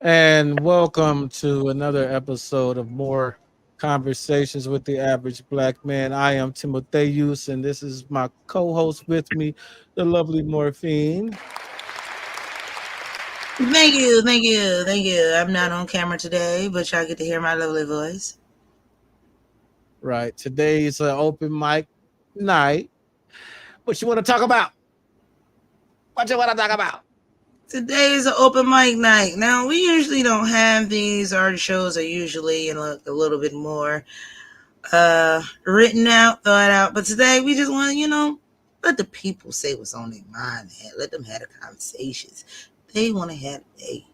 And welcome to another episode of More Conversations with the Average Black Man. I am Timotheus, and this is my co host with me, the lovely Morphine. Thank you. I'm not on camera today, but y'all get to hear my lovely voice. Right. Today is an open mic night. What you want to talk about? What you want to talk about? Today is an open mic night. Now, we usually don't have these. Our shows are usually a little bit more written out, thought out. But today, we just want to, let the people say what's on their mind. Man. Let them have the conversations they want to have today.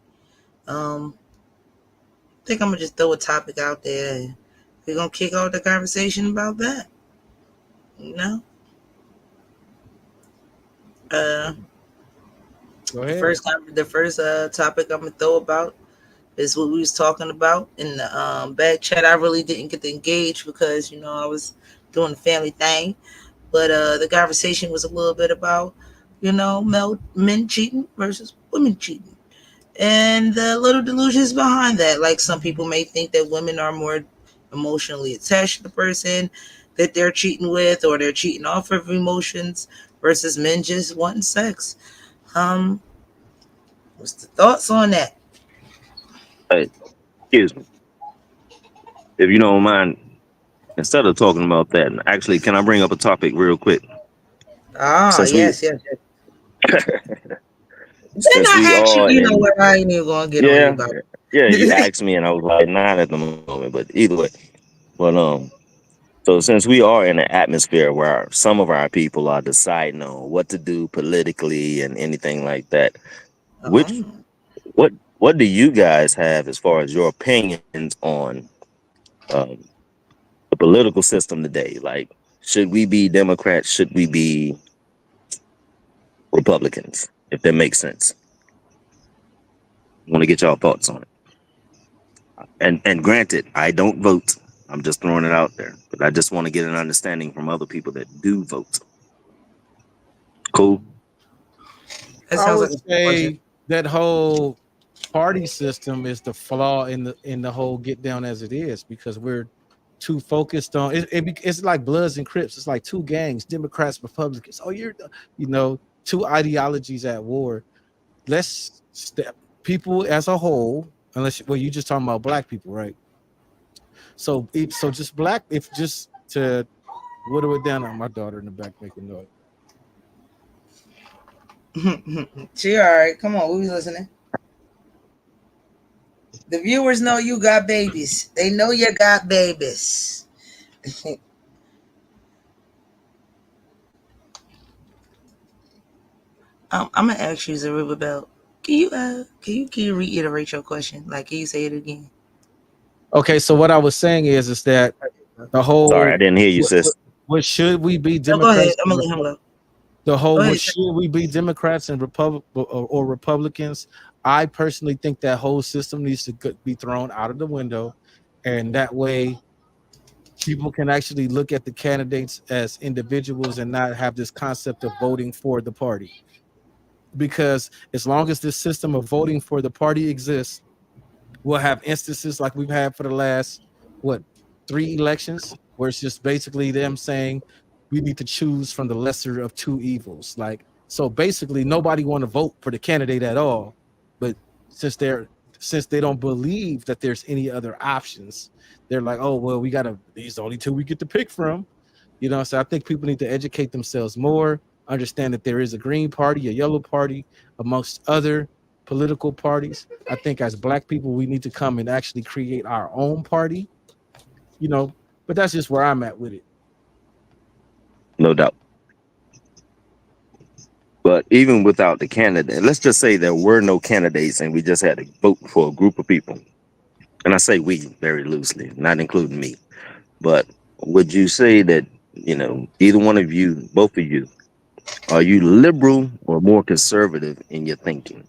I think I'm going to just throw a topic out there. And we're going to kick off the conversation about that. You know? Go The ahead. first topic I'm gonna throw about is what we was talking about in the back chat. I really didn't get to engage because I was doing the family thing, but the conversation was a little bit about men cheating versus women cheating, and the little delusions behind that. Like some people may think that women are more emotionally attached to the person that they're cheating with, or they're cheating off of emotions, versus men just wanting sex. Um, What's the thoughts on that? Hey, excuse me, if you don't mind. Instead of talking about that, actually, can I bring up a topic real quick? Ah, Since we, yes. Then since we I asked you, are you know in, what? I ain't even gonna get on you yeah, about yeah, you it. asked me, and I was like, not at the moment, but either way, but so since we are in an atmosphere where some of our people are deciding on what to do politically and anything like that, which Oh, what do you guys have as far as your opinions on um, the political system today? Like, should we be Democrats? Should we be Republicans? If that makes sense. I want to get y'all thoughts on it. And granted, I don't vote. I'm just throwing it out there, but I just want to get an understanding from other people that do vote. Cool. that I sounds would like a fun question. say that whole party system is the flaw in the whole get down as it is because we're too focused on it's like Bloods and Crips. It's like two gangs, Democrats, Republicans. Oh, two ideologies at war. Let's step people as a whole, well, you just talking about black people, right? So just black, if just to whittle it down on my daughter in the back making noise. She all right. Come on, we was listening. The viewers know you got babies. They know you got babies. I'm gonna ask you, Zerubbabel. Can you reiterate your question? Like, can you say it again? Okay, so what I was saying is that the Sorry, I whole didn't hear you, what, sis. what, what should we be No, go ahead. Democrats I'm and gonna let him go. the whole Go what ahead. should we be Democrats and or Republicans? I personally think that whole system needs to be thrown out of the window, and that way people can actually look at the candidates as individuals and not have this concept of voting for the party. Because as long as this system of voting for the party exists, we'll have instances like we've had for the last what 3 elections where it's just basically them saying we need to choose from the lesser of two evils. Like so basically nobody want to vote for the candidate at all, but since they're since they don't believe that there's any other options, they're like, oh well, we gotta these are the only two we get to pick from. So I think people need to educate themselves more, understand that there is a green party, a yellow party, amongst other political parties. I think as black people, we need to come and actually create our own party, you know, but that's just where I'm at with it. No doubt. But even without the candidate, let's just say there were no candidates and we just had to vote for a group of people. And I say we very loosely, not including me. But would you say that, either one of you, both of you, are you liberal or more conservative in your thinking?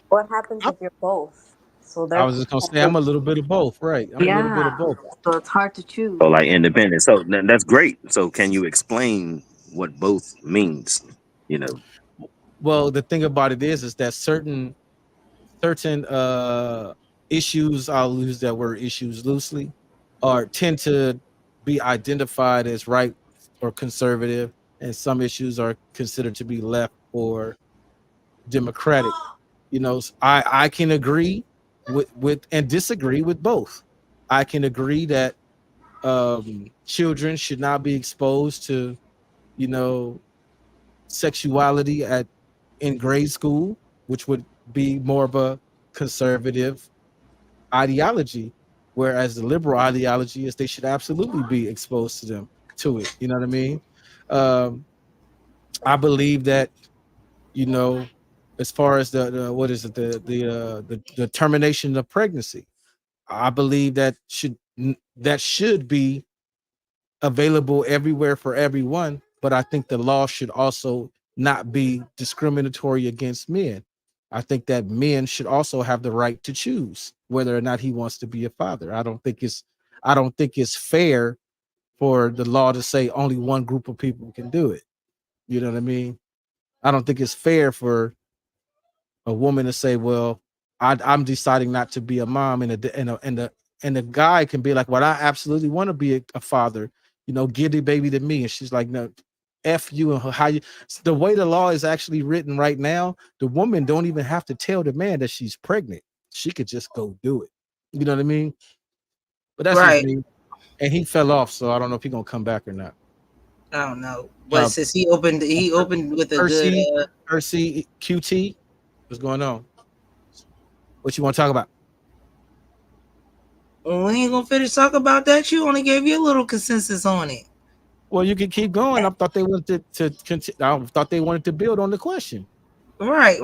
What happens I, if you're both? So I there's was just gonna say I'm a little bit of both, right? I'm a little bit of yeah. both. So it's hard to choose. Or like independent? So that's great. So can you explain what both means? You know, Well, the thing about it is that certain issues, I'll use that word issues loosely, are tend to be identified as right or conservative, and some issues are considered to be left or democratic. I can agree with and disagree with both. I can agree that children should not be exposed to, you know, sexuality in grade school, which would be more of a conservative ideology, whereas the liberal ideology is they should absolutely be exposed to it. You know what I mean? Um, I believe that, you know, as far as the what is it, the termination of pregnancy, I believe that should be available everywhere for everyone. But I think the law should also not be discriminatory against men. I think that men should also have the right to choose whether or not he wants to be a father. I don't think it's fair for the law to say only one group of people can do it. You know what I mean? I don't think it's fair for a woman to say, "Well, I'm deciding not to be a mom," and the guy can be like, "Well, I absolutely want to be a father. Give the baby to me." And she's like, "No, f you and how you." The way the law is actually written right now, the woman don't even have to tell the man that she's pregnant. She could just go do it. You know what I mean? But that's just Right. me. And he fell off, so I don't know if he's gonna come back or not. I don't know, but Uh, since he opened with a good. Percy QT, what's going on? What you want to talk about? We ain't gonna finish talk about that. You only gave you a little consensus on it. Well, you can keep going. I thought they wanted to continue. I thought they wanted to build on the question. Right.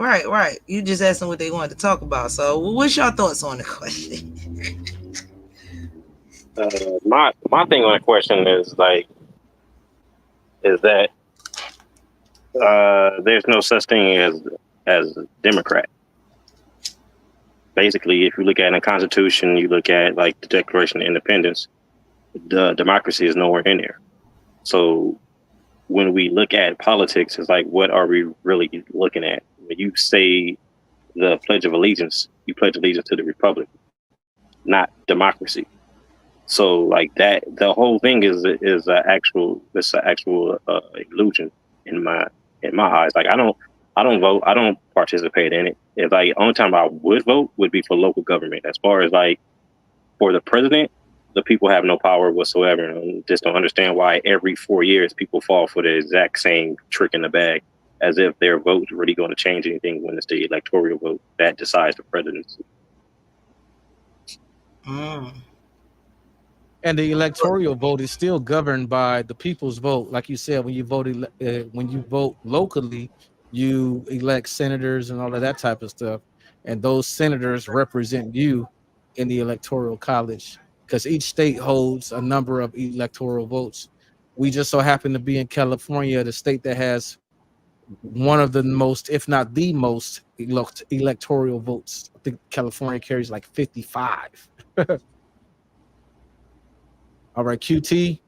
You just asked them what they wanted to talk about. So, what's your thoughts on the question? My thing on the question is that there's no such thing as Democrat. Basically, if you look at the Constitution, you look at like the Declaration of Independence, the democracy is nowhere in there. So when we look at politics, it's like, what are we really looking at? When you say the Pledge of Allegiance, you pledge allegiance to the Republic, not democracy. So like that, the whole thing is an actual illusion in my eyes. Like I don't vote. I don't participate in it. If like only time I would vote would be for local government. As far as like for the president, the people have no power whatsoever, and just don't understand why every 4 years people fall for the exact same trick in the bag, as if their vote's really going to change anything when it's the electoral vote that decides the presidency. And the electoral vote is still governed by the people's vote. Like you said, when you vote locally, you elect senators and all of that type of stuff, and those senators represent you in the electoral college because each state holds a number of electoral votes. We just so happen to be in California, the state that has one of the most, if not the most, electoral votes. I think California carries like 55. All right, QT,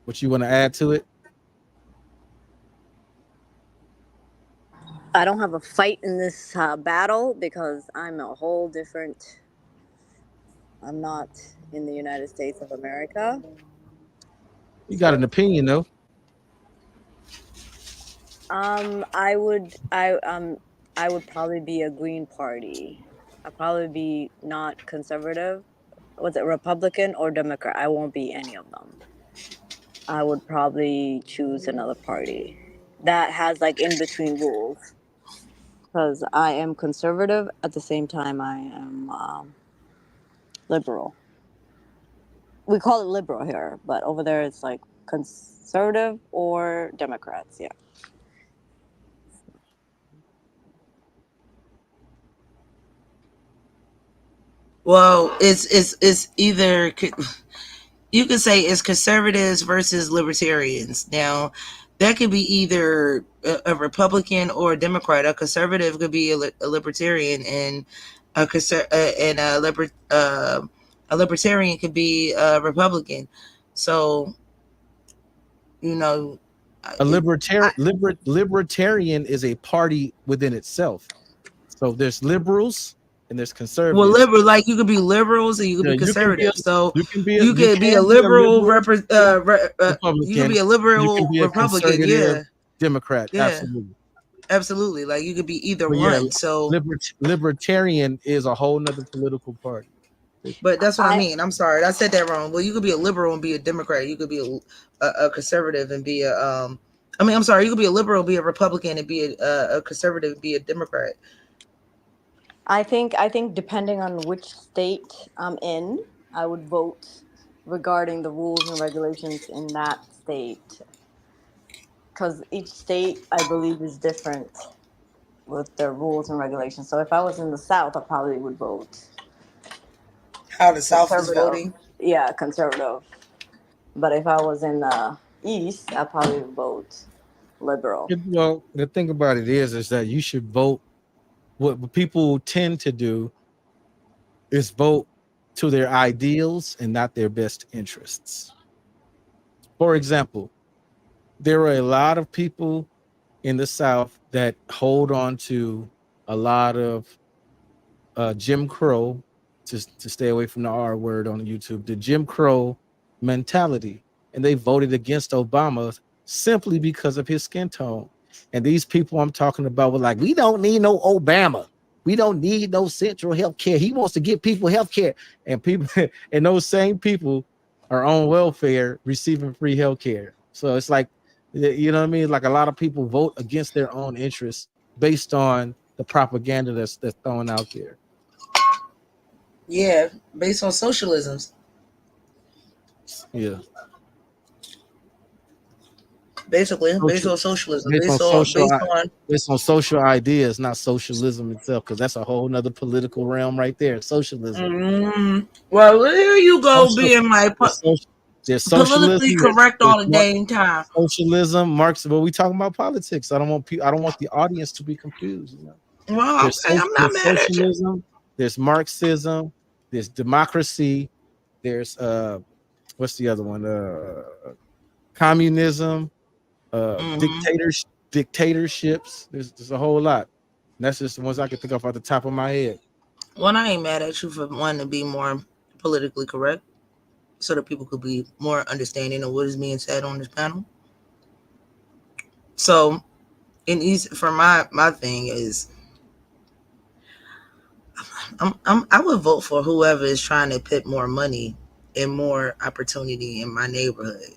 what you want to add to it? I don't have a fight in this battle because I'm a whole different. I'm not in the United States of America. You got an opinion though. I would probably be a Green Party. I'd probably be not conservative. Was it Republican or Democrat? I won't be any of them. I would probably choose another party that has like in between rules. Because I am conservative at the same time I am liberal. We call it liberal here, but over there it's like conservative or Democrats. Yeah. Well, it's either you could say it's conservatives versus libertarians. Now, that could be either a Republican or a Democrat. A conservative could be a libertarian, and a libertarian could be a Republican. So, you know, A libertarian is a party within itself. So there's liberals and there's well, conservatives. liberal, like you could be liberals and you could Yeah, be conservative. So you can be you could be a liberal you could be a You liberal can be a Republican. conservative Yeah, Democrat. yeah, Absolutely. like you could be either But yeah, one. So, libertarian is a whole nother political party. but that's what I I mean. I'm sorry, I said that wrong. Well, you could be a liberal and be a Democrat. You could be a conservative and be a I mean, I'm sorry. You could be a liberal, be a Republican, and be a conservative, and be a Democrat. I think depending on which state I'm in, I would vote regarding the rules and regulations in that state, because each state I believe is different with their rules and regulations. So if I was in the South, I probably would vote How the South is conservative. voting. Yeah, conservative. But if I was in the East, I probably would vote liberal. Well, the thing about it is that you should vote. What people tend to do is vote to their ideals and not their best interests. For example, there are a lot of people in the South that hold on to a lot of Jim Crow, to stay away from the R word on YouTube, the Jim Crow mentality. And they voted against Obama simply because of his skin tone. And these people I'm talking about were like, we don't need no Obama. We don't need no central health care. He wants to give people health care. And people, and those same people are on welfare receiving free health care. So it's like, you know what I mean? Like a lot of people vote against their own interests based on the propaganda that's thrown out there. Yeah, based on socialisms. Yeah. Basically, based on socialism, based on social ideas, not socialism itself, because that's a whole nother political realm right there. Socialism. Well, there you go, being my there's politically socialism, correct all the dang time. Socialism, Marxism. But we talking about politics. I don't want the audience to be confused. You know? Well, I'm not mad at you. There's Marxism. There's democracy. There's what's the other one? Communism. Dictatorships. There's a whole lot. And that's just the ones I can think of off the top of my head. Well, I ain't mad at you for wanting to be more politically correct, so that people could be more understanding of what is being said on this panel. So, for my thing is, I would vote for whoever is trying to put more money and more opportunity in my neighborhood,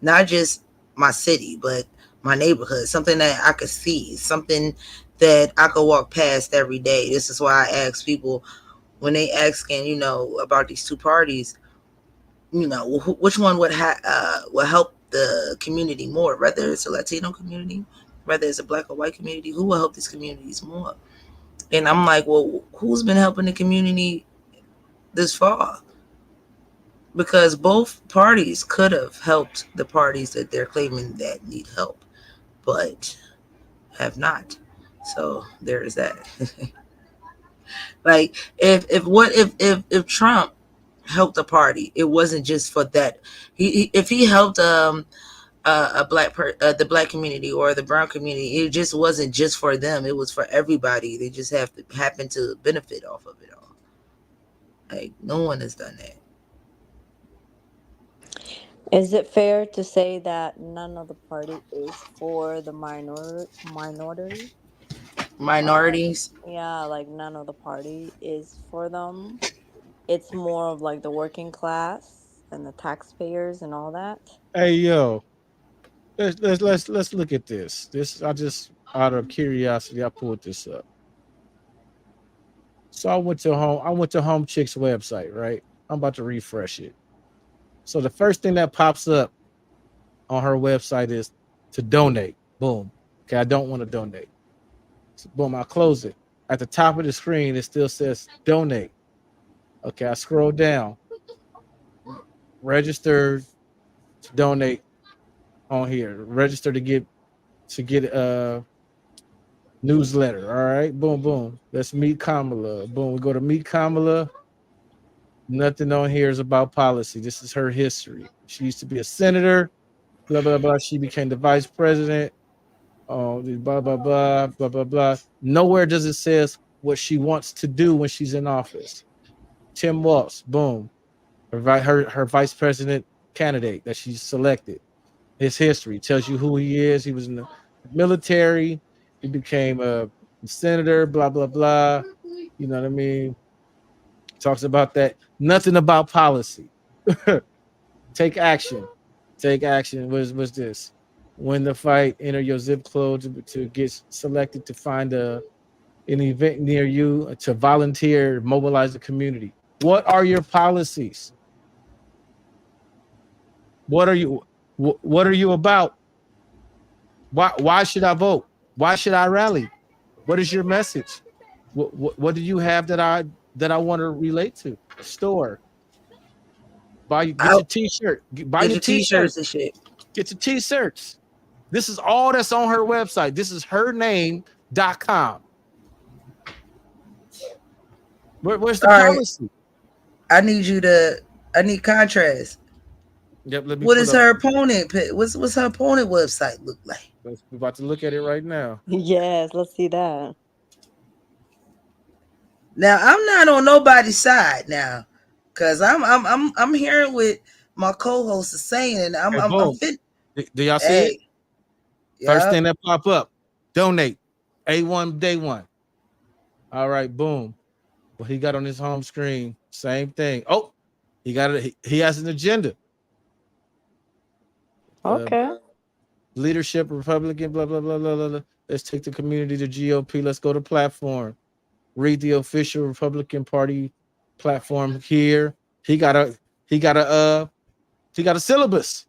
not just my city, but my neighborhood, something that I could see, something that I could walk past every day. This is why I ask people when they asking, about these two parties, which one would help the community more, whether it's a Latino community, whether it's a Black or white community, who will help these communities more? And I'm like, well, who's been helping the community this far? Because both parties could have helped the parties that they're claiming that need help, but have not. So there is that. Like, if Trump helped a party, it wasn't just for that. If he helped the Black community or the brown community, it just wasn't just for them. It was for everybody. They just happen to benefit off of it all. Like, no one has done that. Is it fair to say that none of the party is for the minority? Minorities? Yeah, like none of the party is for them. It's more of like the working class and the taxpayers and all that. Hey yo, let's look at this. I just, out of curiosity, I pulled this up. So I went to Home Chick's website, right? I'm about to refresh it. So the first thing that pops up on her website is to donate. Boom. Okay, I don't want to donate. So boom, I close it. At the top of the screen, it still says donate. Okay, I scroll down. Register to donate on here. Register to get a newsletter. All right, boom, boom. Let's meet Kamala. Boom, we go to meet Kamala. Nothing on here is about policy. This is her history. She used to be a senator. blah blah blah. She became the vice president. Oh, blah blah blah blah blah blah. Nowhere does it says what she wants to do when she's in office. Tim Walz, boom, her vice president candidate that she selected. His history tells you who he is. He was in the military. He became a senator. Blah blah blah. You know what I mean? Talks about that. Nothing about policy. Take action. Take action. What's this? Win the fight. Enter your zip code to get selected to find an event near you, to volunteer, mobilize the community. What are your policies? What are you about? Why should I vote? Why should I rally? What is your message? What do you have that I want to relate to? Store. Get your t-shirt. Buy your t-shirts and shit. Get your t-shirts. This is all that's on her website. This is hername.com. Where's the policy? Right. I need contrast. Yep, let me what is her opponent? What's her opponent website look like? We're about to look at it right now. Yes, let's see that. Now I'm not on nobody's side now, cause I'm hearing what my co-host is saying, and I'm fit. Do y'all see it? First thing that pop up, donate. A1 day one. All right, boom. What he got on his home screen, same thing. Oh, he got it. He has an agenda. Okay. Leadership, Republican, blah, blah, blah, blah, blah, blah. Let's take the community to GOP. Let's go to platform. Read the official Republican Party platform here. He got a syllabus.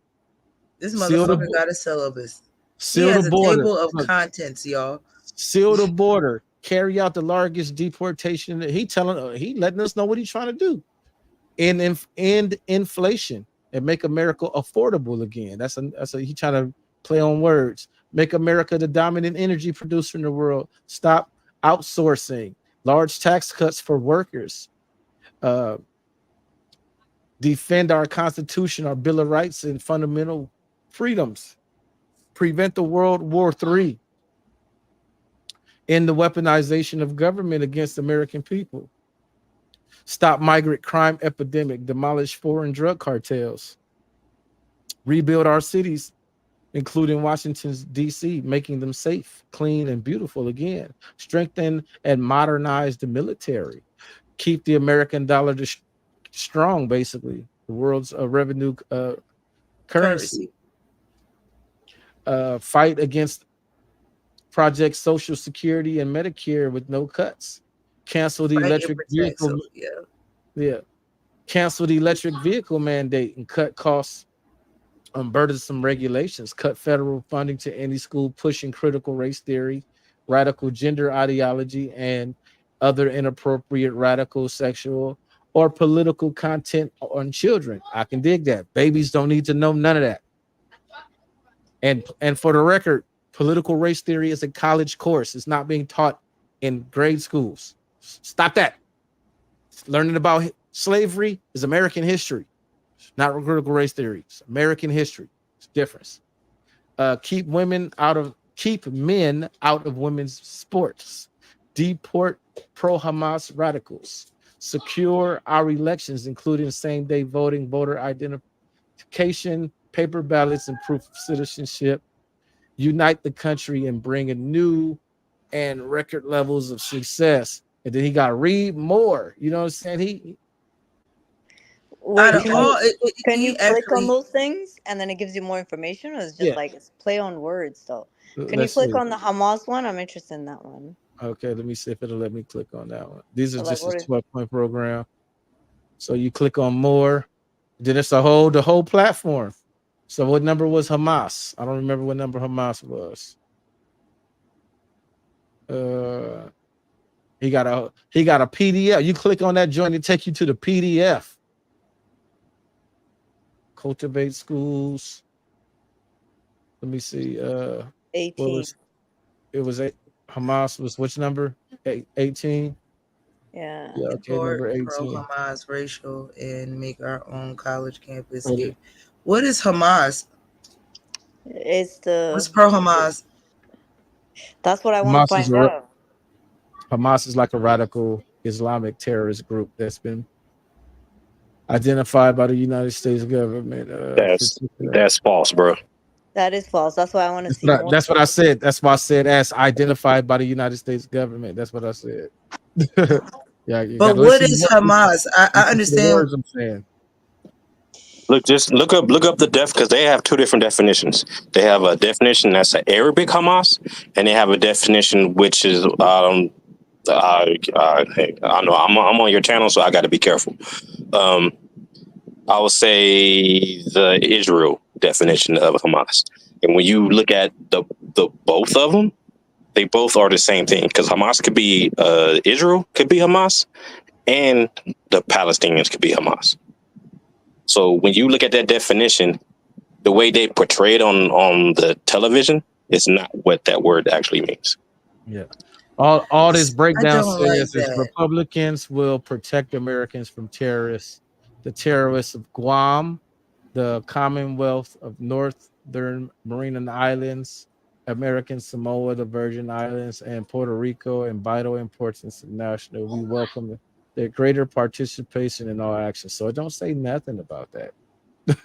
This motherfucker got a syllabus. Seal the border. Table of contents, y'all. Seal the border. Carry out the largest deportation. He letting us know what he's trying to do. End inflation and make America affordable again. That's he trying to play on words. Make America the dominant energy producer in the world. Stop outsourcing. Large tax cuts for workers. Defend our Constitution, our Bill of Rights, and fundamental freedoms. Prevent the World War III. End the weaponization of government against American people. Stop migrant crime epidemic. Demolish foreign drug cartels. Rebuild our cities, including Washington, D.C., making them safe, clean, and beautiful again. Strengthen and modernize the military. Keep the American dollar strong, basically, the world's revenue currency. Fight against Project Social Security and Medicare with no cuts. Cancel the electric vehicle. Cancel the electric vehicle mandate and cut costs on burdensome regulations. Cut federal funding to any school pushing critical race theory, radical gender ideology, and other inappropriate radical sexual or political content on children. I can dig that. Babies don't need to know none of that. And for the record, political race theory is a college course. It's not being taught in grade schools. Stop that. Learning about slavery is American history, not critical race theory. It's American history. It's a difference. Keep men out of women's sports. Deport pro-Hamas radicals. Secure our elections, including same-day voting, voter identification, paper ballots, and proof of citizenship. Unite the country and bring a new and record levels of success. And then he got to read more. You know what I'm saying? Can you click on those things and then it gives you more information, or it's just like it's play on words? So can you click on the Hamas one? I'm interested in that one. Okay, let me see if it'll let me click on that one. These are just a 12-point program. So you click on more, then it's the whole platform. So what number was Hamas? I don't remember what number Hamas was. He got a PDF. You click on that joint, it take you to the PDF. Cultivate schools. Let me see. 18. Hamas was which number? 18. Yeah. Okay, number 18. Pro-Hamas racial and make our own college campus. What is Hamas? It's What's the. pro Hamas? That's what I want to Hamas is find a, out. Hamas is like a radical Islamic terrorist group that's been identified by the United States government. That's false, bro. That is false. That's why I want to see more. That's what I said. That's why I said as identified by the United States government. That's what I said. Yeah, you got But to what listen is to Hamas? I the understand. words I'm saying. Just look up the because they have two different definitions. They have a definition that's an Arabic Hamas, and they have a definition which is hey, I know I'm on your channel, so I got to be careful. I would say the Israel definition of Hamas, and when you look at the both of them, they both are the same thing because Hamas could be Israel could be Hamas, and the Palestinians could be Hamas. So when you look at that definition, the way they portray it on the television is not what that word actually means. Yeah. All this I breakdown don't like says is that. Republicans will protect Americans from terrorists. The terrorists of Guam, the Commonwealth of Northern Mariana Islands, American Samoa, the Virgin Islands, and Puerto Rico, and vital importance international. We welcome their greater participation in all actions. So it don't say nothing about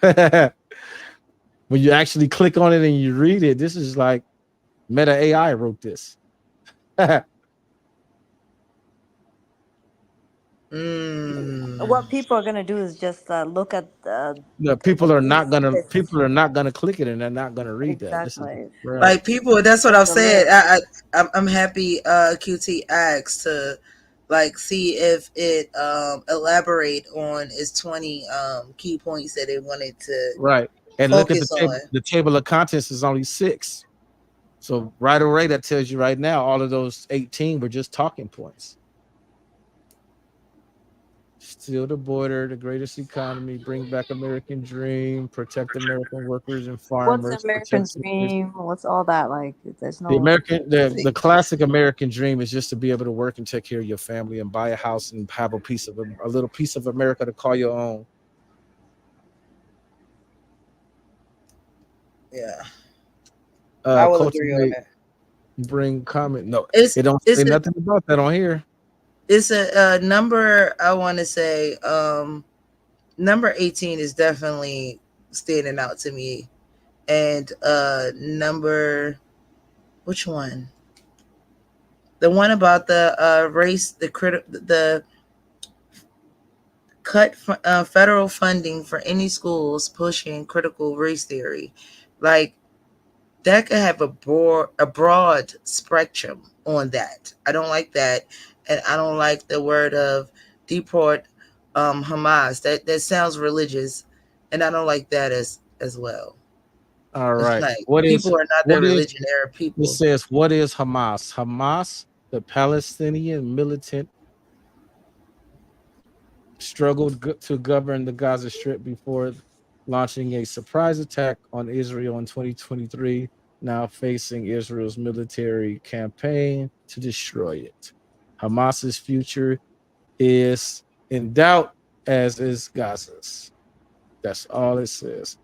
that. When you actually click on it and you read it, this is like Meta AI wrote this. What people are gonna do is just look at No, people are not gonna lists. click it and they're not gonna read that. This is Exactly. right. Like people, that's what I've The said. list. I'm happy QT asked to like see if it elaborate on its 20 key points that it wanted to Right. And look at focus on. the table of contents is only 6. So right away that tells you right now all of those 18 were just talking points. Still the border, the greatest economy, bring back American dream, protect American workers and farmers. What's American dream? What's all that like? There's no. The classic American dream is just to be able to work and take care of your family and buy a house and have a little piece of America to call your own. Yeah, I will agree on that. Bring comment. No, It's it don't say nothing about that on here. It's a number. I want to say number 18 is definitely standing out to me, and number which one? The one about the race, the cut federal funding for any schools pushing critical race theory, like that could have a broad spectrum on that. I don't like that, and I don't like the word of deport Hamas. That sounds religious, and I don't like that as well. All right. Like, people are not their religion; they're people. It says, what is Hamas? Hamas, the Palestinian militant, struggled to govern the Gaza Strip before launching a surprise attack on Israel in 2023, now facing Israel's military campaign to destroy it. Hamas's future is in doubt, as is Gaza's. That's all it says.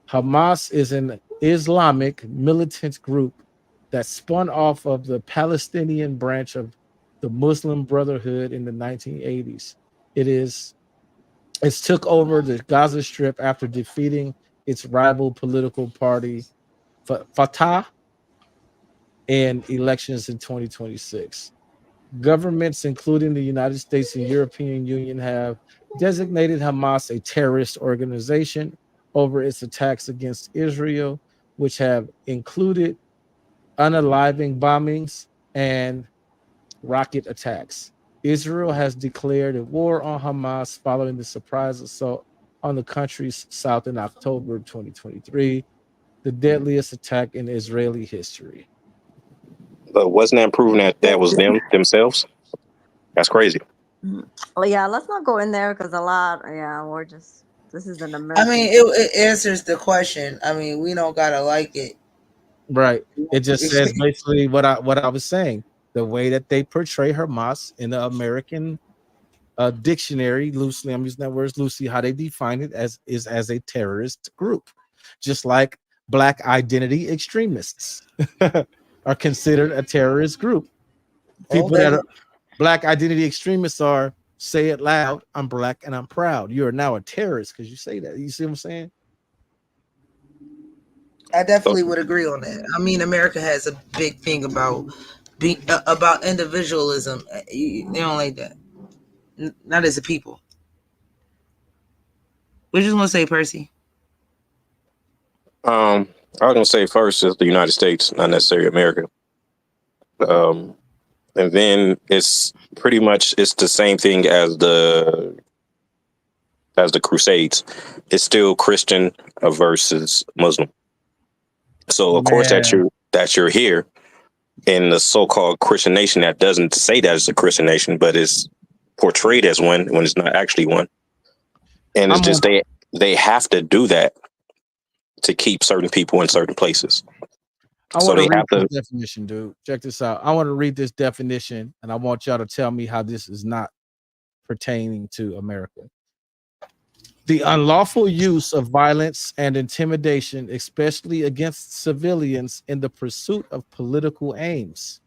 Hamas is an Islamic militant group that spun off of the Palestinian branch of the Muslim Brotherhood in the 1980s. It's took over the Gaza Strip after defeating its rival political party Fatah in elections in 2026. Governments, including the United States and European Union, have designated Hamas a terrorist organization over its attacks against Israel, which have included unaliving bombings and rocket attacks. Israel has declared a war on Hamas following the surprise assault on the country's south in October 2023, the deadliest attack in Israeli history. But wasn't that proving that was themselves? That's crazy. Well, yeah, let's not go in there because we're just, this is an American. I mean, it answers the question. I mean, we don't gotta like it. Right. It just says basically what I was saying. The way that they portray Hamas in the American dictionary, loosely, I'm using that word loosely, how they define it as a terrorist group. Just like Black identity extremists are considered a terrorist group. People that are Black identity extremists are say it loud, I'm Black and I'm proud. You are now a terrorist because you say that. You see what I'm saying? I definitely would agree on that. I mean, America has a big thing about about individualism. They don't like that. Not as a people. What you just want to say, Percy? I was gonna say first is the United States, not necessarily America. And then it's pretty much it's the same thing as the Crusades. It's still Christian versus Muslim. So of course that you're here in the so-called Christian nation that doesn't say that it's a Christian nation, but is portrayed as one when it's not actually one. And it's just they have to do that to keep certain people in certain places. I want to read this definition, dude. Check this out. I want to read this definition, and I want y'all to tell me how this is not pertaining to America. The unlawful use of violence and intimidation, especially against civilians in the pursuit of political aims.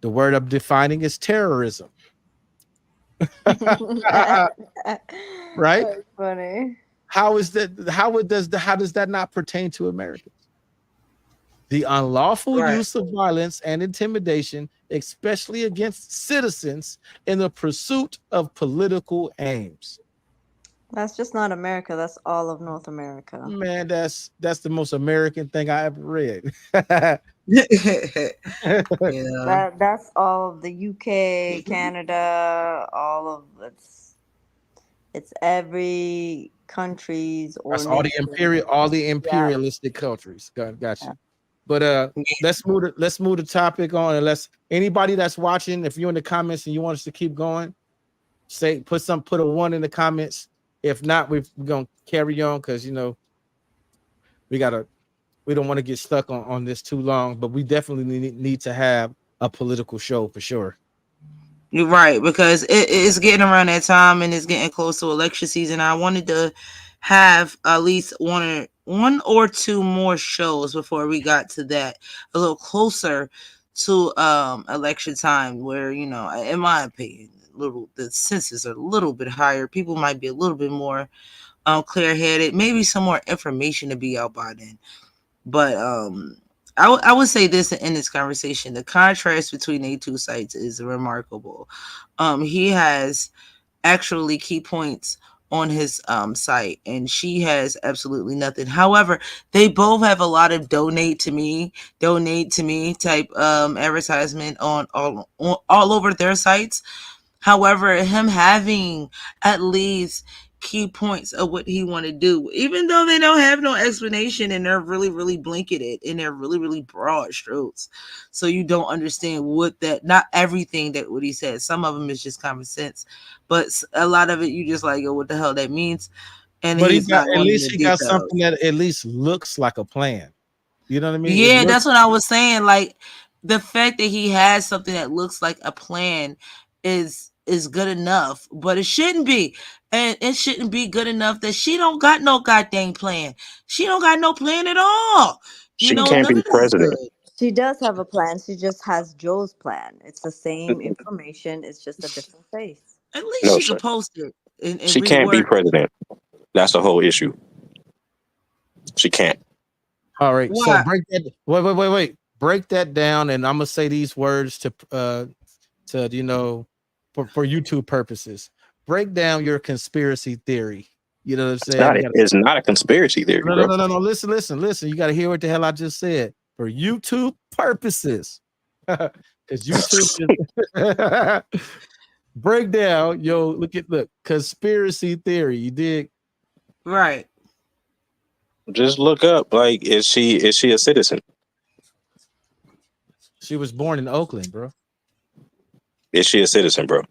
The word I'm defining is terrorism. Right? That's funny. How does that not pertain to Americans? The unlawful use of violence and intimidation, especially against citizens in the pursuit of political aims. That's just not America. That's all of North America. Man, that's the most American thing I ever read. Yeah. That's all of the UK, Canada, all of it's every country's or that's all the imperialistic countries. Got you. Yeah. But let's move the topic on, and anybody that's watching, if you're in the comments and you want us to keep going, put a 1 in the comments. If not, we're gonna carry on because we don't want to get stuck on this too long, but we definitely need to have a political show for sure. You're right, because it's getting around that time and it's getting close to election season. I wanted to have at least one or two more shows before we got to that, a little closer to election time, where in my opinion, the senses are a little bit higher. People might be a little bit more clear-headed, maybe some more information to be out by then. But I would say this in this conversation: the contrast between the two sites is remarkable. He has actually key points on his site, and she has absolutely nothing. However, they both have a lot of donate to me type advertisement on all over their sites. However, him having at least key points of what he want to do, even though they don't have no explanation, and they're really, really blanketed, and they're really, really broad strokes. So you don't understand not everything that what he says. Some of them is just common sense, but a lot of it you just like, what the hell that means. And but he got something that at least looks like a plan. You know what I mean? Yeah, that's what I was saying. Like, the fact that he has something that looks like a plan is good enough, but it shouldn't be. And it shouldn't be good enough that she don't got no goddamn plan. She don't got no plan at all. She can't be president. She does have a plan. She just has Joe's plan. It's the same information. It's just a different face. At least she can post it. And she can't be president. That's the whole issue. She can't. All right. What? So break that. Wait. Break that down, and I'm gonna say these words to for YouTube purposes. Break down your conspiracy theory. You know what I'm saying? It's not a conspiracy theory. No. Listen. You got to hear what the hell I just said. For YouTube purposes, because YouTube is break down. Look conspiracy theory. You dig? Right. Just look up. Like, is she a citizen? She was born in Oakland, bro. Is she a citizen, bro?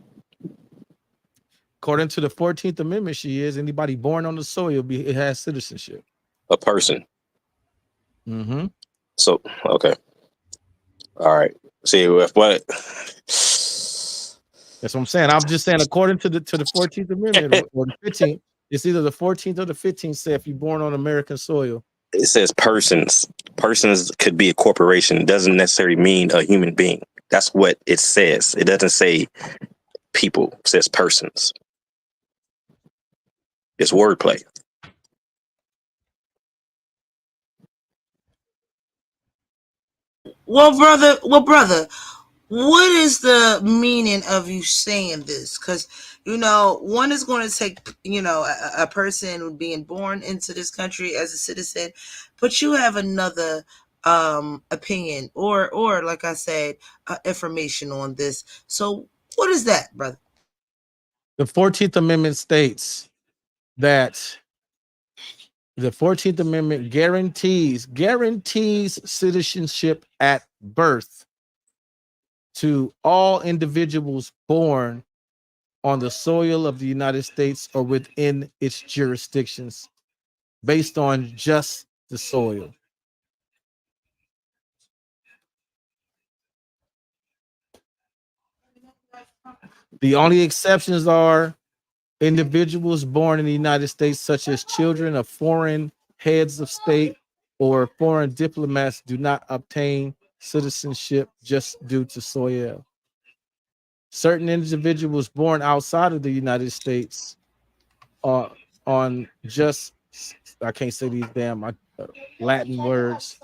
According to the 14th Amendment, she is. Anybody born on the soil it has citizenship. A person. Mm-hmm. So, okay. All right. See, if what? That's what I'm saying. I'm just saying, according to the 14th Amendment or the 15th, it's either the 14th or the 15th. Say if you're born on American soil, it says persons. Persons could be a corporation. It doesn't necessarily mean a human being. That's what it says. It doesn't say people. It says persons. It's wordplay. Well, brother, what is the meaning of you saying this? Because, one is going to take, a person being born into this country as a citizen, but you have another opinion or like I said, information on this. So what is that, brother? The 14th Amendment states that the 14th Amendment guarantees citizenship at birth to all individuals born on the soil of the United States or within its jurisdictions based on just the soil. The only exceptions are individuals born in the United States, such as children of foreign heads of state or foreign diplomats, do not obtain citizenship just due to soil. Certain individuals born outside of the United States are on just, I can't say these damn Latin words,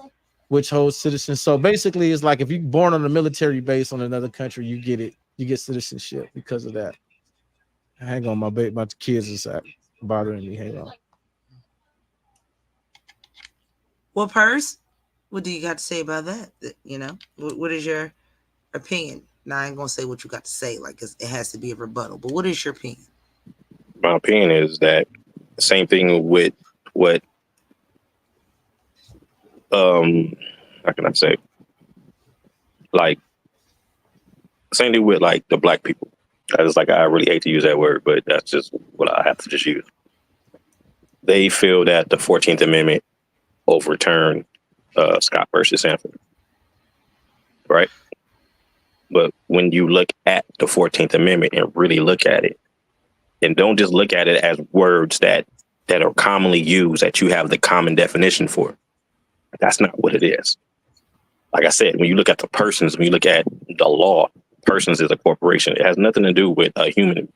which holds citizenship. So basically, it's like if you're born on a military base on another country, you get it. You get citizenship because of that. Hang on, my kids is bothering me. Hang on. Well, Purse, what do you got to say about that? What is your opinion? Now, I ain't going to say what you got to say, like, 'cause it has to be a rebuttal, but what is your opinion? My opinion is that same thing with what, how can I say? Like, same thing with like the black people. It's like, I really hate to use that word, but that's just what I have to just use. They feel that the 14th Amendment overturned Scott versus Sanford, right? But when you look at the 14th Amendment and really look at it, and don't just look at it as words that are commonly used, that you have the common definition for, that's not what it is. Like I said, when you look at the persons, when you look at the law, persons is a corporation. It has nothing to do with a human.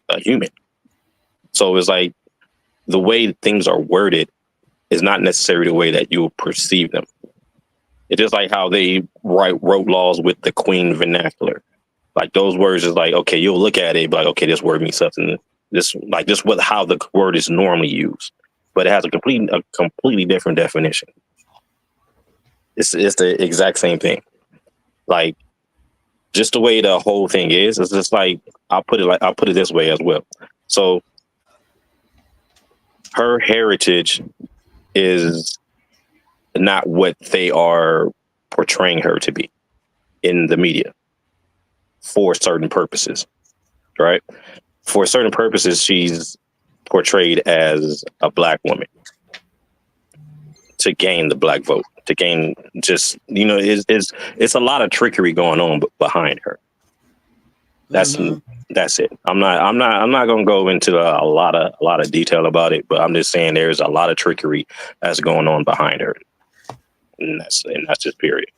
So it's like the way things are worded is not necessarily the way that you will perceive them. It's just like how they wrote laws with the Queen vernacular. Like those words is like, okay, you'll look at it, but like, okay, this word means something. This how the word is normally used, but it has a completely different definition. It's the exact same thing. Like, just the way the whole thing is, it's just like, I'll put it this way as well. So her heritage is not what they are portraying her to be in the media for certain purposes, right? For certain purposes, she's portrayed as a black woman to gain the black vote, to gain just, it's a lot of trickery going on behind her. That's it. I'm not going to go into a lot of detail about it, but I'm just saying there's a lot of trickery that's going on behind her. And that's just period.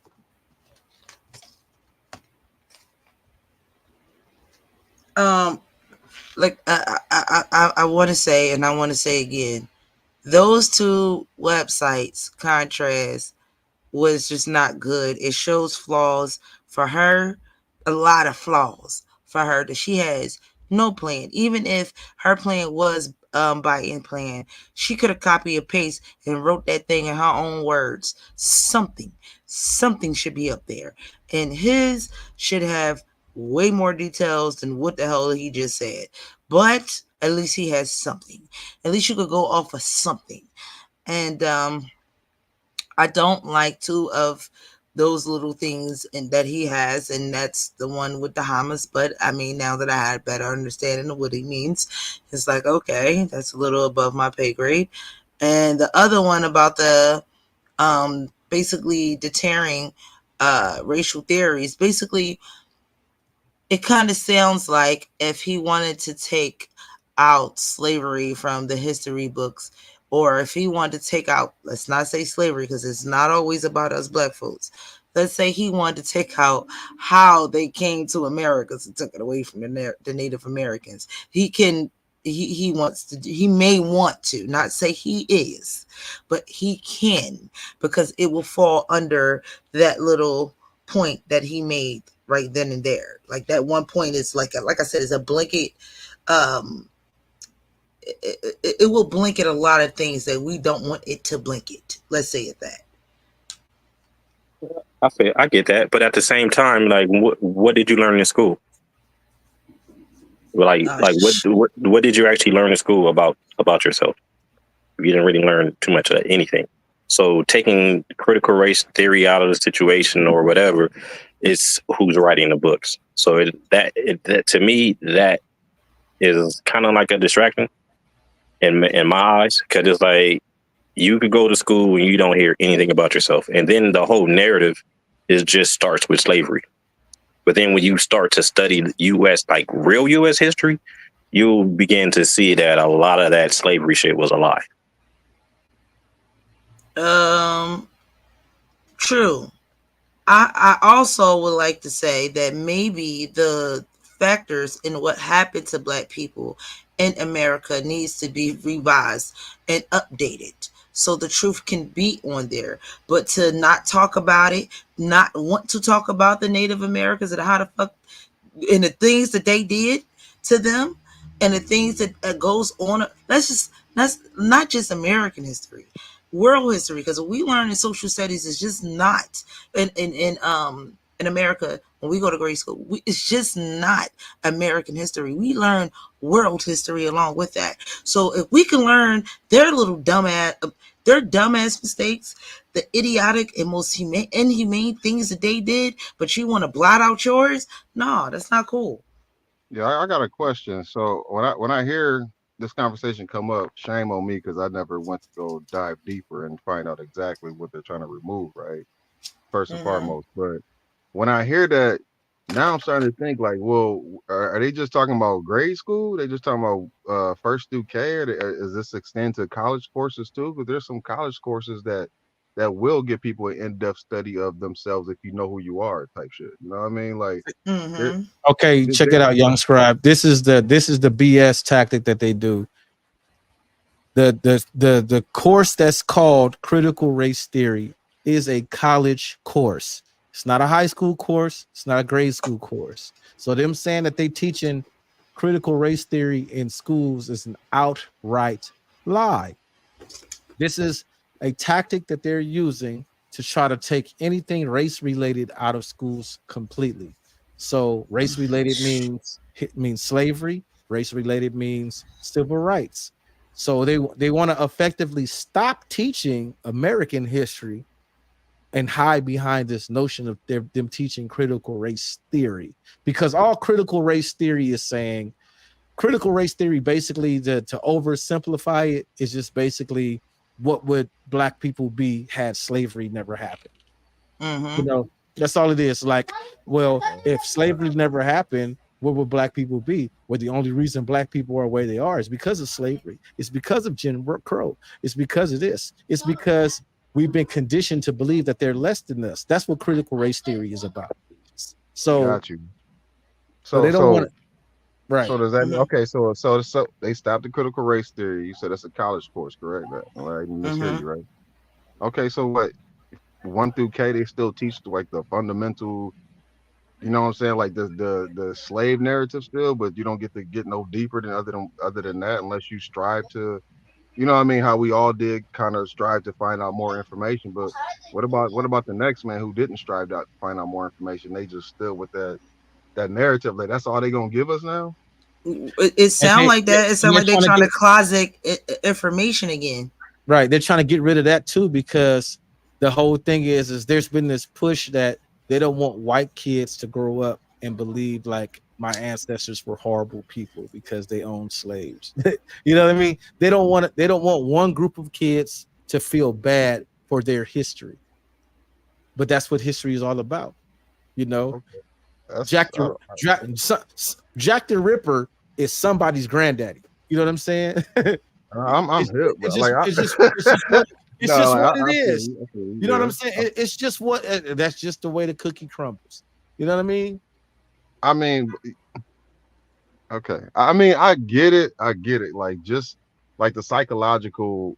Like I want to say, and I want to say again, those two websites, contrast, was just not good. It shows flaws for her, a lot of flaws for her, that she has no plan. Even if her plan was buy-in plan, she could have copied and paste and wrote that thing in her own words. Something should be up there, and his should have way more details than what the hell he just said. But at least he has something. At least you could go off of something. And I don't like two of those little things that he has, and that's the one with the Hamas. But I mean, now that I had a better understanding of what he means, it's like, okay, that's a little above my pay grade. And the other one about the basically deterring racial theories, basically, it kind of sounds like if he wanted to take out slavery from the history books, or if he wanted to take out, let's not say slavery, because it's not always about us black folks. Let's say he wanted to take out how they came to America and took it away from the Native Americans. He wants to, he may want to, not say he is, but he can, because it will fall under that little point that he made right then and there. Like that one point is like I said, is a blanket. It will blanket a lot of things that we don't want it to blanket. Let's say it that. I get that, but at the same time, like, what did you learn in school? What did you actually learn in school about yourself? You didn't really learn too much of anything. So taking critical race theory out of the situation or whatever is who's writing the books. So that to me, that is kind of like a distraction in my eyes, because it's like you could go to school and you don't hear anything about yourself, and then the whole narrative just starts with slavery. But then when you start to study U.S., like real U.S. history, you'll begin to see that a lot of that slavery shit was a lie. True. I also would like to say that maybe the factors in what happened to black people in America needs to be revised and updated so the truth can be on there. But to not talk about it, not want to talk about the Native Americans and how the fuck and the things that they did to them and the things that goes on. That's not just American history, world history, because we learn in social studies is just not in America. When we go to grade school, it's just not American history. We learn world history along with that. So if we can learn their dumbass mistakes, the idiotic and most inhumane things that they did, but you want to blot out yours, no, that's not cool. Yeah, I got a question. So when I hear this conversation come up, shame on me because I never went to go dive deeper and find out exactly what they're trying to remove, right? First and foremost. But when I hear that, now I'm starting to think like, well, are they just talking about grade school? They just talking about first through K, or is this extend to college courses too? Because there's some college courses that will give people an in-depth study of themselves if you know who you are, type shit. You know what I mean? Like, okay, check it out, young scribe. This is the BS tactic that they do. The course that's called critical race theory is a college course. It's not a high school course. It's not a grade school course. So them saying that they teaching critical race theory in schools is an outright lie. This is a tactic that they're using to try to take anything race related out of schools completely. So race related means slavery. Race related means civil rights. So they want to effectively stop teaching American history and hide behind this notion of them teaching critical race theory, because all critical race theory is saying, critical race theory basically, to oversimplify it, is just basically what would black people be had slavery never happened. You know, that's all it is. Like, well, if slavery never happened, what would black people be? Well, the only reason black people are where they are is because of slavery. It's because of Jim Crow. It's because of this. It's because we've been conditioned to believe that they're less than us. That's what critical race theory is about. So, got you. So they don't want it. Right. So does that okay? So they stopped the critical race theory. You said that's a college course, correct? Right? Mishear you, right? Okay, so what? 1 through K, they still teach like the fundamental. You know what I'm saying? Like the slave narrative still, but you don't get to get no deeper than other than that unless you strive to. You know what I mean? How we all did kind of strive to find out more information. But what about the next man who didn't strive to find out more information? They just still with that narrative. Like that's all they gonna give us now? It sounds like that. It sounds like they're trying to closet information again. Right. They're trying to get rid of that too, because the whole thing is there's been this push that they don't want white kids to grow up and believe like my ancestors were horrible people because they owned slaves. You know what I mean? They don't want one group of kids to feel bad for their history. But that's what history is all about. You know, Jack the Ripper is somebody's granddaddy. You know what I'm saying? I'm It's, hip, it's bro. just Like, it's just it's just what it's no, just like what it I feel is. you. I feel you. You know what I'm Yeah. saying? It's just what that's just the way the cookie crumbles. You know what I mean? I mean, okay. I mean, I get it. I get it. Like, just like the psychological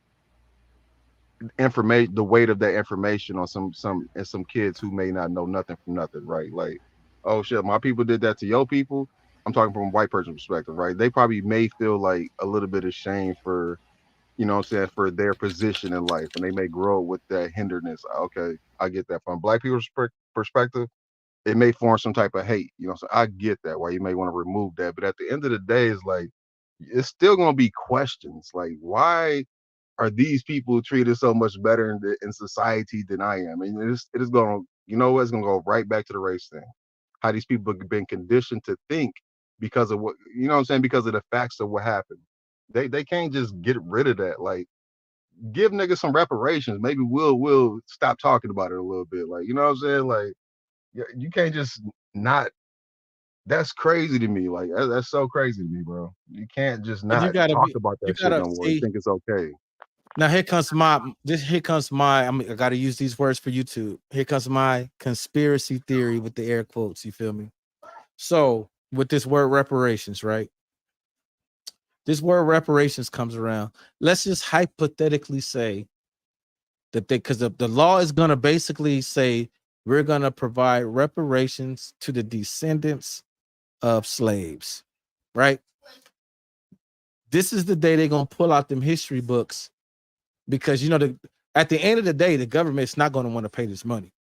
information, the weight of that information on some kids who may not know nothing from nothing, right? Like, oh shit, my people did that to your people. I'm talking from a white person perspective, right? They probably may feel like a little bit of shame for, you know what I'm saying, for their position in life, and they may grow up with that hinderness. Okay, I get that. From black people's perspective, it may form some type of hate. You know, so I get that why you may want to remove that. But at the end of the day, it's like it's still gonna be questions. Like, why are these people treated so much better in society than I am? And it is gonna, you know what, it's gonna go right back to the race thing. How these people have been conditioned to think because of what, you know what I'm saying, because of the facts of what happened. They can't just get rid of that. Like, give niggas some reparations. Maybe we'll stop talking about it a little bit. Like, you know what I'm saying? Like, you can't just not. That's crazy to me. Like, that's so crazy to me, bro. You can't just But you not gotta talk be about you that shit gotta no more and see. think it's okay. Now here comes my I gotta use these words for YouTube. Here comes my conspiracy theory with the air quotes. You feel me? So with this word reparations, right? This word reparations comes around. Let's just hypothetically say that because the law is gonna basically say we're gonna provide reparations to the descendants of slaves, right? This is the day they're gonna pull out them history books because at the end of the day, the government's not gonna want to pay this money.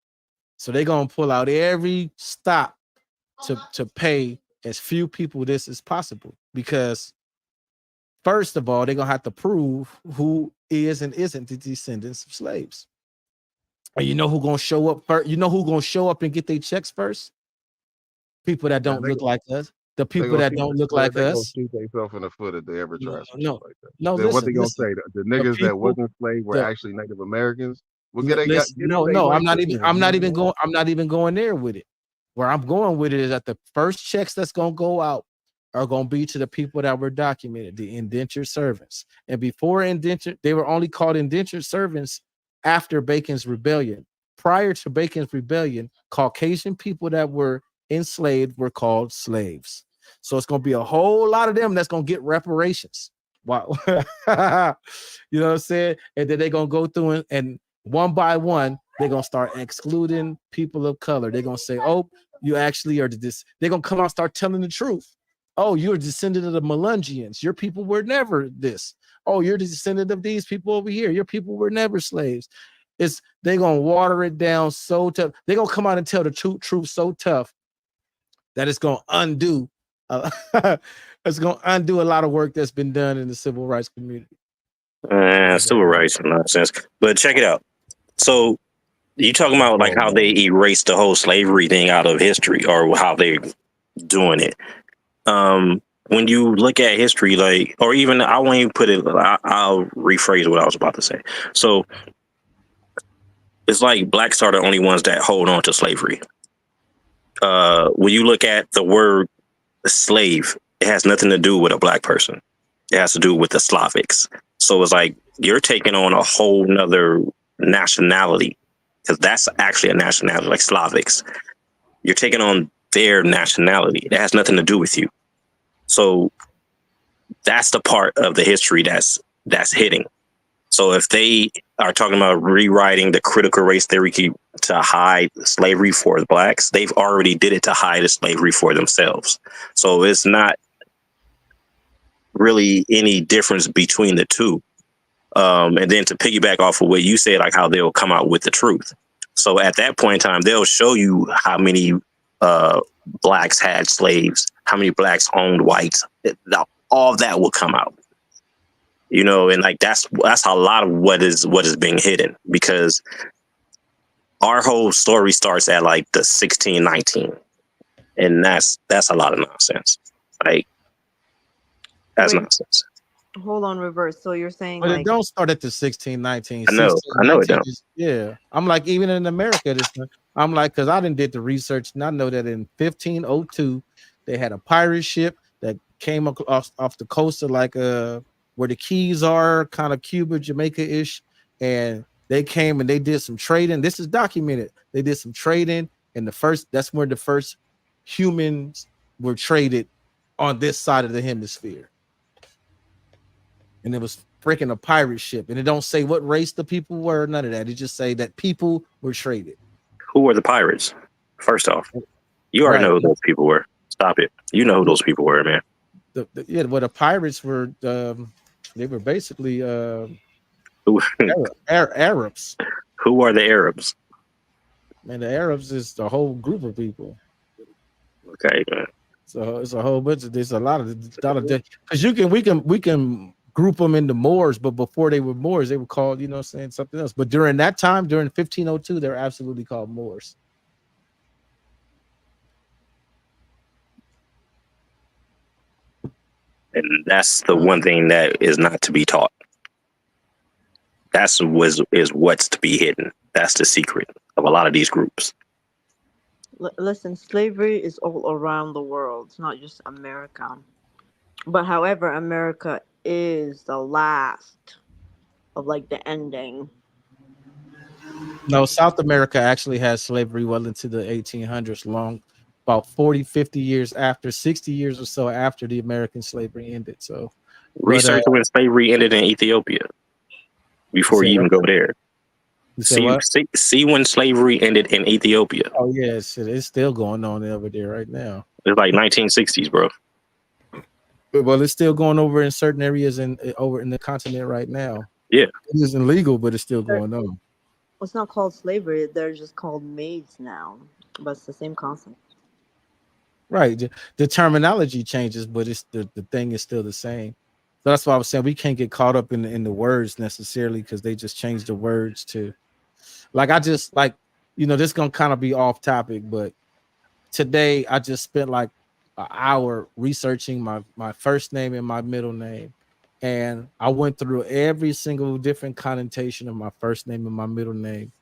So they're gonna pull out every stop to pay as few people this as possible. Because first of all, they're gonna have to prove who is and isn't the descendants of slaves. And you know who gonna show up first? You know who gonna show up and get their checks first? People that Man, don't look like us. The they people gonna that shoot don't look man, like they gonna us. shoot themselves in the foot if they ever No, try some shit no, like that. no. Then what they Listen, gonna listen. say? The The niggas that people, wasn't slaves were the actually Native Americans. Well, get listen, get them their no. I'm white not even. privilege. I'm You know not what even I'm saying? going. I'm not even going there with it. Where I'm going with it is that the first checks that's gonna go out are gonna be to the people that were documented, the indentured servants. And before indentured, they were only called indentured servants after Bacon's Rebellion. Prior to Bacon's Rebellion, Caucasian people that were enslaved were called slaves. So it's gonna be a whole lot of them that's gonna get reparations. Wow. You know what I'm saying? And then they're gonna go through and one by one, they're gonna start excluding people of color. They're gonna say, oh, you actually are this. They're gonna come out and start telling the truth. Oh, you're a descendant of the Melungians. Your people were never this. Oh, you're the descendant of these people over here. Your people were never slaves. They're gonna water it down so tough. They're gonna come out and tell the truth so tough that it's gonna undo it's gonna undo a lot of work that's been done in the civil rights community. Civil rights nonsense. But check it out. So you talking about like how they erased the whole slavery thing out of history, or how they doing it. When you look at history, like, or even I won't even put it. I'll rephrase what I was about to say. So it's like blacks are the only ones that hold on to slavery. When you look at the word slave, it has nothing to do with a black person. It has to do with the Slavics. So it's like you're taking on a whole nother nationality, because that's actually a nationality, like Slavics. You're taking on their nationality. It has nothing to do with you. So that's the part of the history that's hitting. So if they are talking about rewriting the critical race theory to hide slavery for the blacks, they've already did it to hide the slavery for themselves. So it's not really any difference between the two. And then to piggyback off of what you said, like how they'll come out with the truth. So at that point in time, they'll show you how many blacks had slaves, how many blacks owned whites. All that will come out. You know, and like that's a lot of what is being hidden, because our whole story starts at like the 1619, and that's a lot of nonsense. Like that's Wait. nonsense. Hold on, reverse. So you're saying But it like don't start at the 1619. I know it don't. Yeah. I'm like, even in America, I'm like, because I didn't did the research, and I know that in 1502, they had a pirate ship that came off the coast of like where the Keys are, kind of Cuba, Jamaica-ish, and they came and they did some trading. This is documented. They did some trading, and that's where the first humans were traded on this side of the hemisphere. And it was freaking a pirate ship. And it don't say what race the people were, none of that. It just say that people were traded. Who were the pirates? First off, you already Right. know who those people were. Stop it. You know who those people were, man. The pirates were they were basically Who, Arabs. who are the Arabs? And the Arabs is the whole group of people. Okay, man. So it's a whole bunch of there's a lot of because we can group them into Moors, but before they were Moors, they were called, something else. But during that time, during 1502, they were absolutely called Moors. And that's the one thing that is not to be taught. That's what's to be hidden. That's the secret of a lot of these groups. Listen, slavery is all around the world. It's not just America. But however, America is the last of like the ending. No, South America actually had slavery well into the 1800s, long, about 40, 50 years after, 60 years or so after the American slavery ended. So Research when slavery ended in Ethiopia before you even go there. See when slavery ended in Ethiopia. Oh yes, it's still going on over there right now. It's like 1960s, bro. Well, it's still going over in certain areas over in the continent right now. Yeah, it isn't legal, but it's still going on. It's not called slavery; they're just called maids now, but it's the same concept. Right. The terminology changes, but it's the thing is still the same. So that's why I was saying we can't get caught up in the words necessarily, because they just changed the words to, this is gonna kind of be off topic, but today I just spent like an hour researching my first name and my middle name, and I went through every single different connotation of my first name and my middle name,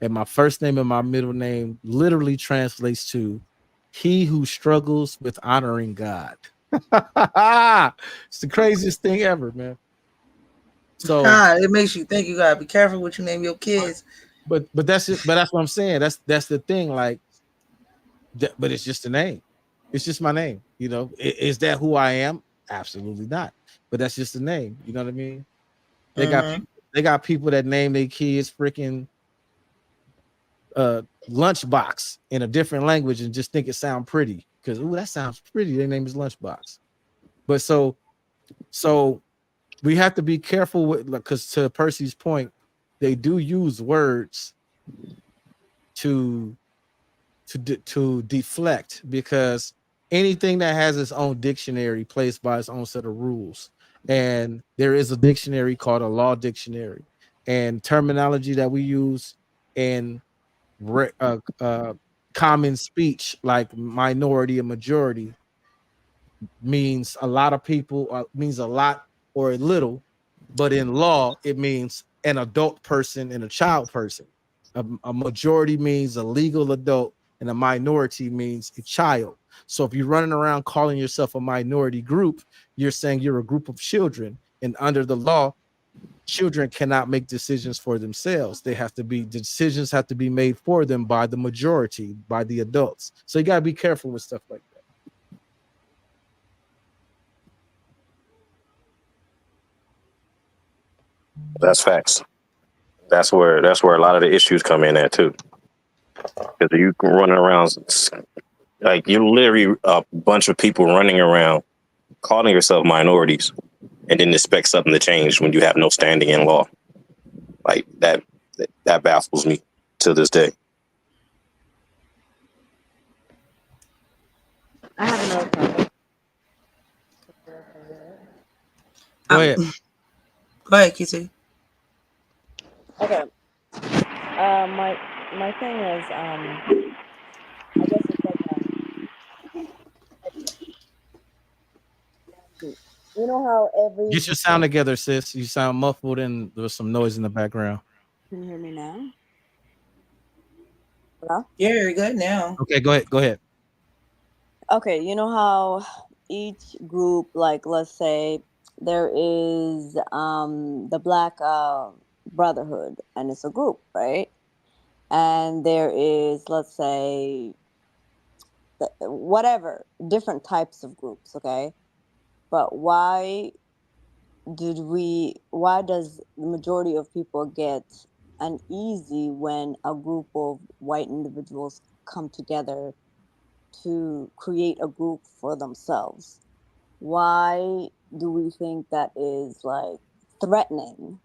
and my first name and my middle name literally translates to "he who struggles with honoring God." It's the craziest thing ever, man. So it makes you think you gotta be careful what you name your kids. But that's it. But that's what I'm saying. That's the thing. But it's just a name. It's just my name. Is that who I am? Absolutely not. But that's just a name. You know what I mean? They got people that name their kids freaking Lunchbox in a different language and just think it sounds pretty because that sounds pretty. Their name is Lunchbox. But so we have to be careful with, because to Percy's point, they do use words to deflect, because anything that has its own dictionary plays by its own set of rules. And there is a dictionary called a law dictionary, and terminology that we use in common speech, like minority and majority, means a lot of people, means a lot or a little, but in law it means an adult person and a child person. A majority means a legal adult, and a minority means a child. So if you're running around calling yourself a minority group, you're saying you're a group of children, and under the law, children cannot make decisions for themselves. Decisions have to be made for them by the majority, by the adults. So you got to be careful with stuff like that. That's facts. That's where a lot of the issues come in at too. Because you running around like you're literally a bunch of people running around calling yourself minorities, and then expect something to change when you have no standing in law. Like that baffles me to this day. I have another topic. Go ahead. Go ahead, Kitty. Okay. My thing is, I guess it's like, you know how every. Get your sound together, sis. You sound muffled and there's some noise in the background. Can you hear me now? Hello? Yeah, you're good now. Okay, go ahead. Okay, you know how each group, like let's say there is the Black Brotherhood, and it's a group, right? And there is, let's say, whatever, different types of groups, okay? But why does the majority of people get uneasy when a group of white individuals come together to create a group for themselves? Why do we think that is like threatening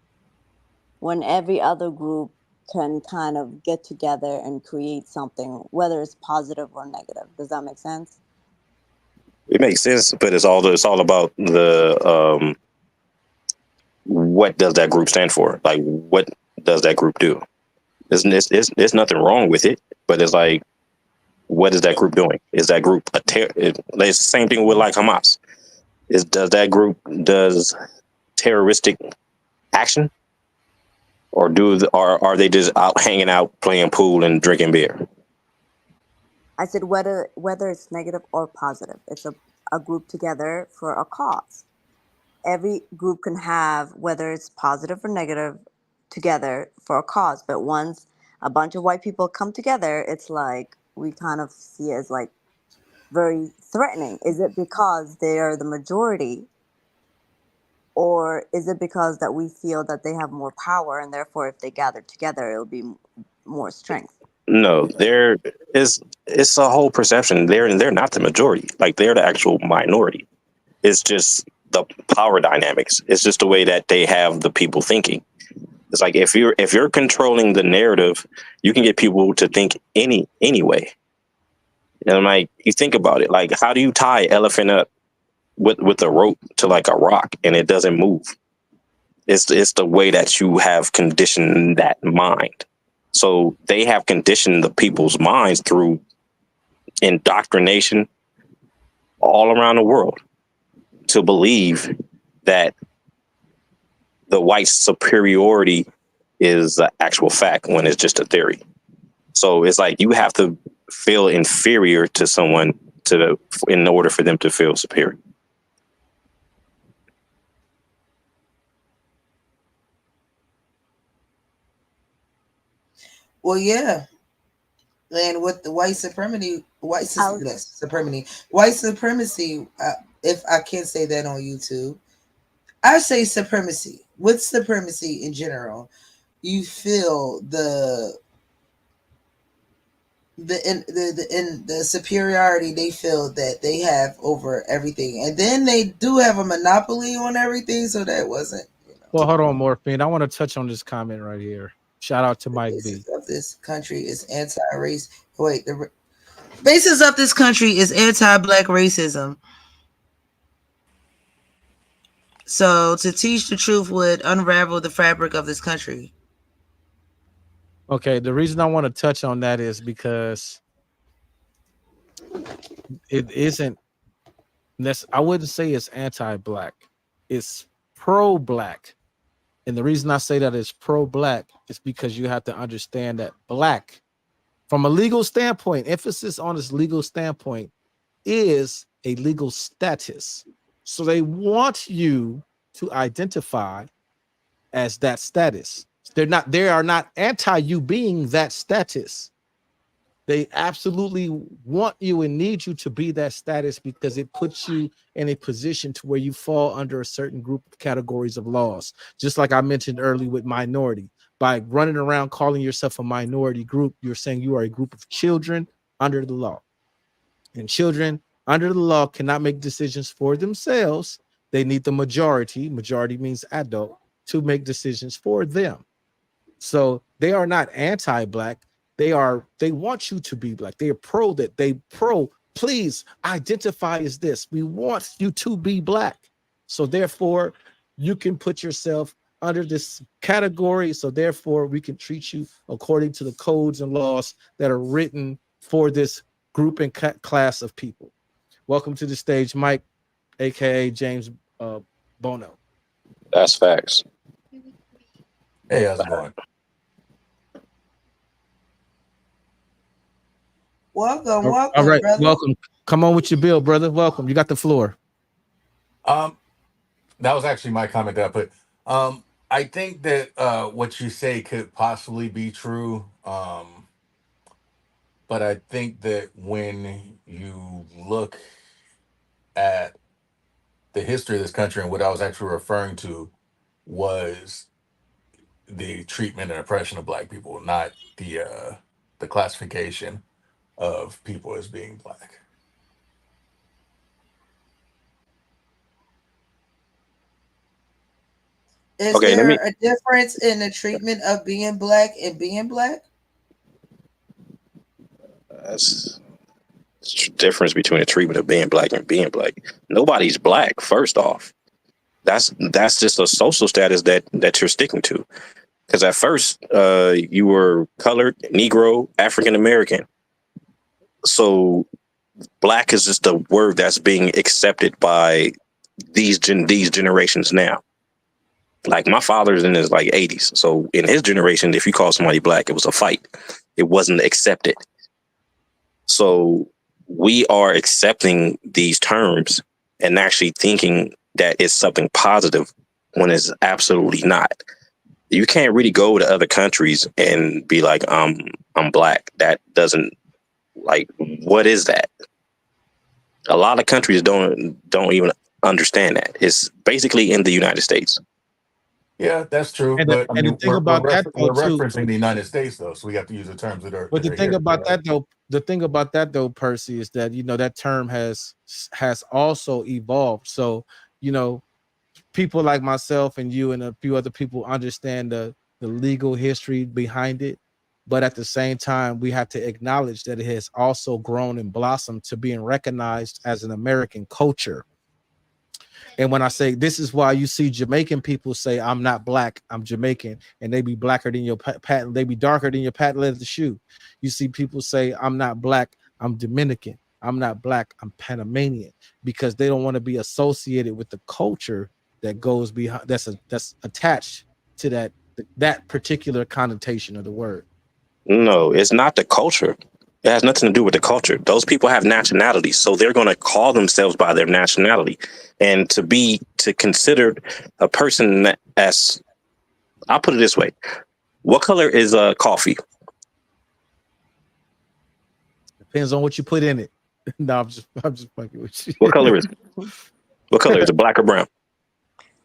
when every other group can kind of get together and create something, whether it's positive or negative? Does that make sense? It makes sense, but it's all about the what does that group stand for? Like, what does that group do? There's nothing wrong with it, but it's like, what is that group doing? Is that group it's the same thing with like Hamas? Does that group does terroristic action, or are they just out hanging out, playing pool, and drinking beer? I said whether it's negative or positive, it's a group together for a cause. Every group can have, whether it's positive or negative, together for a cause. But once a bunch of white people come together, it's like we kind of see it as like very threatening. Is it because they are the majority, or is it because that we feel that they have more power, and therefore if they gather together, it'll be more strength? No, it's a whole perception. They're not the majority. Like, they're the actual minority. It's just the power dynamics. It's just the way that they have the people thinking. It's like if you're controlling the narrative, you can get people to think anyway. And I'm like, you think about it, like, how do you tie elephant up with a rope to like a rock and it doesn't move? It's the way that you have conditioned that mind. So they have conditioned the people's minds through indoctrination all around the world to believe that the white superiority is an actual fact when it's just a theory. So it's like you have to feel inferior to someone in order for them to feel superior. Well, yeah. And with the white supremacy, if I can't say that on YouTube, I say supremacy. With supremacy in general, you feel the superiority they feel that they have over everything, and then they do have a monopoly on everything. So that wasn't, Well, hold on, Morphine. I want to touch on this comment right here. Shout out to Mike B. Of this country is anti-race. Wait, the basis of this country is anti-black racism. So to teach the truth would unravel the fabric of this country. Okay, the reason I want to touch on that is because it isn't. I wouldn't say it's anti-black. It's pro-black. And the reason I say that it's pro-black is because you have to understand that black, from a legal standpoint, emphasis on this legal standpoint, is a legal status. So they want you to identify as that status. They are not anti you being that status. They absolutely want you and need you to be that status because it puts you in a position to where you fall under a certain group of categories of laws. Just like I mentioned earlier with minority, by running around calling yourself a minority group, you're saying you are a group of children under the law. And children under the law cannot make decisions for themselves. They need the majority means adult, to make decisions for them. So they are not anti-black. They want you to be black. They are please identify as this. We want you to be black. So therefore, you can put yourself under this category. So therefore, we can treat you according to the codes and laws that are written for this group and class of people. Welcome to the stage, Mike, aka James Bono. That's facts. Hey, how's it going? Welcome, All right, brother. welcome. Come on with your bill, brother. Welcome. You got the floor. That was actually my comment that I put. I think that what you say could possibly be true. But I think that when you look at the history of this country and what I was actually referring to was the treatment and oppression of black people, not the classification of people as being black. Is Okay, let there me. a difference in the treatment of being black and being black? That's the difference between the treatment of being black and being black. Nobody's black. First off, that's just a social status that you're sticking to. Because at first, you were colored, Negro, African American. So black is just a word that's being accepted by these generations now. Like my father's in his like 80s. So in his generation, if you call somebody black, it was a fight. It wasn't accepted. So we are accepting these terms and actually thinking that it's something positive when it's absolutely not. You can't really go to other countries and be like, I'm black. That doesn't, like, what is that? A lot of countries don't even understand that. It's basically in the United States. Yeah, that's true. And But I the mean, thing about that though we're too, referencing the United States though, so we have to use the terms that are but the thing here. about that though, Percy, is that that term has also evolved. So people like myself and you and a few other people understand the legal history behind it, but at the same time, we have to acknowledge that it has also grown and blossomed to being recognized as an American culture. And when I say this is why you see Jamaican people say, I'm not black, I'm Jamaican, and they be blacker than your patent, they be darker than your patent leather shoe. You see people say, I'm not black, I'm Dominican, I'm not black, I'm Panamanian, because they don't want to be associated with the culture that goes behind, that's attached to that particular connotation of the word. No, it's not the culture. It has nothing to do with the culture. Those people have nationalities, so they're going to call themselves by their nationality. And to consider a person as, I'll put it this way: what color is coffee? Depends on what you put in it. No, I'm just fucking with you. What color is it? What color is it? Black or brown?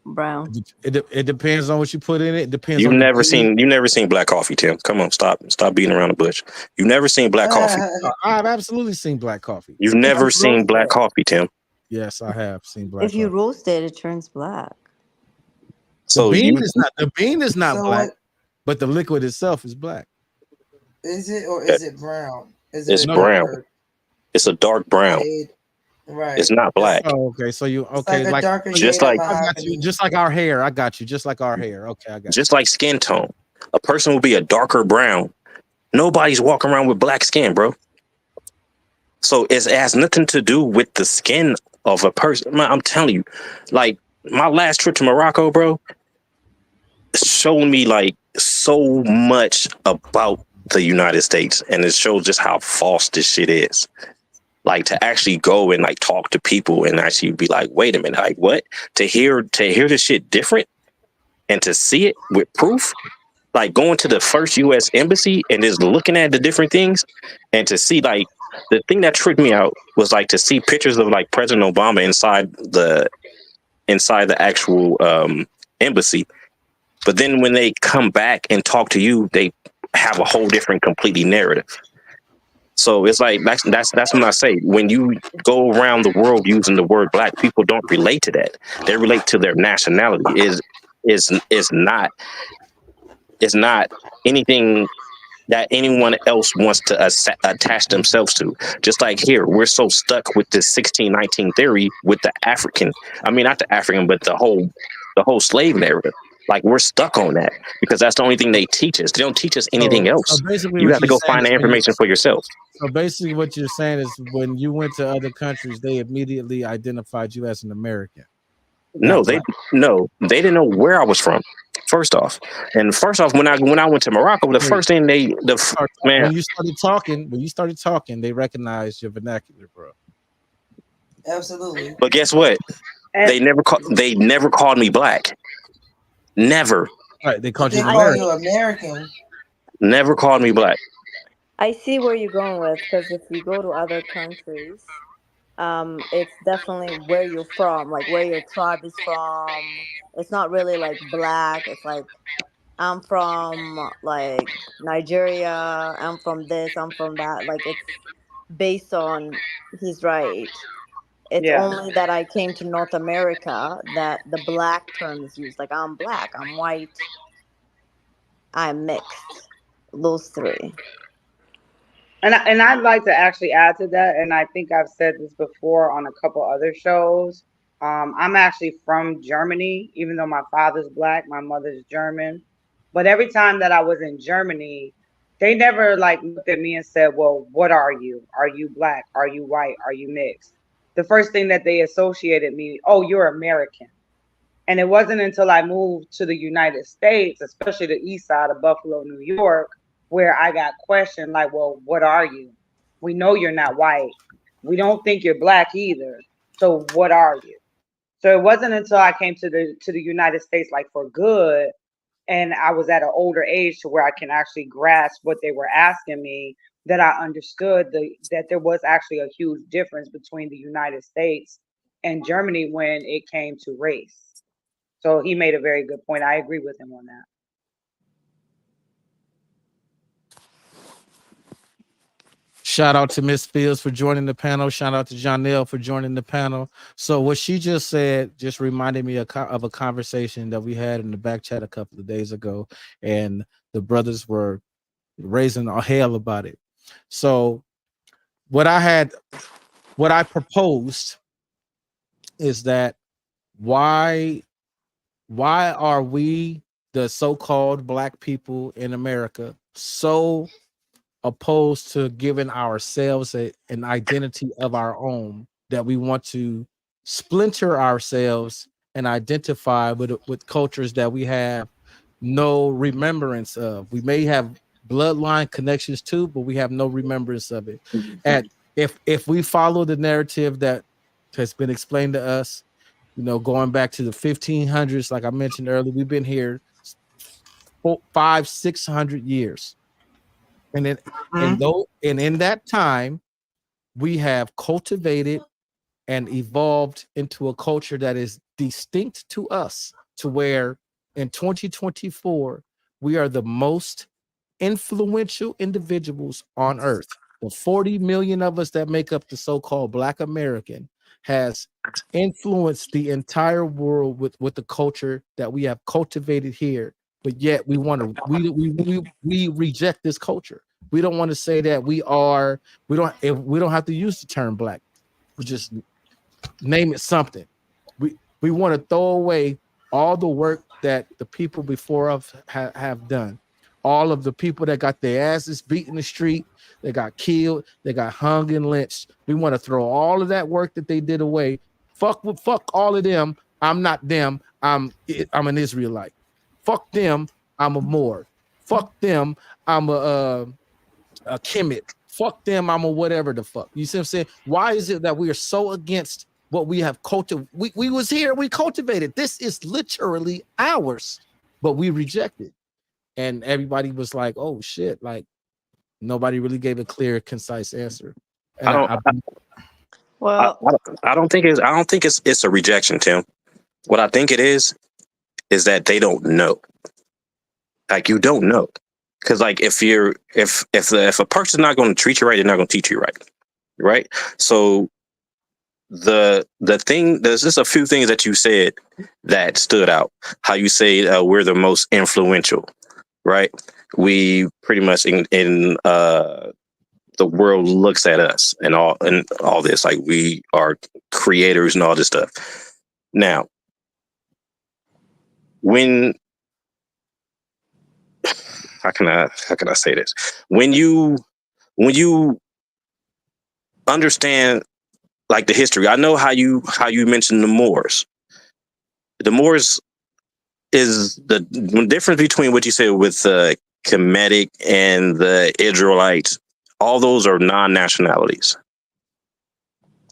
Brown. It depends on what you put in it. It depends. You've never seen black coffee, Tim. Come on, stop beating around the bush. You've never seen black coffee. I've absolutely seen black coffee. You've never seen black coffee, Tim. Yes, I have seen black. If you roast it, it turns black. So the bean is not So black, what- but the liquid itself is black. Is it or is it brown? Is It's a brown. darker it's a dark brown. shade? Right. It's not black. Oh, okay. So you It's like a darker just shade of like- I got mahogany. you. Just like our hair. I got you. Just like our hair. Okay, I got you. Just like skin tone. A person will be a darker brown. Nobody's walking around with black skin, bro. So it has nothing to do with the skin of a person. Man, I'm telling you, like my last trip to Morocco, bro, showed me like so much about the United States, and it shows just how false this shit is. Like to actually go and like talk to people and actually be like, wait a minute, like what? To hear this shit different and to see it with proof, like going to the first US embassy and just looking at the different things and to see like the thing that tricked me out was like to see pictures of like President Obama inside the actual embassy. But then when they come back and talk to you, they have a whole different completely narrative. So it's like that's what I say. When you go around the world using the word black, people don't relate to that. They relate to their nationality. Is not anything that anyone else wants to attach themselves to. Just like here, we're so stuck with this 1619 theory with the African. I mean, not the African, but the whole slave narrative. Like we're stuck on that because that's the only thing they teach us. They don't teach us anything else. So basically You what have to you're go find the saying is- information for yourself. So basically, what you're saying is, when you went to other countries, they immediately identified you as an American. No, they didn't know where I was from. First off, when I went to Morocco, the first thing When you started talking, they recognized your vernacular, bro. Absolutely. But guess what? And They never called me black. Never. Right, they But called they you an call American. you American. Never called me black. I see where you're going with, because if you go to other countries, it's definitely where you're from, like where your tribe is from. It's not really like black. It's like I'm from like Nigeria. I'm from this. I'm from that. Like it's based on. He's right. It's yeah. only that I came to North America that the black term is used. Like I'm black. I'm white. I'm mixed. Those three. And I'd like to actually add to that, and I think I've said this before on a couple other shows. I'm actually from Germany, even though my father's black, my mother's German. But every time that I was in Germany, they never like looked at me and said, "Well, what are you? Are you black? Are you white? Are you mixed?" The first thing that they associated me, "Oh, you're American." And it wasn't until I moved to the United States, especially the east side of Buffalo, New York, where I got questioned like, well, what are you? We know you're not white. We don't think you're black either. So what are you? So it wasn't until I came to the United States like for good, and I was at an older age to where I can actually grasp what they were asking me, that I understood that there was actually a huge difference between the United States and Germany when it came to race. So he made a very good point. I agree with him on that. Shout out to Miss Fields for joining the panel. Shout out to Janelle for joining the panel. So what she just said just reminded me of a conversation that we had in the back chat a couple of days ago, and the brothers were raising a hell about it. So what I proposed is that why are we, the so-called black people in America, so opposed to giving ourselves an identity of our own, that we want to splinter ourselves and identify with cultures that we have no remembrance of? We may have bloodline connections to, but we have no remembrance of it. And if we follow the narrative that has been explained to us, going back to the 1500s, like I mentioned earlier, we've been here 500-600 years. And then in that time, we have cultivated and evolved into a culture that is distinct to us, to where in 2024, we are the most influential individuals on earth. The 40 million of us that make up the so-called Black American has influenced the entire world with the culture that we have cultivated here. But yet we reject this culture. We don't want to say that we don't have to use the term black. We just name it something. We want to throw away all the work that the people before us have done. All of the people that got their asses beat in the street, they got killed, they got hung and lynched. We want to throw all of that work that they did away. Fuck all of them. I'm not them. I'm an Israelite. Fuck them. I'm a Moor. Fuck them. I'm a Kemet. Fuck them. I'm a whatever the fuck. You see what I'm saying? Why is it that we are so against what we have cultivated? We was here. We cultivated. This is literally ours, but we rejected. And everybody was like, "Oh shit!" Like nobody really gave a clear, concise answer. And I don't think it's a rejection, Tim. What I think it is that they don't know. Like, you don't know, because like if a person's not going to treat you right, they're not going to teach you right? So the thing, there's just a few things that you said that stood out. How you say we're the most influential, right? We pretty much in the world looks at us and all this, like we are creators and all this stuff. Now, how can I say this? When you understand like the history, I know how you mentioned the Moors. The Moors is the difference between what you said with Kemetic and the Israelites. All those are non-nationalities.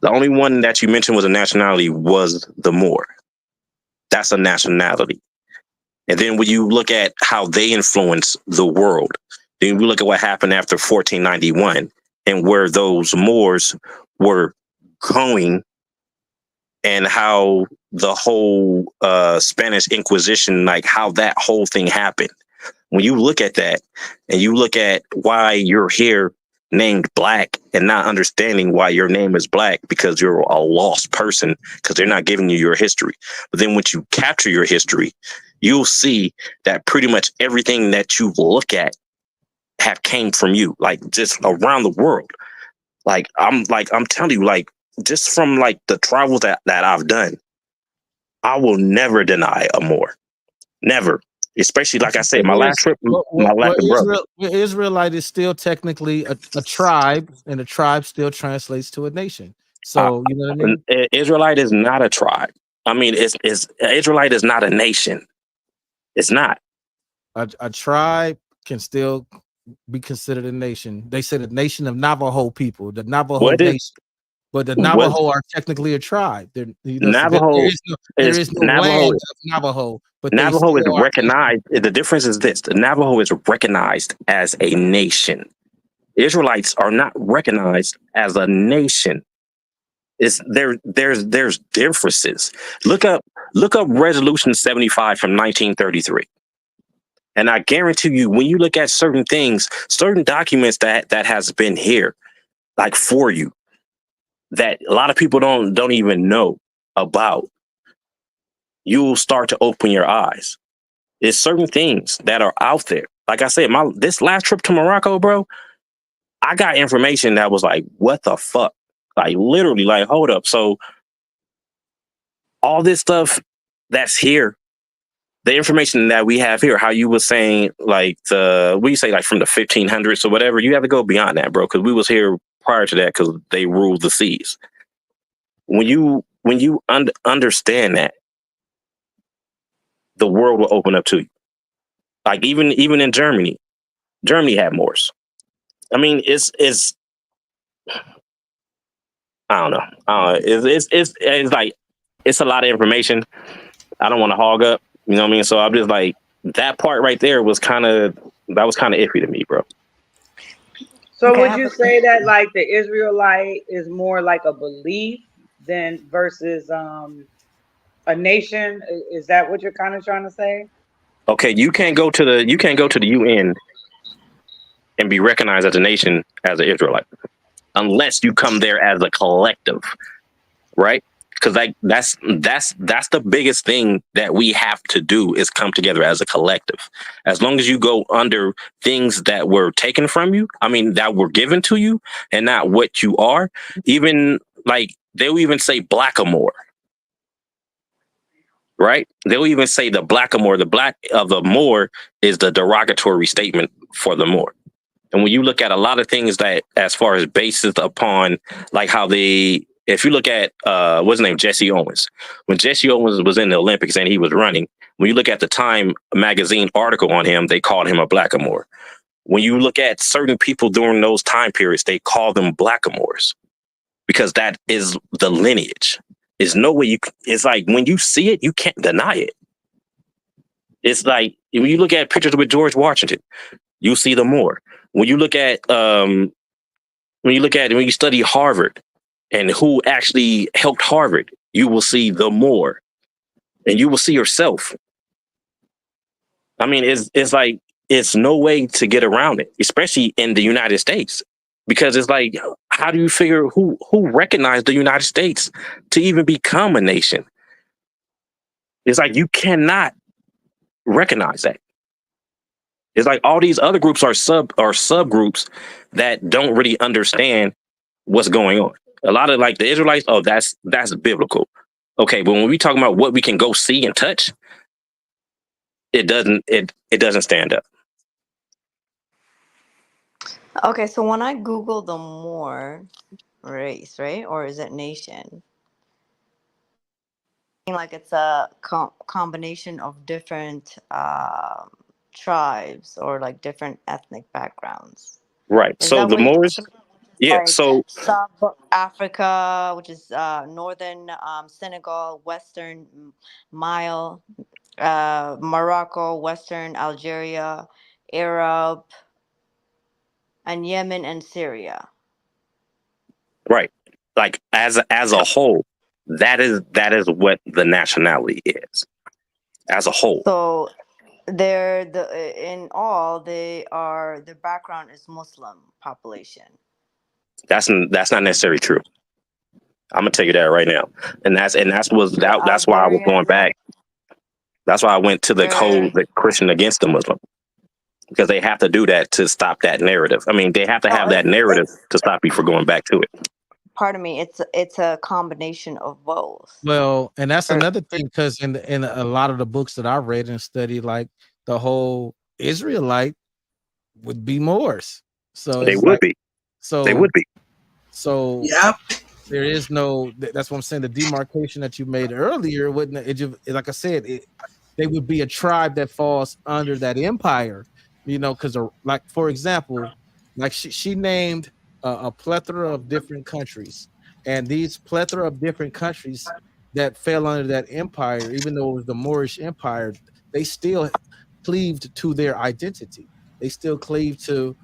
The only one that you mentioned was a nationality was the Moor. That's a nationality. And then when you look at how they influence the world, then we look at what happened after 1491 and where those Moors were going and how the whole Spanish Inquisition, like how that whole thing happened. When you look at that and you look at why you're here named Black and not understanding why your name is Black because you're a lost person because they're not giving you your history. But then once you capture your history, you'll see that pretty much everything that you look at have came from you, like just around the world. I'm telling you, like just from like the travels that I've done, I will never deny a Moor. Never. Especially like I said, my last trip, my last brother. Israelite is still technically a tribe, and a tribe still translates to a nation. So you know what I mean? Israelite is not a tribe. I mean, it's Israelite is not a nation. It's not. A tribe can still be considered a nation. They say the nation of Navajo people, the Navajo nation. But the Navajo are technically a tribe. Navajo there is no land of Navajo. But Navajo is recognized. The difference is this: the Navajo is recognized as a nation. Israelites are not recognized as a nation. There's differences. Look up Resolution 75 from 1933. And I guarantee you, when you look at certain things, certain documents that has been here, like for you, that a lot of people don't even know about, you'll start to open your eyes. There's certain things that are out there. Like I said, this last trip to Morocco, bro, I got information that was like, what the fuck? Like literally, like, hold up. So all this stuff that's here, the information that we have here, how you were saying, like what you say, like from the 1500s or whatever, you have to go beyond that, bro, because we was here prior to that because they ruled the seas. When you understand that, the world will open up to you. Like even in Germany had Moors. I mean, it's I don't know. It's like it's a lot of information. I don't want to hog up. You know what I mean? So I'm just like, that part right there was kind of iffy to me, bro. So would you say that like the Israelite is more like a belief than versus a nation? Is that what you're kind of trying to say? Okay, you can't go to the UN and be recognized as a nation as an Israelite unless you come there as a collective, right? Because like that's the biggest thing that we have to do is come together as a collective. As long as you go under things that were taken from you, I mean that were given to you, and not what you are. Even like they'll even say blackamoor, right? They'll even say the blackamoor. The black of the Moor is the derogatory statement for the Moor. And when you look at a lot of things that, as far as basis upon, like how if you look at what's his name, Jesse Owens, when Jesse Owens was in the Olympics and he was running, when you look at the Time magazine article on him, they called him a blackamoor. When you look at certain people during those time periods, they call them blackamoors because that is the lineage. There's no way it's like when you see it, you can't deny it. It's like when you look at pictures with George Washington, you see the Moor. When you look at when you study Harvard and who actually helped Harvard, you will see the Moor, and you will see yourself. I mean, it's like it's no way to get around it, especially in the United States, because it's like, how do you figure who recognized the United States to even become a nation? It's like you cannot recognize that. It's like all these other groups are subgroups that don't really understand what's going on. A lot of like the Israelites, oh, that's biblical. Okay, but when we talk about what we can go see and touch, it doesn't stand up. Okay, so when I Google the Moor race, right, or is it nation? Like it's a combination of different tribes or like different ethnic backgrounds. Right. Is So that the what you- Moors, Yeah. like So South Africa, which is northern Senegal, western Mile, Morocco, western Algeria, Arab, and Yemen and Syria. right, like as a whole, that is what the nationality is as a whole. So they're in all their background is Muslim population. That's not necessarily true. I'm gonna tell you that right now, and that's why I was going Algerians, back. That's why I went to the whole they're the Christian against the Muslim, because they have to do that to stop that narrative. I mean, they have to no, have that narrative to stop you from going back to it. pardon me, it's a combination of both. Well, and that's Or- another thing, because in a lot of the books that I read and studied, like the whole Israelite would be Moors. So They it's would like, be. They so would be. so Yep. there is no. That's what I'm saying. The demarcation that you made earlier wouldn't it? Like I said, they would be a tribe that falls under that empire. Because like for example, like she named a plethora of different countries, and these plethora of different countries that fell under that empire, even though it was the Moorish Empire, they still cleaved to their identity. They still cleaved to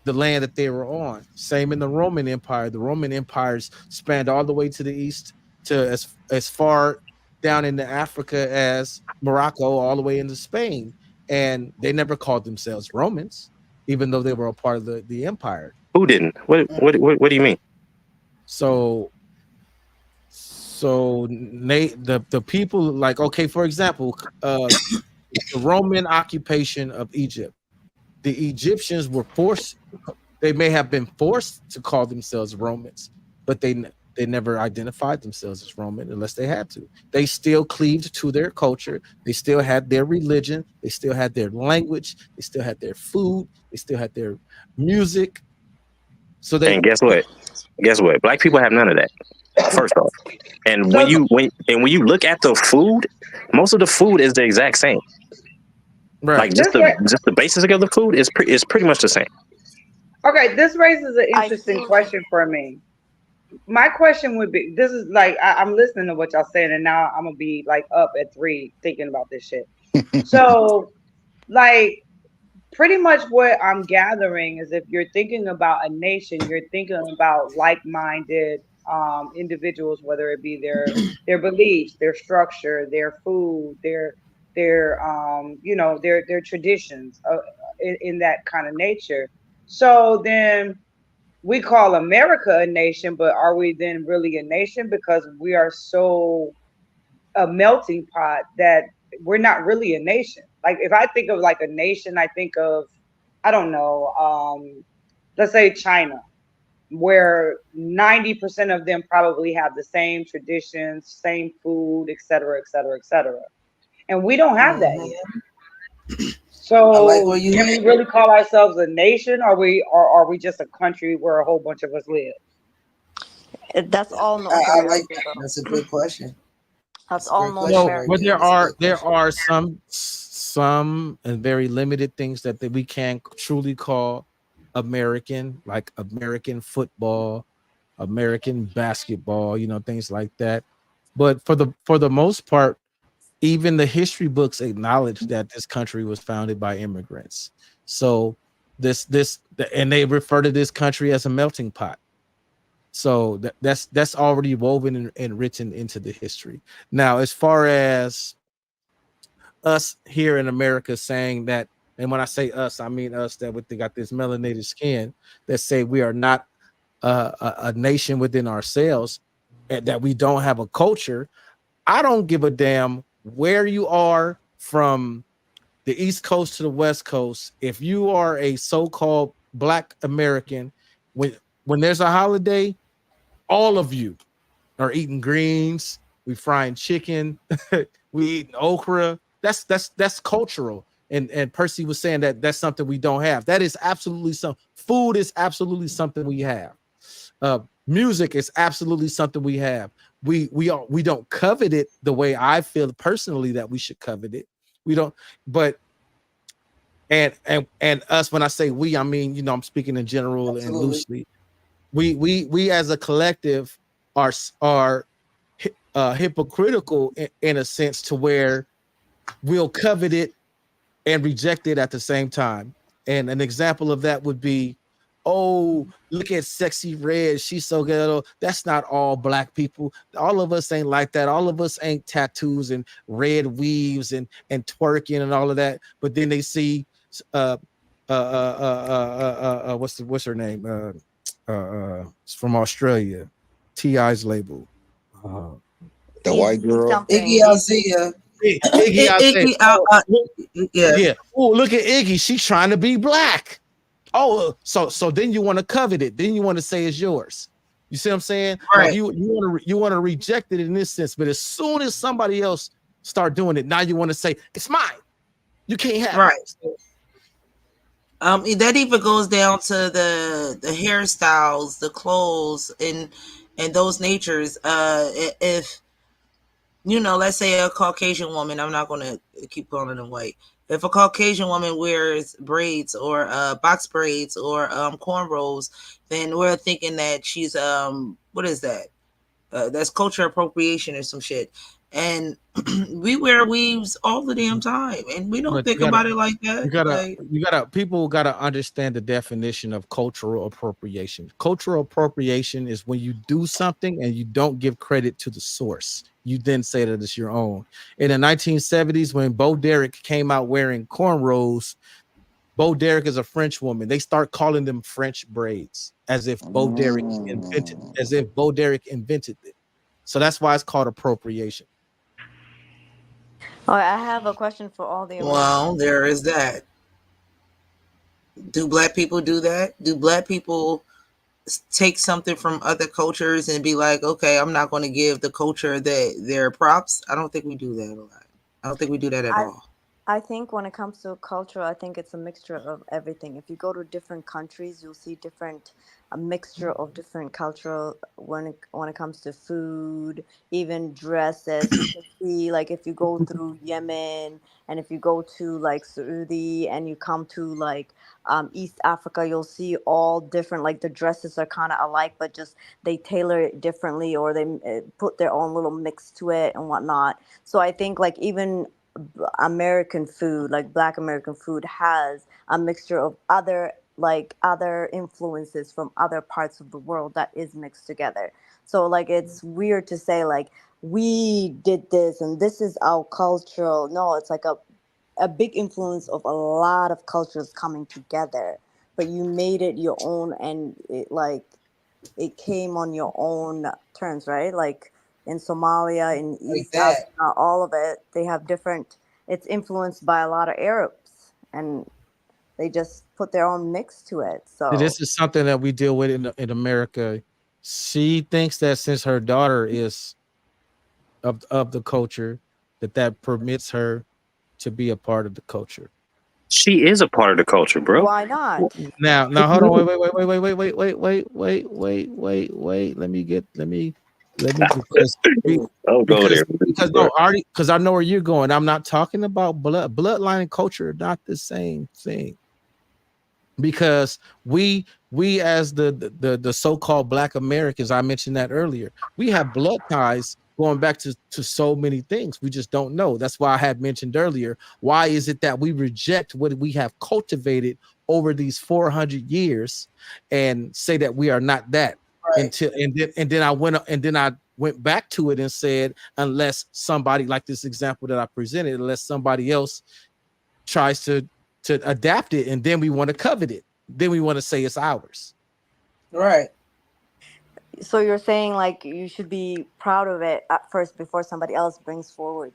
the land that they were on. Same in the Roman Empire. The Roman empires spanned all the way to the east, to as far down into Africa as Morocco, all the way into Spain. And they never called themselves Romans, even though they were a part of the empire. Who didn't? What do you mean? So the people, like, okay, for example, the Roman occupation of Egypt. The Egyptians were forced. They may have been forced to call themselves Romans, but they never identified themselves as Roman unless they had to. They still cleaved to their culture. They still had their religion. They still had their language. They still had their food. They still had their music. So And guess what? Black people have none of that. First off, and when you look at the food, most of the food is the exact same. right. Like just the basics of the food is pretty much the same. Okay, this raises an I interesting see. question for me. My question would be: this is like I'm listening to what y'all saying, and now I'm gonna be like up at 3 thinking about this shit. So, like, pretty much what I'm gathering is if you're thinking about a nation, you're thinking about like-minded individuals, whether it be their beliefs, their structure, their food, their their traditions in that kind of nature. So then we call America a nation, but are we then really a nation because we are so a melting pot that we're not really a nation? Like if I think of like a nation, I think of, I don't know, let's say China, where 90% of them probably have the same traditions, same food, et cetera, et cetera, et cetera. And we don't have that here. So I like what you can we really call ourselves a nation, or are we just a country where a whole bunch of us live? That's all North I America. like that. though. That's a good question. That's That's a all great North question No, right but America. there. That's a good there question. are some and very limited things that we can truly call American, like American football, American basketball, things like that. But for the most part, even the history books acknowledge that this country was founded by immigrants. So and they refer to this country as a melting pot. So that's already woven and written into the history. Now, as far as us here in America saying that, and when I say us, I mean us that they got this melanated skin that say we are not a nation within ourselves and that we don't have a culture. I don't give a damn where you are from the East Coast to the West Coast. If you are a so-called Black American, when there's a holiday, all of you are eating greens. We frying chicken. We eating okra. That's cultural. And Percy was saying that that's something we don't have. That is absolutely something. Food is absolutely something we have. Music is absolutely something we have. We don't covet it the way I feel personally that we should covet it. We don't, but and us, when I say we, I mean, I'm speaking in general and Absolutely. loosely. we as a collective are hypocritical in a sense to where we'll covet it and reject it at the same time. And an example of that would be, oh, look at Sexy Red, she's so ghetto. That's not all black people. All of us ain't like that. All of us ain't tattoos and red weaves and twerking and all of that. But then they see what's her name? It's from Australia, T.I.'s label. The white girl. Iggy Azalea. Iggy Azalea. Yeah. Oh, look at Iggy. She's trying to be black. Oh, so then you want to covet it. Then you want to say it's yours. You see what I'm saying? Right. Like you want to reject it in this sense, but as soon as somebody else start doing it, now you want to say it's mine. You can't have it. That even goes down to the hairstyles, the clothes, and those natures. If let's say a Caucasian woman, I'm not gonna keep calling them white. If a Caucasian woman wears braids or box braids or cornrows, then we're thinking that she's what is that? That's culture appropriation or some shit. And we wear weaves all the damn time, and we don't think about it like that. People gotta understand the definition of cultural appropriation. Cultural appropriation is when you do something and you don't give credit to the source. You then say that it's your own. In the 1970s, when Bo Derek came out wearing cornrows, Bo Derek is a French woman. They start calling them French braids, as if Bo Derek invented it. So that's why it's called appropriation. All right, I have a question for all the. Well, there is that. Do black people do that? Do black people take something from other cultures and be like, okay, I'm not going to give the culture their props? I don't think we do that a lot. I don't think we do that at all. I think when it comes to culture, I think it's a mixture of everything. If you go to different countries, you'll see a mixture of different cultural when it comes to food, even dresses. You can see, like, if you go through Yemen and if you go to like Saudi and you come to like East Africa, you'll see all different, like the dresses are kind of alike, but just they tailor it differently or they put their own little mix to it and whatnot. So I think like even American food, like Black American food, has a mixture of other influences from other parts of the world that is mixed together. So like it's weird to say like we did this and this is our cultural. No, it's like a big influence of a lot of cultures coming together, but you made it your own and it came on your own terms, right? Like in Somalia, in East Africa, all of it, they have different, it's influenced by a lot of Arabs and they just put their own mix to it. So this is something that we deal with in America. She thinks that since her daughter is of the culture, that permits her to be a part of the culture. She is a part of the culture, bro. Why not? Now hold on, wait. Let me because I know where you're going. I'm not talking about bloodline and culture are not the same thing. Because we as the so-called Black Americans, I mentioned that earlier, we have blood ties going back to so many things. We just don't know. That's why I had mentioned earlier, why is it that we reject what we have cultivated over these 400 years and say that we are not that? Right. And then I went back to it and said, unless somebody, like this example that I presented, unless somebody else tries to adapt it, and then we want to covet it, then we want to say it's ours. Right. So you're saying like you should be proud of it at first before somebody else brings forward.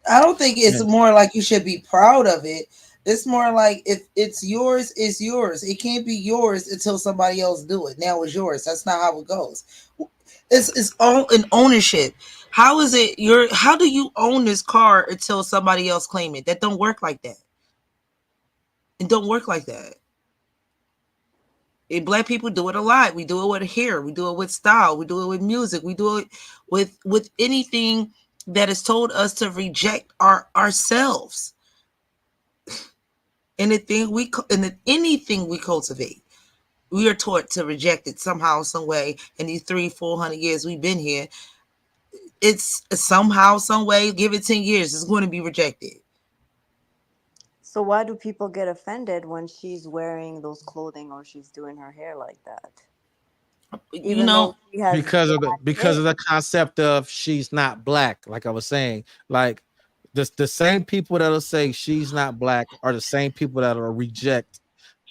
I don't think it's more like you should be proud of it. It's more like if it's yours, it's yours. It can't be yours until somebody else do it. Now it's yours. That's not how it goes. It's all an ownership. How is it how do you own this car until somebody else claim it? That don't work like that. It don't work like that. And Black people do it a lot. We do it with hair. We do it with style. We do it with music. We do it with anything that has told us to reject ourselves. Anything we cultivate. we are taught to reject it somehow, some way. In these 300-400 years we've been here, it's somehow, some way. Give it 10 years, it's going to be rejected. So why do people get offended when she's wearing those clothing or she's doing her hair like that? You know, she has because of black the concept of she's not black. Like I was saying, like the same people that'll say she's not black are the same people that'll reject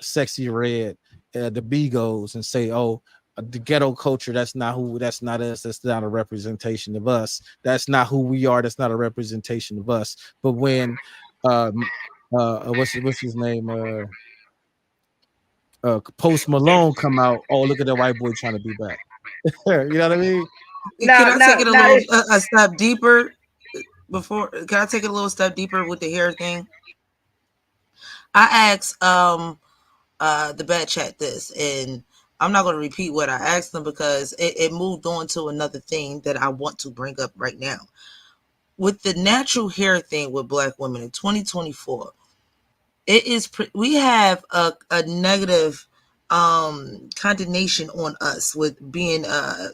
Sexy Red, the Bigos, and say, oh, the ghetto culture, that's not us, that's not a representation of us, that's not who we are, that's not a representation of us. But when what's his name, Post Malone come out, oh, look at that white boy trying to be back. You know what I mean? Can I take it a little a step deeper before? Can I take it a little step deeper with the hair thing? I asked the bad chat this, and I'm not going to repeat what I asked them because it moved on to another thing that I want to bring up right now. With the natural hair thing with Black women in 2024, it is we have a negative condemnation on us with being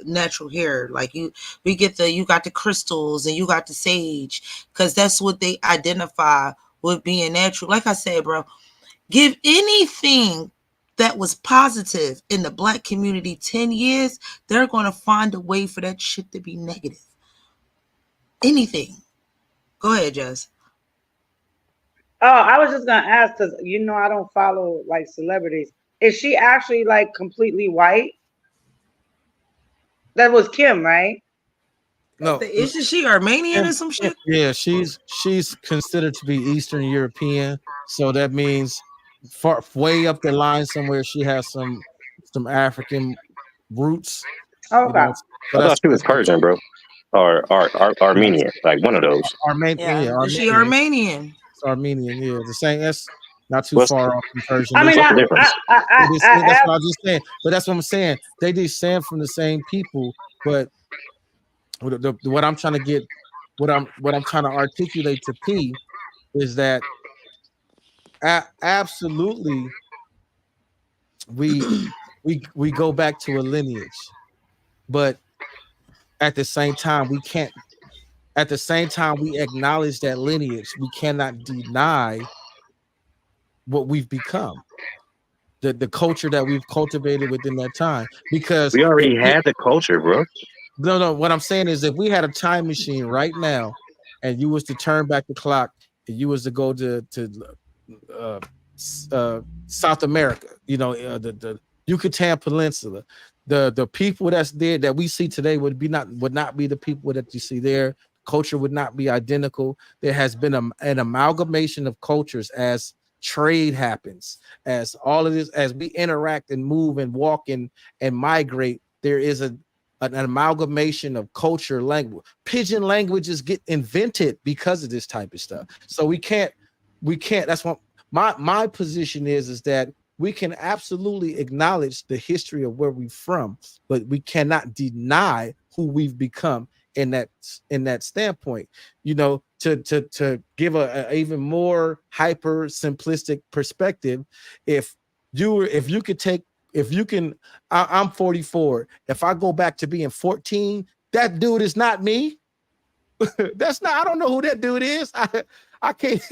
natural hair. Like you got the crystals and you got the sage, because that's what they identify with being natural. Like I said, bro, give anything that was positive in the Black community 10 years, they're going to find a way for that shit to be negative. Anything. Go ahead, Jess. Oh, I was just gonna ask because I don't follow like celebrities. Is she actually like completely white? That was Kim, right? No, isn't she Armenian or some shit? Yeah, she's considered to be Eastern European, so that means far way up the line somewhere she has some African roots. Okay. I thought she was Persian, bro, or Armenian, like one of those. Armenian. Is she Armenian? It's Armenian, yeah. The same. That's not too far off from Persian. I mean, that's I what I'm just saying. But that's what I'm saying. They descend from the same people, but what I'm trying to get, what I'm trying to articulate to P is that absolutely we go back to a lineage, but at the same time we can't. At the same time, we acknowledge that lineage. We cannot deny what we've become, the culture that we've cultivated within that time. Because we already had the culture, bro. No. What I'm saying is, if we had a time machine right now, and you was to turn back the clock, and you was to go to South America, the Yucatan Peninsula, the people that's there that we see today would not be the people that you see there. Culture would not be identical. There has been an amalgamation of cultures as trade happens, as all of this, as we interact and move and walk and migrate. There is an amalgamation of culture, language. Pidgin languages get invented because of this type of stuff. So we can't. That's what my position is that we can absolutely acknowledge the history of where we're from, but we cannot deny who we've become in that standpoint. To give a even more hyper simplistic perspective, I'm 44. If I go back to being 14, that dude is not me. I don't know who that dude is. I can't.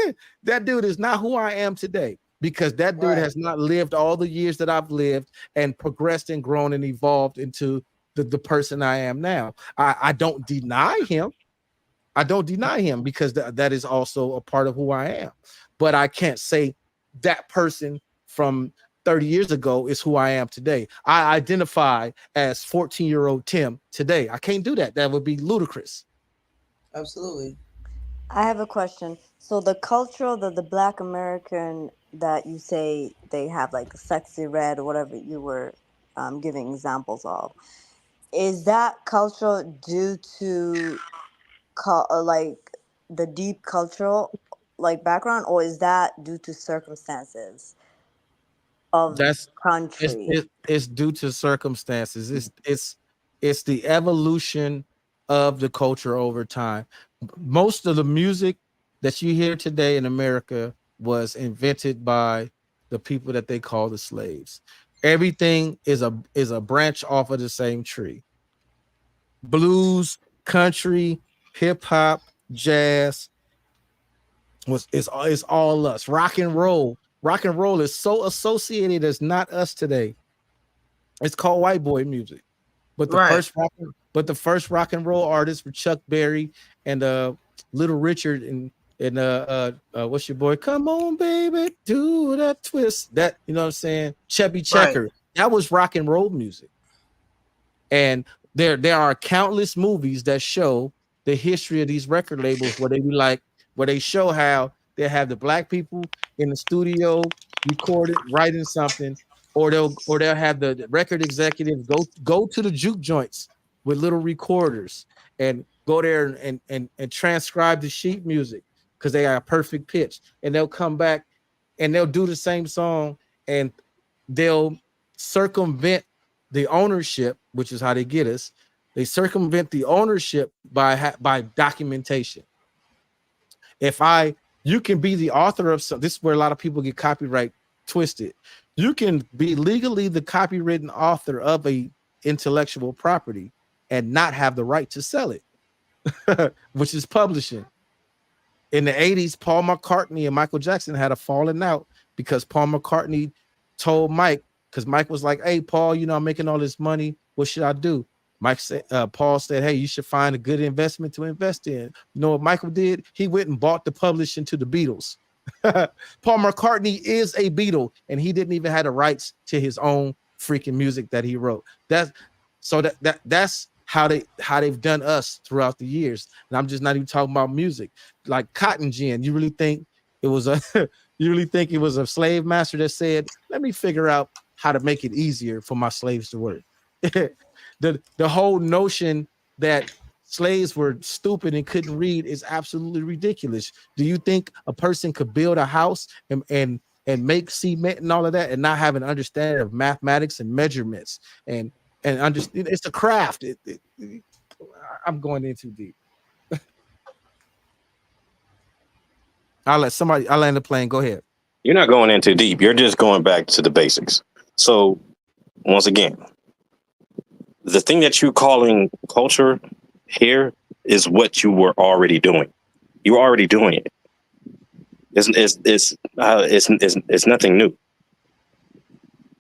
That dude is not who I am today, because that dude has not lived all the years that I've lived and progressed and grown and evolved into the person I am now. I don't deny him. Because that is also a part of who I am. But I can't say that person from 30 years ago is who I am today. I identify as 14-year-old Tim today. I can't do that. That would be ludicrous. Absolutely. I have a question. So the culture that the Black American that you say they have, like Sexy Red or whatever you were giving examples of, is that culture due to like the deep cultural like background, or is that due to circumstances of the country? It's due to circumstances. It's the evolution of the culture over time. Most of the music that you hear today in America was invented by the people that they call the slaves. Everything is a branch off of the same tree. Blues, country, hip hop, jazz is all us. Rock and roll is so associated as not us today. It's called white boy music. But the first rock and roll artists were Chuck Berry and Little Richard and what's your boy? Come on, baby, do that twist. That, you know what I'm saying? Chubby Checker. Right. That was rock and roll music. And there are countless movies that show the history of these record labels where they show how they have the black people in the studio recorded, writing something, or they'll have the record executives go to the juke joints with little recorders and go there and transcribe the sheet music because they are perfect pitch, and they'll come back and they'll do the same song and they'll circumvent the ownership, which is how they get us. They circumvent the ownership by documentation. You can be the author of something. This is where a lot of people get copyright twisted. You can be legally the copywritten author of a intellectual property and not have the right to sell it, which is publishing. In the 80s, Paul McCartney and Michael Jackson had a falling out because Paul McCartney told Mike, because Mike was like, hey, Paul, you know, I'm making all this money. What should I do? Paul said, hey, you should find a good investment to invest in. You know what Michael did? He went and bought the publishing to the Beatles. Paul McCartney is a Beatle, and he didn't even have the rights to his own freaking music that he wrote. That's how they've done us throughout the years. And I'm just not even talking about music. Like Cotton Gin, you really think it was a slave master that said, let me figure out how to make it easier for my slaves to work? The whole notion that slaves were stupid and couldn't read is absolutely ridiculous. Do you think a person could build a house and make cement and all of that and not have an understanding of mathematics and measurements and understand? It's a craft. I'm going in too deep. I'll land the plane. Go ahead. You're not going in too deep. You're just going back to the basics. So once again, the thing that you're calling culture here is what you were already doing. You were already doing it. It's nothing new.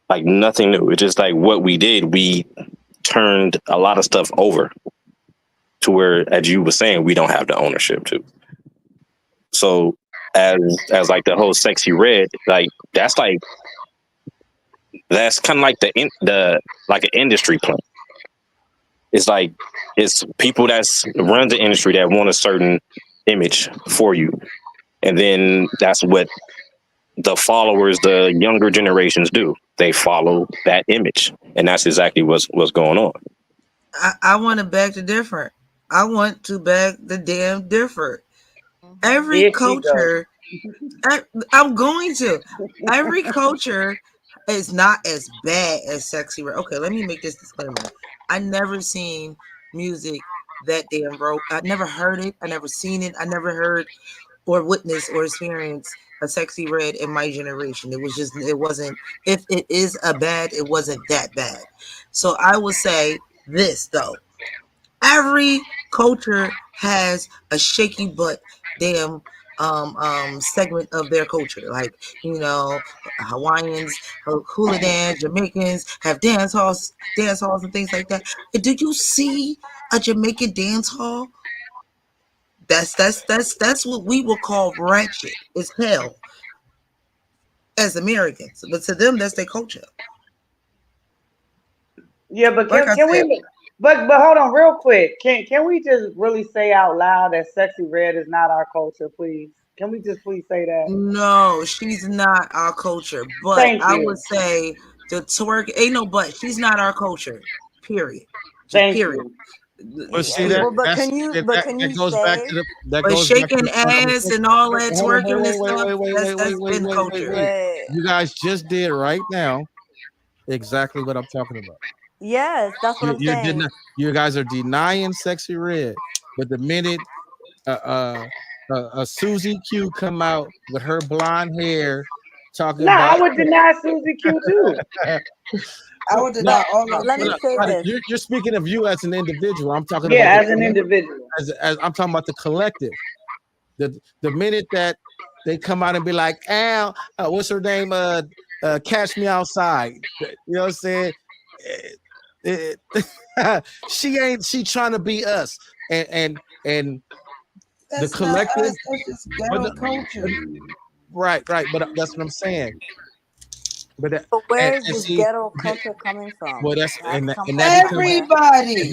Like nothing new. It's just like what we did. We turned a lot of stuff over to where, as you were saying, we don't have the ownership to. So as like the whole Sexy Red, like that's kind of like like an industry plan. It's like it's people that's run the industry that want a certain image for you, and then that's what the followers, the younger generations, do. They follow that image, and that's exactly what's going on. I want to beg to differ. I want to beg the damn differ. Every culture, I'm going to. Every culture is not as bad as Sexy Red. Okay, let me make this disclaimer. I never seen music that damn broke. I never heard it. I never seen it. I never heard or witnessed or experienced a Sexy Red in my generation. It wasn't, if it is a bad, it wasn't that bad. So I will say this though. Every culture has a shaky butt damn segment of their culture. Like, you know, Hawaiians, hula dance, Jamaicans have dance halls and things like that. And did you see a Jamaican dance hall? That's what we will call ratchet as hell as Americans. But to them, that's their culture. Yeah, but can we? But hold on, real quick. Can we just really say out loud that Sexy Red is not our culture, please? Can we just please say that? No, she's not our culture. But I would say the twerk ain't no but. She's not our culture. Period. Thank period. you. But see that, that goes back to the that goes shaking ass and all that twerking and stuff. That's been culture. You guys just did right now exactly what I'm talking about. Yes, that's what I'm saying. You guys are denying Sexy Red, but the minute Susie Q come out with her blonde hair talking No, I about. would deny Susie Q too. I would No, deny all no, of Let me it. say this. you're speaking of you as an individual. I'm talking about Yeah, as an individual. as I'm talking about the collective. The minute that they come out and be like, Al, what's her name? Catch Me Outside. You know what I'm saying? She trying to be us. And the That's not collective, us. That's just but ghetto culture. right, but that's what I'm saying. But But where is and this see, ghetto culture coming from? well, that's It has to come and from that becomes somewhere. Everybody.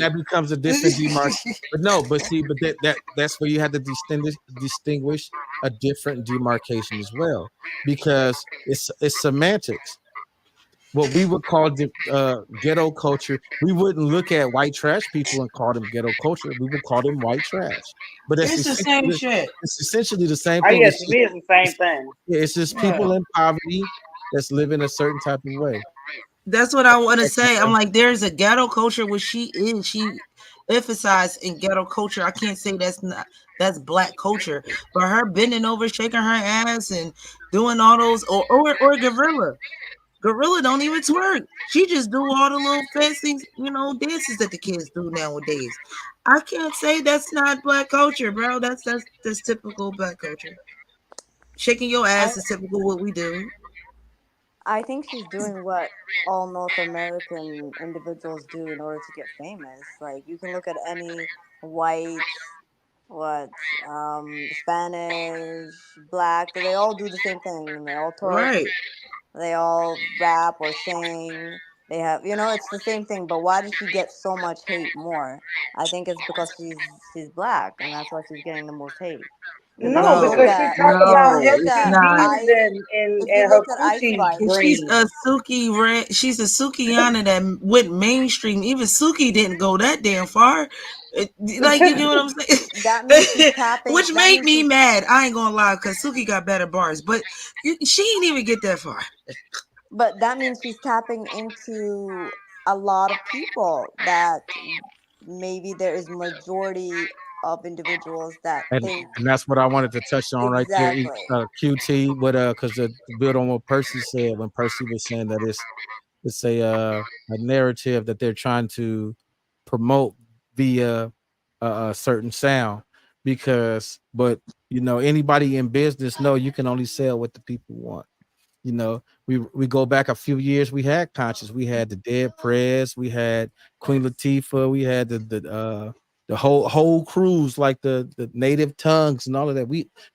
a different demarcation. But no, but see, but that's where you have to distinguish a different demarcation as well, because it's semantics. What we would call ghetto culture, we wouldn't look at white trash people and call them ghetto culture. We would call them white trash. But It's the same shit. it's essentially the same Oh thing. yeah, to me it's the same thing. It's just Yeah. people in poverty that's living a certain type of way. That's what I want to say. I'm like, there's a ghetto culture where she emphasized in ghetto culture. I can't say that's black culture, but her bending over, shaking her ass, and doing all those, or Gorilla. Gorilla don't even twerk. She just do all the little fancy, dances that the kids do nowadays. I can't say that's not black culture, bro. That's typical black culture. Shaking your ass is typical what we do. I think she's doing what all North American individuals do in order to get famous. Like you can look at any white, Spanish, black. They all do the same thing. They all twerk. Right. They all rap or sing. They have, it's the same thing. But why does she get so much hate more? I think it's because she's black, and that's why she's getting the most hate. Because if No, you look because at she talked about No, her it's BDs not. and if you her look at Ice coochie Spice, And she's green. a She's a Sukiyana that went mainstream. Even Suki didn't go that damn far. Like, you know what I'm saying? that means she's tapping. Which That made means me she's, mad. I ain't gonna lie, because Suki got better bars, but she didn't even get that far. but that means she's tapping into a lot of people that maybe there is majority of individuals that And think that's what I wanted to touch on right there, exactly. QT. But because to build on what Percy said, when Percy was saying that it's a narrative that they're trying to promote via a certain sound, but anybody in business know you can only sell what the people want. We go back a few years, we had Conscious, we had the Dead Prez, we had Queen Latifah, we had the whole crews, like the Native Tongues and all of that.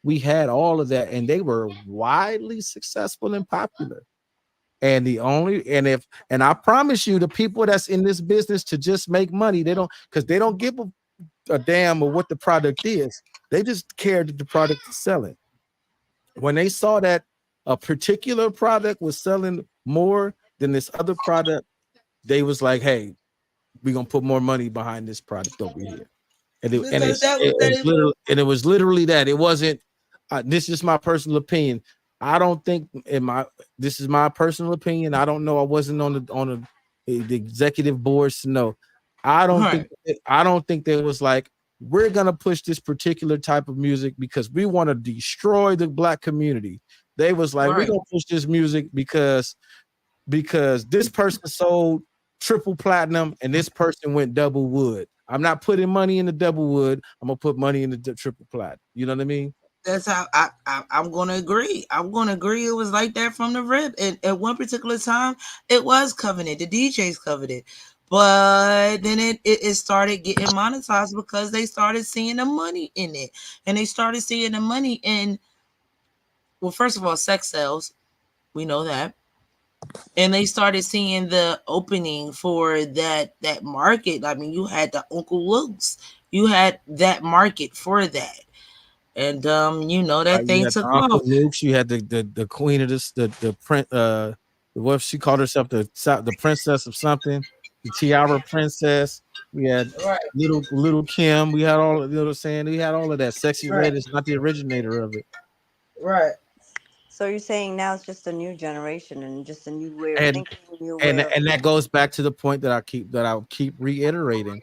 We had all of that, and they were widely successful and popular. And I promise you, the people that's in this business to just make money, they don't give a damn of what the product is. They just care that the product is selling. When they saw that a particular product was selling more than this other product, they was like, hey, we're gonna put more money behind this product over here. And it was literally that. It wasn't this is my personal opinion. I don't think this is my personal opinion. I don't know. I wasn't on the executive boards to know. I don't think there was like, we're gonna push this particular type of music because we want to destroy the black community. They was like, we're gonna push this music because this person sold triple platinum and this person went double wood. I'm not putting money in the double wood. I'm gonna put money in the triple platinum. You know what I mean? That's how I'm gonna agree. I'm gonna agree. It was like that from the rip. And at one particular time, it was coveted. The DJs coveted. But then it started getting monetized because they started seeing the money in it. And they started seeing the money in, well, first of all, sex sales. We know that. And they started seeing the opening for that market. I mean, you had the Uncle Luke's. You had that market for that. And that thing took off. Luke's, you had the queen of this, the print, what she called herself, the princess of something, the tiara princess. We had little Kim. We had all, what I'm saying? We had all of that. Sexy Red is not the originator of it. Right. So you're saying now it's just a new generation and just a new way of thinking, and that goes back to the point that I'll keep reiterating.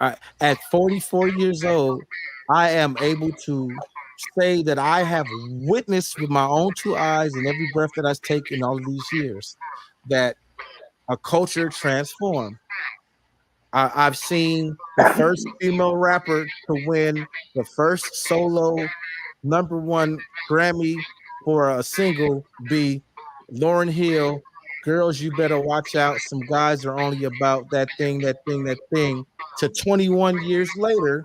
At 44 years old, I am able to say that I have witnessed with my own two eyes and every breath that I've taken all of these years that a culture transformed. I've seen the first female rapper to win the first solo #1 Grammy for a single be Lauryn Hill. Girls, you better watch out. Some guys are only about that thing. To 21 years later,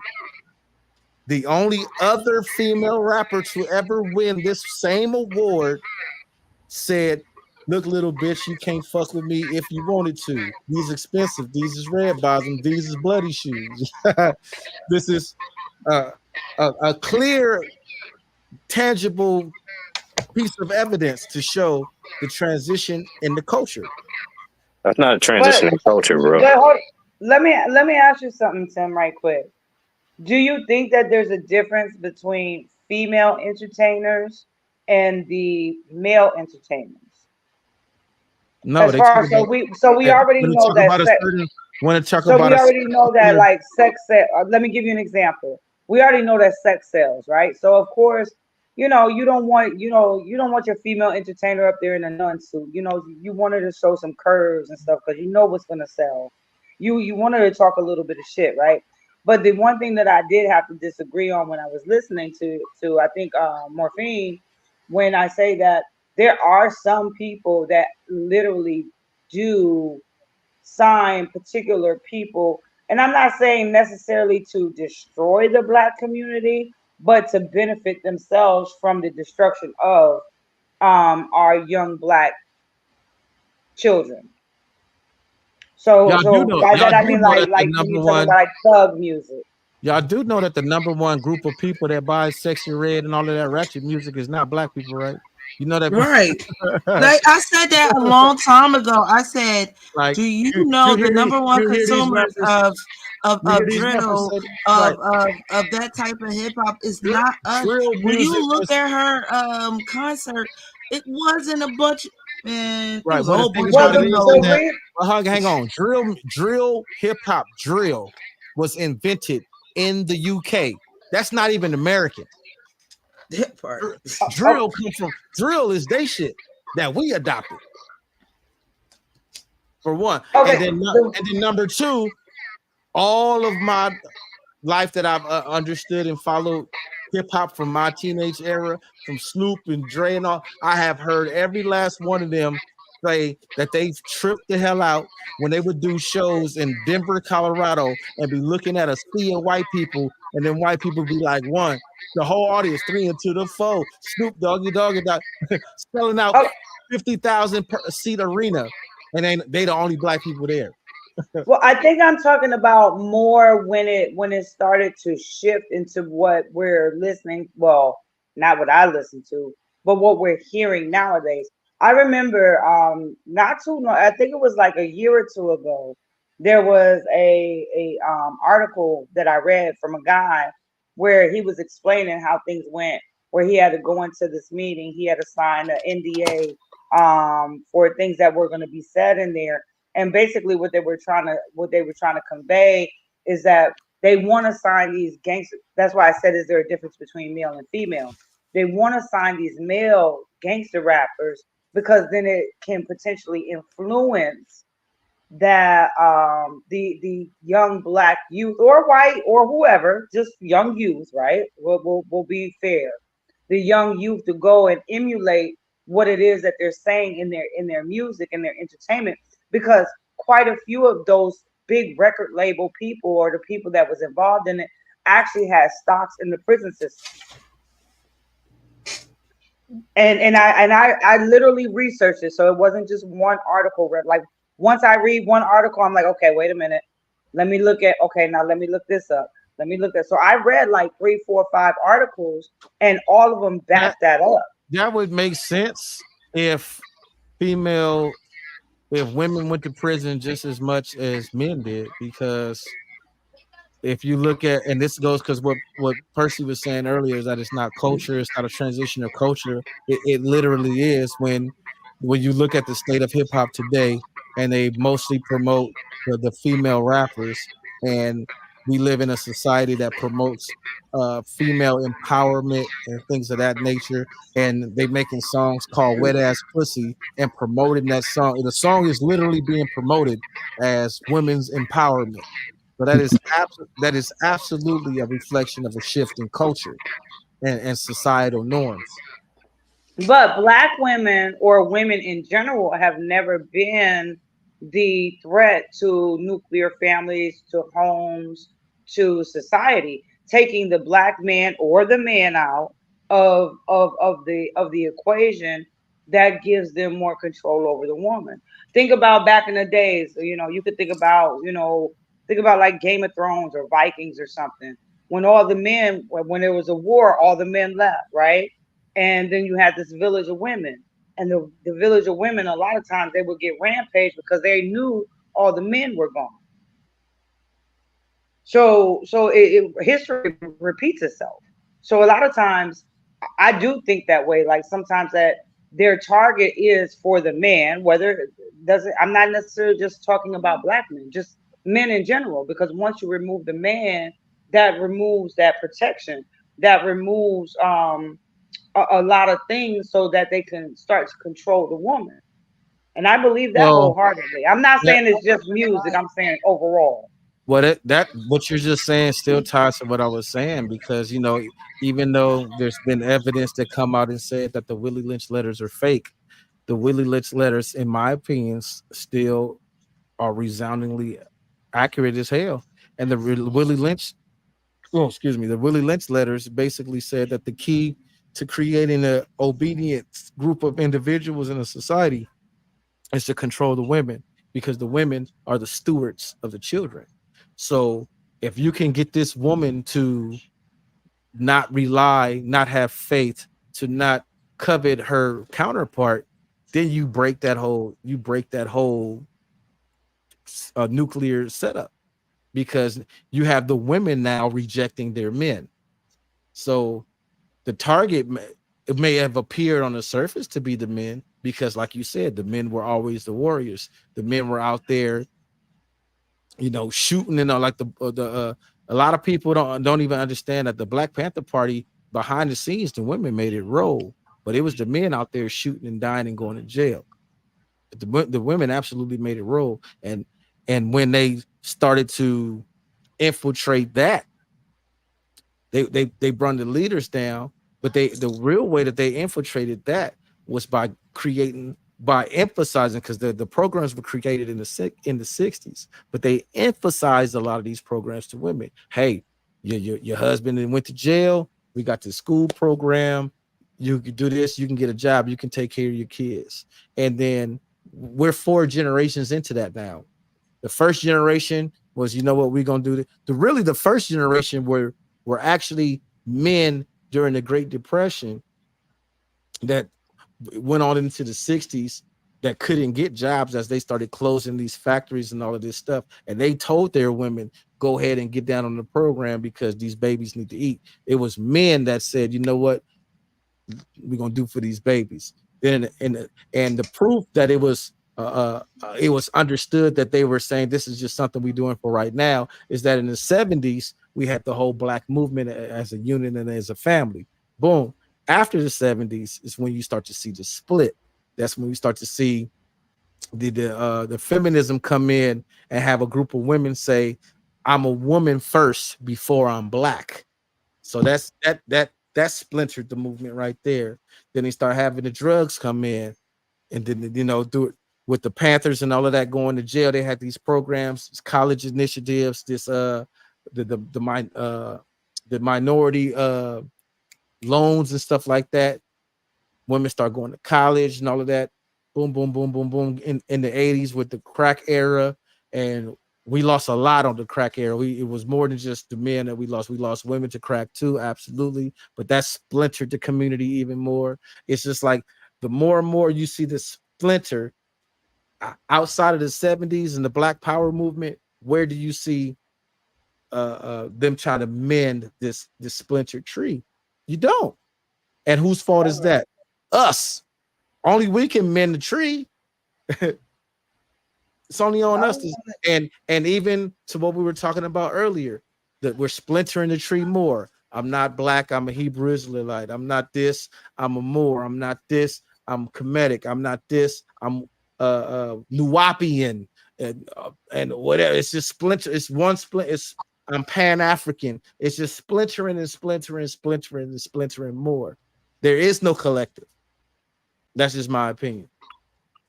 the only other female rapper to ever win this same award said, "Look, little bitch, you can't fuck with me if you wanted to. These expensive. These is red bottom. These is bloody shoes." This is a clear, tangible piece of evidence to show the transition in the culture. That's not a transition in culture, bro. Let me ask you something, Tim, right quick. Do you think that there's a difference between female entertainers and the male entertainers? No, As far as we already know that like sex. Let me give you an example. We already know that sex sells, right? So of course, you don't want your female entertainer up there in a nun suit. You want her to show some curves and stuff because you know what's gonna sell. You want her to talk a little bit of shit, right? But the one thing that I did have to disagree on when I was listening to I think Morphine, when I say that there are some people that literally do sign particular people, and I'm not saying necessarily to destroy the Black community, but to benefit themselves from the destruction of our young Black children. So by that I mean like thug music. Y'all do know that the #1 group of people that buy Sexy Red and all of that ratchet music is not Black people, right? You know that, right? Like I said that a long time ago. I said, like, do you know the #1 consumers of drill of that type of hip hop is not us? When you look at her concert, it wasn't a bunch. Man, right. But hang on. Drill, hip hop, drill was invented in the UK. That's not even American. That part. Drill comes from drill is they shit that we adopted. For one, okay. and then number two, all of my life that I've understood and followed hip hop from my teenage era, from Snoop and Dre and all, I have heard every last one of them say that they tripped the hell out when they would do shows in Denver, Colorado, and be looking at a sea of white people, and then white people be like, one, the whole audience, 3 into the 4, Snoop Doggy selling out 50,000 per seat arena, and they the only Black people there. Well, I think I'm talking about more when it started to shift into what we're listening. Well, not what I listen to, but what we're hearing nowadays. I remember not too long, I think it was like a year or two ago, there was a article that I read from a guy where he was explaining how things went, where he had to go into this meeting, he had to sign an NDA for things that were going to be said in there. And basically what they were trying to convey is that they want to sign these gangster. That's why I said, is there a difference between male and female? They want to sign these male gangster rappers because then it can potentially influence that the young Black youth or white or whoever, just young youth, right? We'll be fair. The young youth to go and emulate what it is that they're saying in their music and their entertainment. Because quite a few of those big record label people or the people that was involved in it actually had stocks in the prison system. And I literally researched it. So it wasn't just one article read. Like once I read one article, I'm like, okay, wait a minute. Let me look this up. Let me look at. So I read like 3, 4, 5 articles and all of them backed that up. That would make sense if women went to prison just as much as men did, because if you look at, and this goes because what Percy was saying earlier is that it's not culture, it's not a transition of culture. It literally is when you look at the state of hip hop today, and they mostly promote the female rappers, and we live in a society that promotes female empowerment and things of that nature, and they making songs called "Wet Ass Pussy" and promoting that song. The song is literally being promoted as women's empowerment. So that is absolutely a reflection of a shift in culture and societal norms. But black women or women in general have never been the threat to nuclear families, to homes, to society. Taking the black man or the man out of the equation, that gives them more control over the woman. Think about back in the days, you could think about like Game of Thrones or Vikings or something. When all the men, when there was a war, all the men left, right? And then you had this village of women, and the village of women, a lot of times they would get rampaged because they knew all the men were gone. So history repeats itself. So a lot of times I do think that way. Like sometimes that their target is for the man, whether it doesn't, I'm not necessarily just talking about black men, just men in general, because once you remove the man, that removes that protection, that removes a lot of things so that they can start to control the woman. And I believe that Well, wholeheartedly. I'm not that, saying it's just music, I'm saying overall. what you're just saying still ties to what I was saying, because even though there's been evidence that come out and said that the Willie Lynch letters are fake, the Willie Lynch letters, in my opinions, still are resoundingly accurate as hell. And Willie Lynch, oh excuse me, the Willie Lynch letters basically said that the key to creating an obedient group of individuals in a society is to control the women, because the women are the stewards of the children. So if you can get this woman to not rely, not have faith, to not covet her counterpart, then you break that whole nuclear setup, because you have the women now rejecting their men. So the target it may have appeared on the surface to be the men, because like you said, the men were always the warriors. The men were out there, shooting, like a lot of people don't even understand that the Black Panther Party, behind the scenes, the women made it roll, but it was the men out there shooting and dying and going to jail. The women absolutely made it roll. And when they started to infiltrate that, they brought the leaders down, but the real way that they infiltrated that was by emphasizing, because the programs were created in the 60s, but they emphasized a lot of these programs to women. Hey, your husband went to jail, we got the school program, you can do this, you can get a job, you can take care of your kids. And then we're 4 generations into that now. The first generation was, what we're gonna do. The first generation were actually men during the Great Depression that went on into the 60s that couldn't get jobs as they started closing these factories and all of this stuff. And they told their women, go ahead and get down on the program because these babies need to eat. It was men that said, you know what, we're gonna do for these babies. Then and the proof that it was understood that they were saying this is just something we're doing for right now is that in the 70s we had the whole Black movement as a unit and as a family. Boom. After the 70s is when you start to see the split. That's when we start to see the feminism come in and have a group of women say, I'm a woman first before I'm Black. So that splintered the movement right there. Then they start having the drugs come in, and then do it with the Panthers and all of that going to jail. They had these programs, college initiatives, this the minority loans and stuff like that. Women start going to college and all of that. Boom, boom, boom, boom, boom. In the 80s with the crack era, and we lost a lot on the crack era. It was more than just the men that we lost. We lost women to crack too, absolutely. But that splintered the community even more. It's just like the more and more you see this splinter outside of the 70s and the Black Power movement, where do you see them trying to mend this splintered tree? You don't. And whose fault is that? Us. Only we can mend the tree. It's only on us. And even to what we were talking about earlier, that we're splintering the tree more. I'm not black, I'm a Hebrew Israelite. I'm not this, I'm a Moor. I'm not this, I'm Kemetic. I'm not this, I'm Nuwapian and whatever. It's just splinter. It's one split. I'm Pan-African. It's just splintering and splintering, splintering and splintering more. There is no collective. That's just my opinion.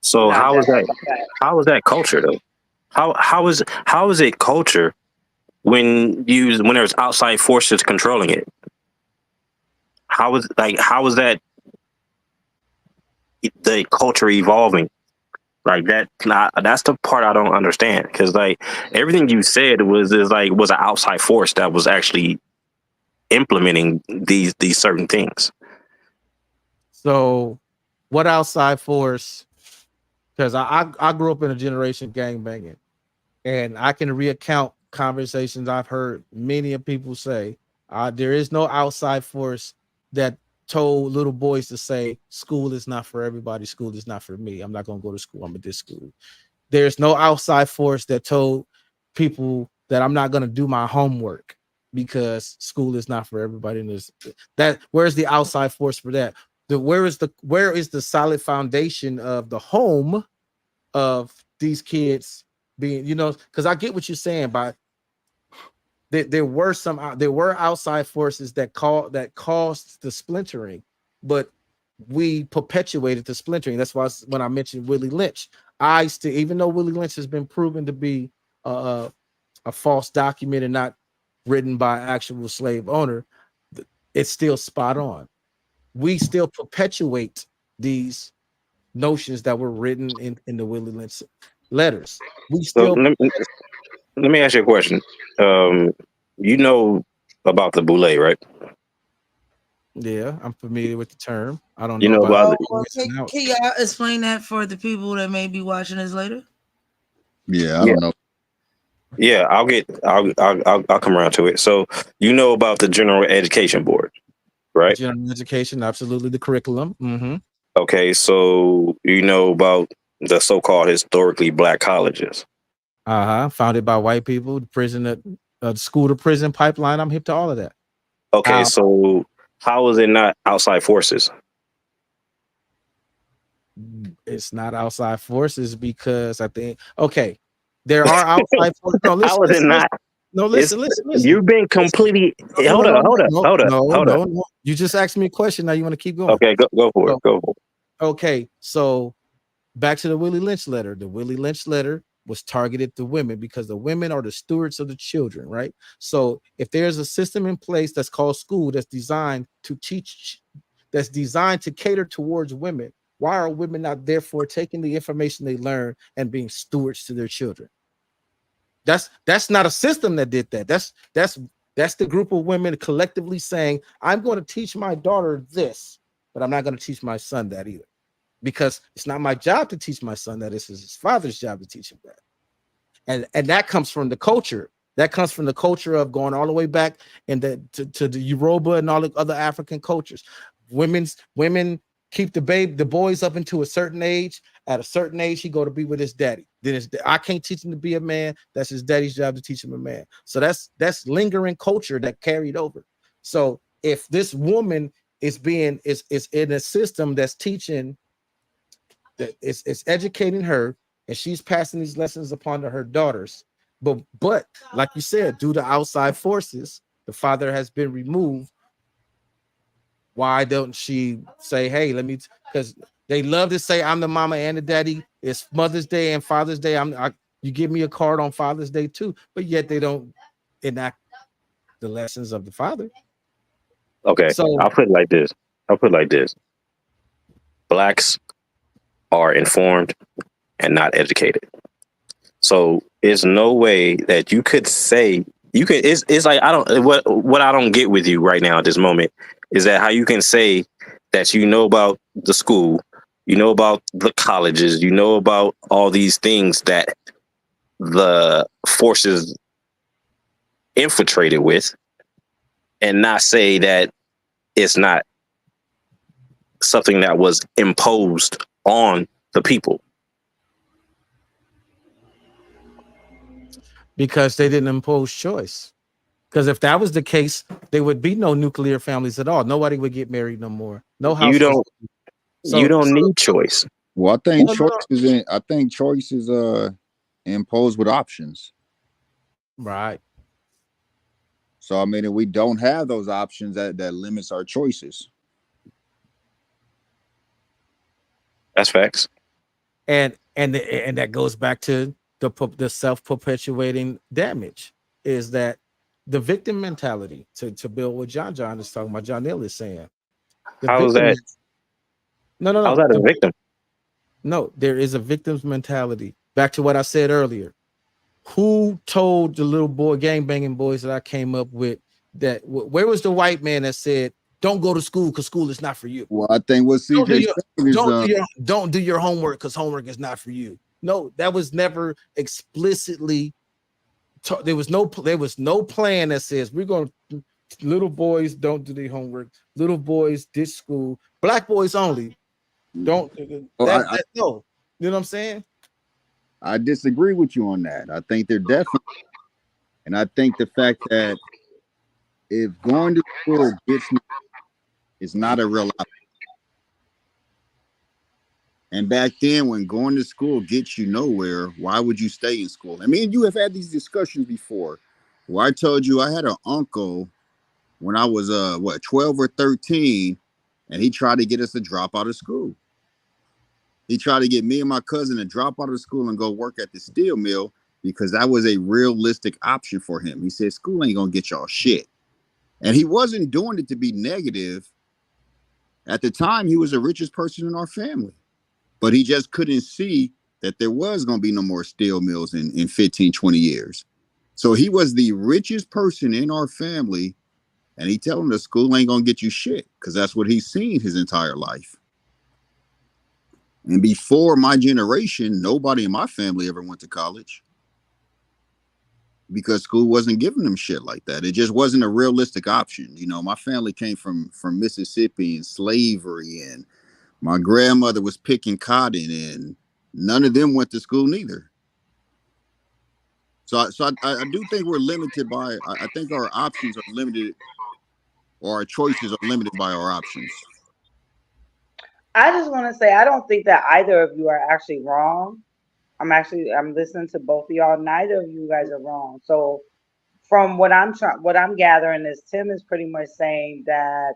So Nah, how is that's that? a fact. How is that culture though? How is it culture when there's outside forces controlling it? How is that the culture evolving like that? That's the part I don't understand, because like everything you said was an outside force that was actually implementing these certain things. So, what outside force? Because I grew up in a generation gangbanging, and I can recount conversations I've heard many of people say. There is no outside force that told little boys to say school is not for everybody, school is not for me, I'm not going to go to school, I'm at this school. There's no outside force that told people that I'm not going to do my homework because school is not for everybody. And where's the outside force for that? Where is the solid foundation of the home of these kids being, because I get what you're saying, but there were outside forces that caused the splintering, but we perpetuated the splintering. That's why when I mentioned Willie Lynch, even though Willie Lynch has been proven to be a false document and not written by actual slave owner, it's still spot on. We still perpetuate these notions that were written in the Willie Lynch letters. We So still. let me ask you a question. You know about the boule, right? Yeah, I'm familiar with the term. I don't You know know about about Can y'all explain that for the people that may be watching this later? Yeah, I don't know. Yeah, I'll come around to it. So you know about the General Education Board, right? General education, absolutely, the curriculum. Mm-hmm. Okay, so you know about the so-called historically black colleges. Founded by white people, the school to prison pipeline. I'm hip to all of that. Okay, so how is it not outside forces? It's not outside forces because I think there are outside forces. No, listen, How is it not? No, listen. You've been completely. Hold up. No. You just asked me a question. Now you want to keep going. Okay, go for it. Go for it. Okay, so back to the Willie Lynch letter. The Willie Lynch letter was targeted to women because the women are the stewards of the children, right? So if there's a system in place that's called school that's designed to teach, that's designed to cater towards women, why are women not therefore taking the information they learn and being stewards to their children? That's not a system that did that. That's the group of women collectively saying, I'm going to teach my daughter this, but I'm not going to teach my son that either. Because it's not my job to teach my son that. It's his father's job to teach him that. And that comes from the culture. That comes from the culture of going all the way back to the Yoruba and all the other African cultures. Women keep the boys up into a certain age. At a certain age, he go to be with his daddy. Then I can't teach him to be a man. That's his daddy's job to teach him a man. So that's lingering culture that carried over. So if this woman is in a system that's teaching, that it's educating her, and she's passing these lessons upon to her daughters, but like you said, due to outside forces, the father has been removed. Why don't she say, hey, because they love to say I'm the mama and the daddy. It's Mother's Day and Father's Day. You give me a card on Father's Day too, but yet they don't enact the lessons of the father. Okay, so I'll put it like this. Blacks are informed and not educated. So there's no way that you could say it's like what I don't get with you right now at this moment is that how you can say that you know about the school, you know about the colleges, you know about all these things that the forces infiltrated with, and not say that it's not something that was imposed on the people. Because they didn't impose choice. Because if that was the case, there would be no nuclear families at all. Nobody would get married no more. No houses. You don't need choice. Well, I think No, no. choice is imposed with options. Right. So I mean, if we don't have those options, that limits our choices. That's facts. And that goes back to the self-perpetuating damage, is that the victim mentality, to build what John is talking about, John Neal is saying. How is that? No. How's that a victim? No, there is a victim's mentality. Back to what I said earlier. Who told the little boy gangbanging boys that I came up with that? Where was the white man that said, "Don't go to school because school is not for you"? Well, I think what CJ don't do your homework because homework is not for you. No, that was never explicitly. There was no plan that says we're going to. Little boys don't do their homework. Little boys ditch school. Black boys only. Don't. No. You know what I'm saying? I disagree with you on that. I think they're definitely, and I think the fact that if going to school gets me is not a real option. And back then, when going to school gets you nowhere, why would you stay in school? I mean, you have had these discussions before, where I told you I had an uncle when I was 12 or 13, and he tried to get us to drop out of school. He tried to get me and my cousin to drop out of school and go work at the steel mill because that was a realistic option for him. He said, school ain't gonna get y'all shit. And he wasn't doing it to be negative. At the time, he was the richest person in our family, but he just couldn't see that there was gonna be no more steel mills in 15, 20 years. So he was the richest person in our family, and he told him the school ain't gonna get you shit because that's what he's seen his entire life. And before my generation, nobody in my family ever went to college because school wasn't giving them shit like that. It just wasn't a realistic option. You know, my family came from Mississippi and slavery, and my grandmother was picking cotton, and none of them went to school neither. So I do think we're limited by, I think our options are limited, or our choices are limited by our options. I just want to say I don't think that either of you are actually wrong. I'm listening to both of y'all. Neither of you guys are wrong. So from what I'm gathering is Tim is pretty much saying that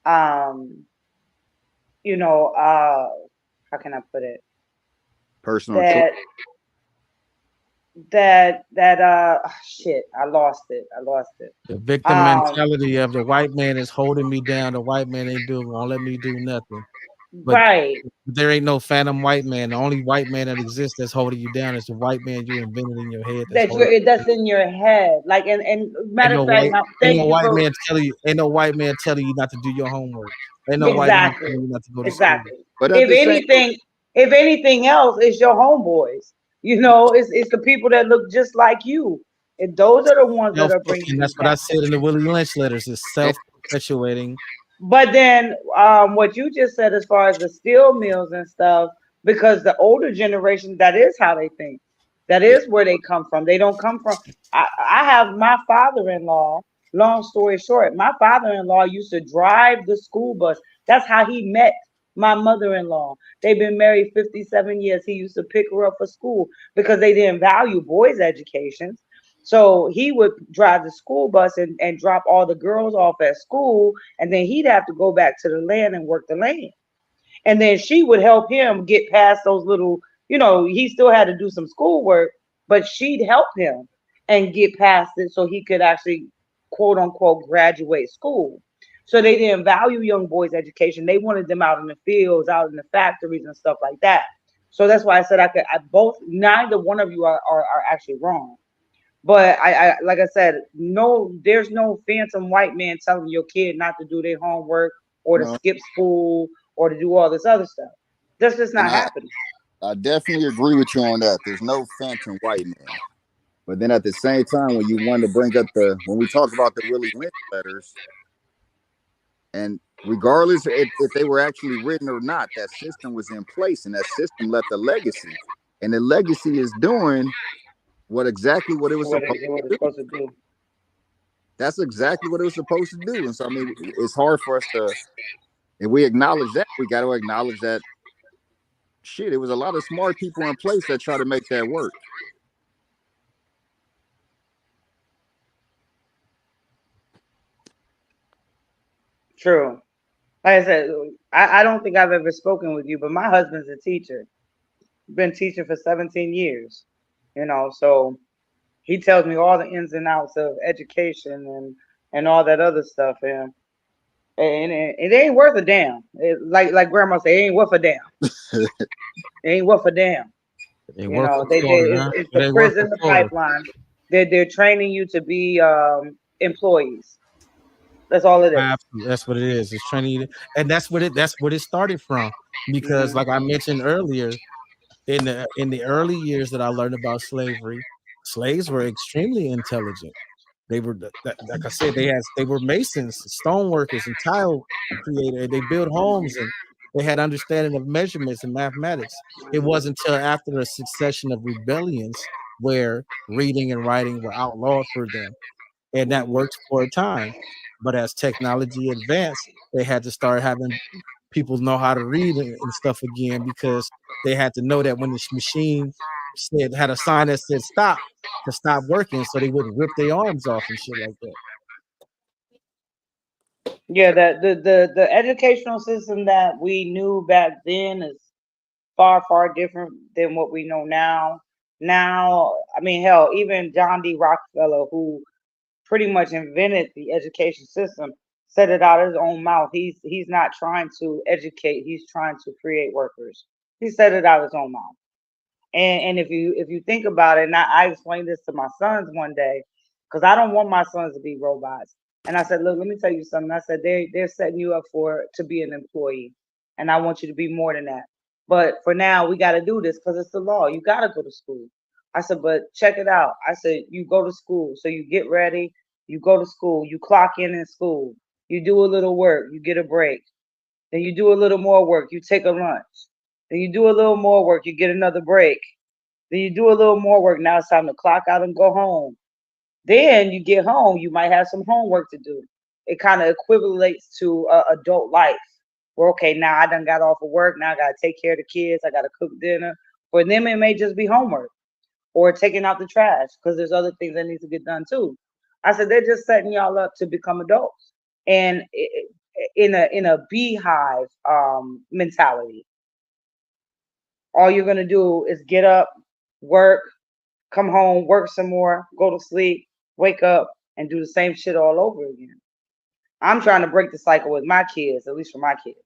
how can I put it? Personal choice. Shit, I lost it. The victim mentality of the white man is holding me down. The white man won't let me do nothing. But right. There ain't no phantom white man. The only white man that exists that's holding you down is the white man you invented in your head. That's in your head. Like and matter of fact, ain't no white man telling you not to do your homework. Ain't no white man telling you not to go to school. But if anything else, it's your homeboys. You know, it's the people that look just like you. And those are the ones that are bringing. And that's what I said in the Willie Lynch letters. Is self-perpetuating. But then what you just said as far as the steel mills and stuff, because the older generation, that is how they think. That is where they come from. They don't come from. I have my father-in-law, long story short, my father-in-law used to drive the school bus. That's how he met my mother-in-law. They've been married 57 years. He used to pick her up for school because they didn't value boys' education. So he would drive the school bus and drop all the girls off at school, and then he'd have to go back to the land and work the land. And then she would help him get past those little, he still had to do some schoolwork, but she'd help him and get past it so he could actually, quote unquote, graduate school. So they didn't value young boys' education. They wanted them out in the fields, out in the factories and stuff like that. So that's why I said neither one of you are actually wrong. But I like I said, there's no phantom white man telling your kid not to do their homework or to skip school or to do all this other stuff. That's just not happening. I definitely agree with you on that. There's no phantom white man. But then at the same time, when you want to bring up when we talk about the Willie Lynch letters, and regardless if they were actually written or not, that system was in place, and that system left a legacy. And the legacy is doing what it was supposed to do. That's exactly what it was supposed to do. And so, I mean, it's hard for us to, and we acknowledge that. We got to acknowledge that shit. It was a lot of smart people in place that try to make that work. True. Like I said, I don't think I've ever spoken with you, but my husband's a teacher. Been teaching for 17 years. You know, so he tells me all the ins and outs of education and all that other stuff, and it ain't worth a damn. Like grandma say, it ain't worth a damn. It ain't worth a damn. They You work know, for Florida, huh? it's the They work for prison, the Florida. pipeline. They're training you to be employees. That's all it is. Absolutely. That's what it is. It's training you, and that's what it started from. Because, Mhm. like I mentioned earlier, in the early years that I learned about slavery, slaves were extremely intelligent. They were, like I said, they were masons, stone workers, and tile creators. They built homes and they had understanding of measurements and mathematics. It wasn't until after a succession of rebellions where reading and writing were outlawed for them, and that worked for a time. But as technology advanced, they had to start having people know how to read and stuff again, because they had to know that when the machine had a sign that said stop, to stop working, so they wouldn't rip their arms off and shit like that. Yeah, the educational system that we knew back then is far different than what we know now. Now, I mean, hell, even John D. Rockefeller, who pretty much invented the education system, said it out of his own mouth. He's not trying to educate, he's trying to create workers. He said it out of his own mouth. And if you think about it, and I explained this to my sons one day, because I don't want my sons to be robots. And I said, look, let me tell you something. I said they're setting you up for to be an employee, and I want you to be more than that. But for now, we got to do this because it's the law. You got to go to school. I said, but check it out. I said, you go to school, so you get ready, you go to school, you clock in school, you do a little work, you get a break, then you do a little more work, you take a lunch. Then you do a little more work, you get another break. Then you do a little more work. Now it's time to clock out and go home. Then you get home, you might have some homework to do. It kind of equivalates to adult life. Where okay, now I done got off of work. Now I gotta take care of the kids. I gotta cook dinner. For them, it may just be homework or taking out the trash because there's other things that need to get done too. I said they're just setting y'all up to become adults, and in a beehive mentality. All you're gonna do is get up, work, come home, work some more, go to sleep, wake up, and do the same shit all over again. I'm trying to break the cycle with my kids, at least for my kids.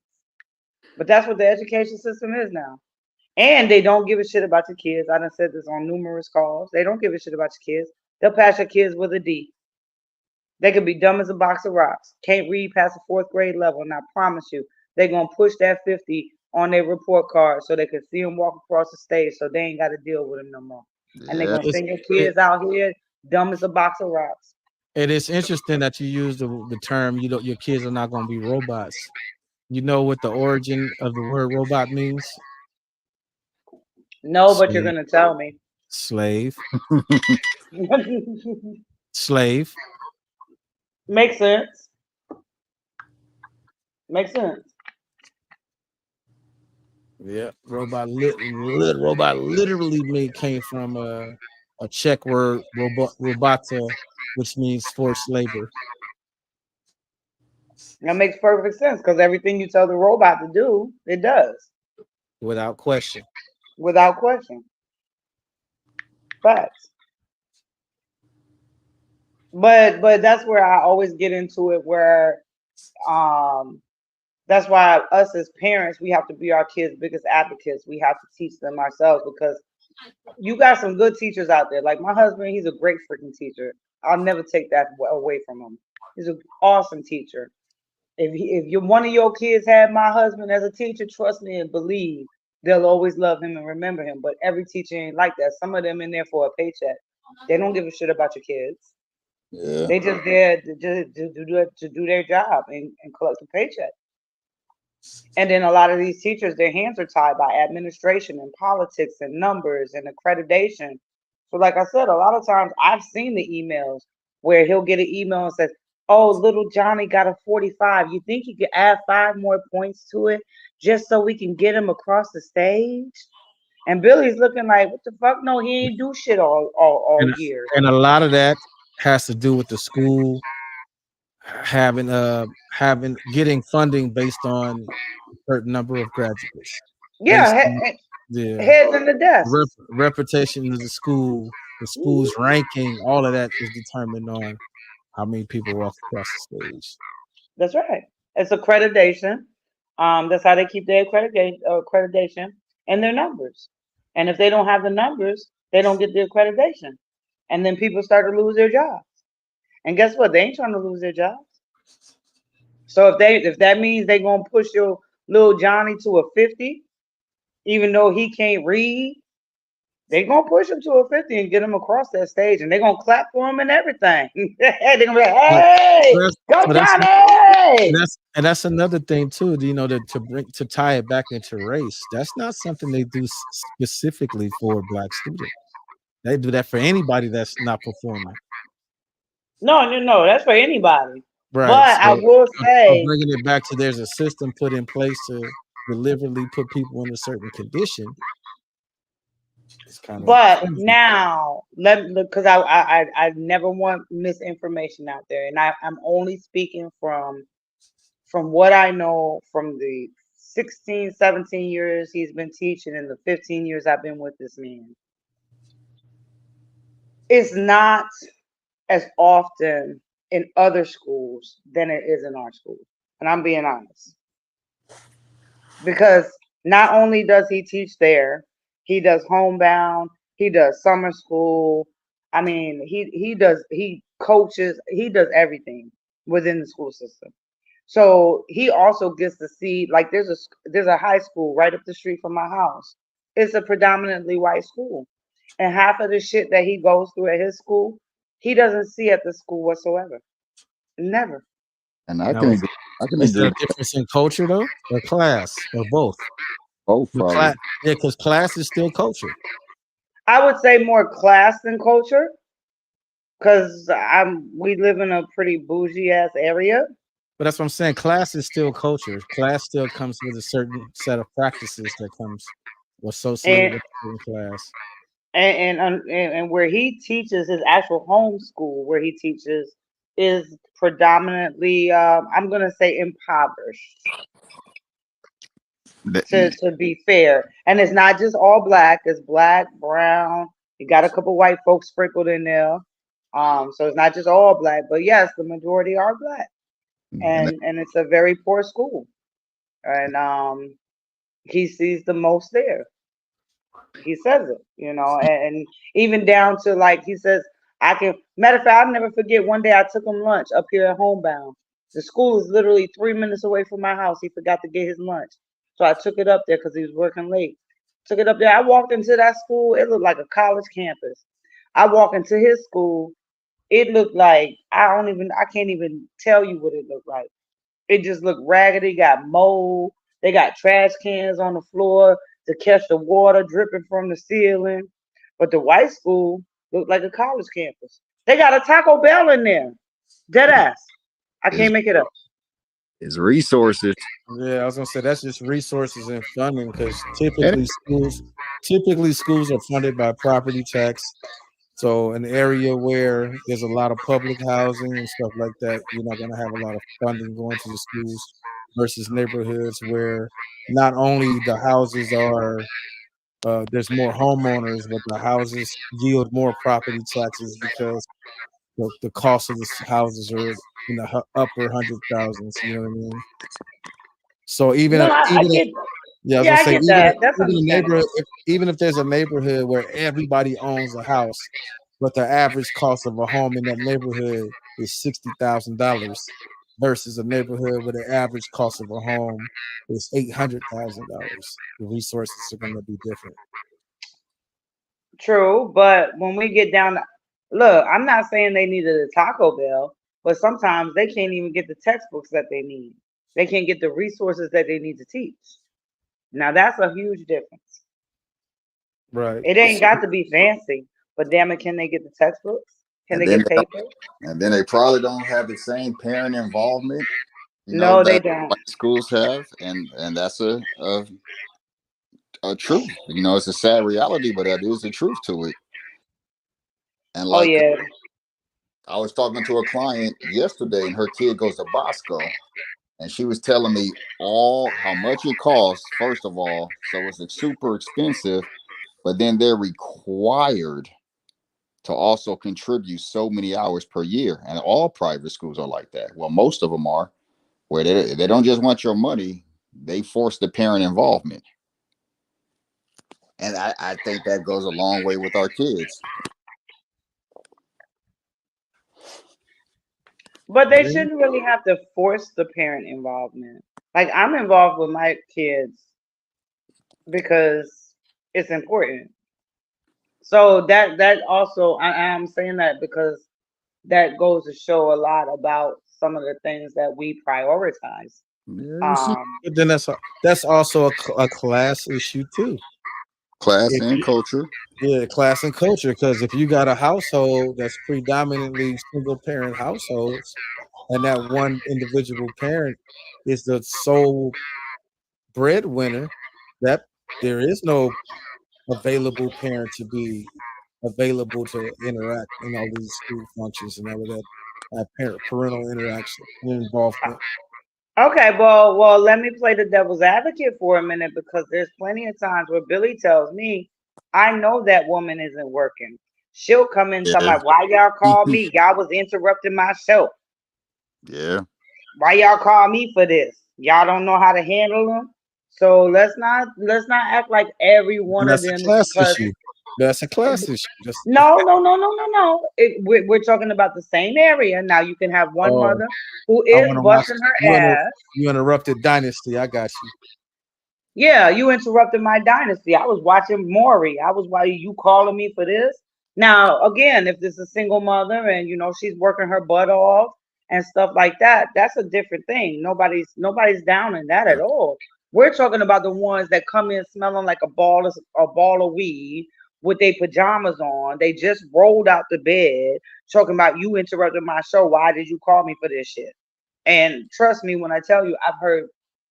But that's what the education system is now. And they don't give a shit about your kids. I done said this on numerous calls. They don't give a shit about your kids. They'll pass your kids with a D. They could be dumb as a box of rocks. Can't read past the 4th grade level. And I promise you, they're going to push that 50 on their report card so they can see them walk across the stage so they ain't got to deal with them no more. And they're Yeah. going to send your kids out here dumb as a box of rocks. It is interesting that you use the term, you know, your kids are not going to be robots. You know what the origin of the word robot means? No, but you're Slave. going to tell me. Slave. Slave. Makes sense. Makes sense. Yeah, robot literally came from a Czech word robota, which means forced labor. That makes perfect sense because everything you tell the robot to do, it does. Without question. Without question. Facts. But that's where I always get into it where that's why us as parents, we have to be our kids' biggest advocates. We have to teach them ourselves because you got some good teachers out there. Like my husband, he's a great freaking teacher. I'll never take that away from him. He's an awesome teacher. If one of your kids had my husband as a teacher, trust me and believe they'll always love him and remember him. But every teacher ain't like that. Some of them in there for a paycheck. They don't give a shit about your kids. Yeah. They just there to do their job and collect a paycheck. And then a lot of these teachers, their hands are tied by administration and politics and numbers and accreditation. So like I said, a lot of times I've seen the emails where he'll get an email and says, "Oh, little Johnny got a 45. You think you could add 5 more points to it just so we can get him across the stage?" And Billy's looking like, "What the fuck? No, he ain't do shit all and year." and a lot of that has to do with the school having getting funding based on a certain number of graduates, based Yeah, on the heads in the desk. reputation of the school's ranking. All of that is determined on how many people walk across the stage. That's right. It's accreditation. That's how they keep their accreditation and their numbers. And if they don't have the numbers, they don't get the accreditation. And then people start to lose their jobs. And guess what? They ain't trying to lose their jobs. So if that means they're gonna push your little Johnny to a 50, even though he can't read, they're gonna push him to a 50 and get him across that stage, and they're gonna clap for him and everything. They're gonna be like, "Hey, go Johnny!" That's another thing too. You know, to tie it back into race. That's not something they do specifically for Black students. They do that for anybody that's not performing. No, that's for anybody. Right. But I will say, bringing it back to there's a system put in place to deliberately put people in a certain condition. It's kind of. But now because I never want misinformation out there, and I'm only speaking from what I know from the 16, 17 years he's been teaching and the 15 years I've been with this man. It's not as often in other schools than it is in our school. And I'm being honest. Because not only does he teach there, he does homebound, he does summer school. I mean, he coaches, he does everything within the school system. So he also gets to see, like, there's a high school right up the street from my house. It's a predominantly white school. And half of the shit that he goes through at his school, he doesn't see at the school whatsoever. Never. And I can agree. Is there a difference in culture though, or class, or both? Both, probably. Yeah, because class is still culture. I would say more class than culture, because we live in a pretty bougie ass area. But that's what I'm saying. Class is still culture. Class still comes with a certain set of practices that comes associated with class. And where he teaches, his actual home school where he teaches is predominantly, I'm gonna say, impoverished. To be fair, and it's not just all Black. It's Black, brown. You got a couple white folks sprinkled in there. So it's not just all Black, but yes, the majority are Black. And it's a very poor school, and he sees the most there. He says it, and even down to, like, he says, matter of fact, I'll never forget, one day I took him lunch up here at Homebound. The school is literally 3 minutes away from my house. He forgot to get his lunch, so I took it up there because he was working late. Took it up there. I walked into that school. It looked like a college campus. I walked into his school. It looked like, I can't even tell you what it looked like. It just looked raggedy. Got mold. They got trash cans on the floor to catch the water dripping from the ceiling. But the white school looked like a college campus. They got a Taco Bell in there. Dead ass. I can't make it up. It's resources. Yeah, I was gonna say that's just resources and funding, because typically schools are funded by property tax. So an area where there's a lot of public housing and stuff like that, you're not going to have a lot of funding going to the schools, versus neighborhoods where not only the houses are, there's more homeowners, but the houses yield more property taxes because the cost of the houses are in the upper 100,000s. You know what I mean? So even if there's a neighborhood where everybody owns a house, but the average cost of a home in that neighborhood is $60,000, versus a neighborhood where the average cost of a home is $800,000, the resources are going to be different. True, but when we get down to, look, I'm not saying they needed a Taco Bell, but sometimes they can't even get the textbooks that they need. They can't get the resources that they need to teach. Now that's a huge difference. Right. It ain't got to be fancy, but damn it, can they get the textbooks? Can and they then get paper? they probably don't have the same parent involvement, No, they that don't. white schools have, and that's a truth. It's a sad reality, but that is the truth to it. And Oh like yeah. I was talking to a client yesterday, and her kid goes to Bosco, and she was telling me all how much it costs. First of all, so it's super expensive, but then they're required to also contribute so many hours per year, and all private schools are like that. Well, most of them are, where they don't just want your money; they force the parent involvement, and I think that goes a long way with our kids. But they shouldn't really have to force the parent involvement. Like I'm involved with my kids because it's important. So that also I'm saying that because that goes to show a lot about some of the things that we prioritize. Yeah, you see, Um, But then that's also a class issue too. class If and you, culture. yeah, class and culture. Because if you got a household that's predominantly single parent households, and that one individual parent is the sole breadwinner, that there is no available parent to be available to interact in all these school functions and all of that parental interaction and involvement. okay, well, let me play the devil's advocate for a minute because there's plenty of times where Billy tells me, I know that woman isn't working. She'll come in and tell me, Yeah, why y'all call me? Y'all was interrupting my show. yeah. Why y'all call me for this? Y'all don't know how to handle them. So let's not act like every And one of that's a them is class because issue. That's a class issue. Just no. We're talking about the same area. Now you can have one oh, mother who I is want to watch. busting her ass. You interrupted Dynasty. I got you. Yeah, you interrupted my dynasty. I was watching Maury. I was why you calling me for this? Now, again, if this is a single mother and she's working her butt off and stuff like that, that's a different thing. Nobody's down in that at all. We're talking about the ones that come in smelling like a ball of weed with their pajamas on. They just rolled out the bed, talking about you interrupted my show. Why did you call me for this shit? And trust me when I tell you, I've heard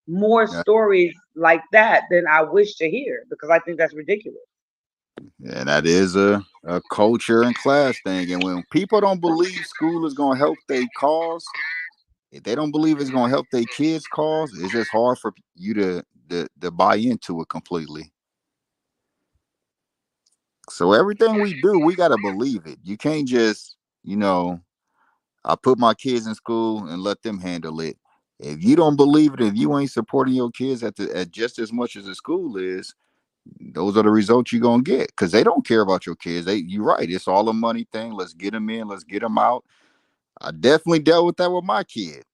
more Yeah. stories like that than I wish to hear because I think that's ridiculous. And that is a culture and class thing. And when people don't believe school is going to help their cause, if they don't believe it's going to help their kids' cause, it's just hard for you to buy into it completely. So everything we do, we got to believe it. You can't just, I put my kids in school and let them handle it. If you don't believe it, if you ain't supporting your kids at just as much as the school is, those are the results you're gonna get because they don't care about your kids. You're right. It's all a money thing. Let's get them in. Let's get them out. I definitely dealt with that with my kid.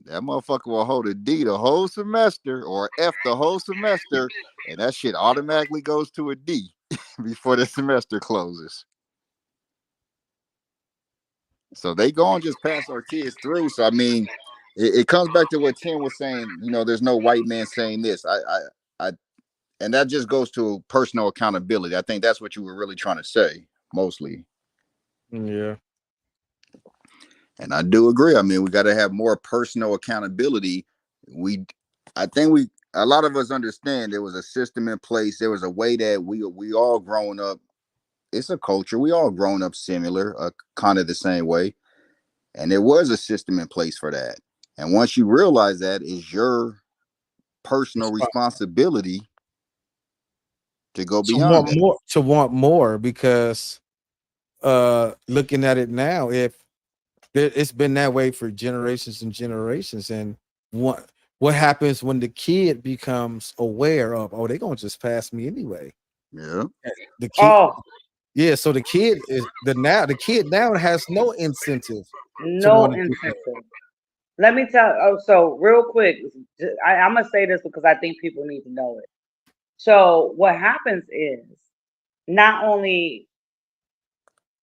That motherfucker will hold a D the whole semester or F the whole semester, and that shit automatically goes to a D before the semester closes. So they go and just pass our kids through. So I mean, it comes back to what Tim was saying. There's no white man saying this. I and that just goes to personal accountability. I think that's what you were really trying to say, mostly. Yeah. And I do agree. I mean, we got to have more personal accountability. I think a lot of us understand there was a system in place. There was a way that we all grown up. It's a culture. We all grown up similar, kind of the same way. And there was a system in place for that. And once you realize that, is your personal responsibility to go beyond that. To want more because looking at it now, if it's been that way for generations and generations, and what happens when the kid becomes aware of, oh, they're gonna just pass me anyway. Yeah. The kid, Oh, yeah. So the kid now has no incentive to no want to do that. incentive. Let me tell. Oh, so real quick, I'm gonna say this because I think people need to know it. So what happens is not only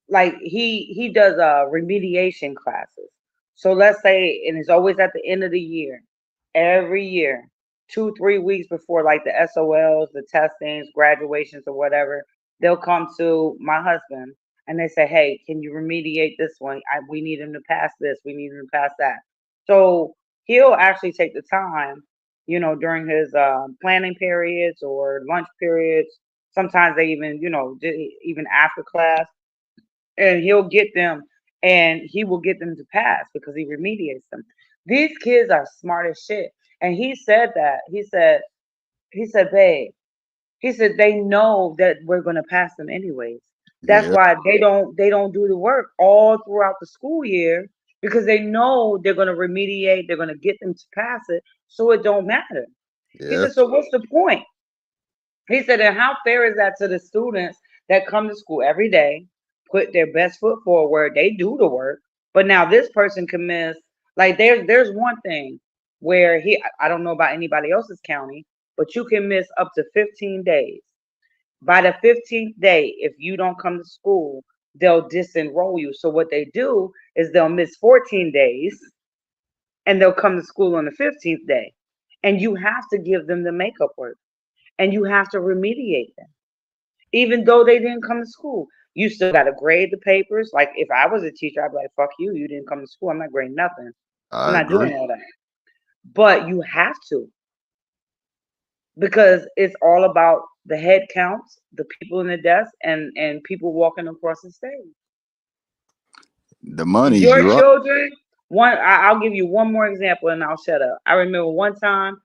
like he does remediation classes. So let's say, and it's always at the end of the year, every year, 2-3 weeks before like the SOLs, the testings, graduations, or whatever, they'll come to my husband and they say, hey, can you remediate this one? We need him to pass this. We need him to pass that. So he'll actually take the time, during his planning periods or lunch periods. Sometimes they even, even after class, and he'll get them and he will get them to pass because he remediates them. These kids are smart as shit. And he said that. He said, babe, he said they know that we're gonna pass them anyways. That's Yeah, why they don't do the work all throughout the school year because they know they're gonna remediate, they're gonna get them to pass it, so it don't matter. He yeah, said, so what's the point? He said, and how fair is that to the students that come to school every day, put their best foot forward, they do the work, but now this person can miss. Like there's one thing where I don't know about anybody else's county, but you can miss up to 15 days. By the 15th day, if you don't come to school, they'll disenroll you. So what they do is they'll miss 14 days and they'll come to school on the 15th day. And you have to give them the makeup work and you have to remediate them even though they didn't come to school. You still got to grade the papers. Like if I was a teacher, I'd be like, fuck you. You didn't come to school. I'm not grading nothing. I'm I not agree. doing all that. But you have to because it's all about the head counts, the people in the desk, and people walking across the stage. The money's Your right. children, I'll give you one more example and I'll shut up. I remember one time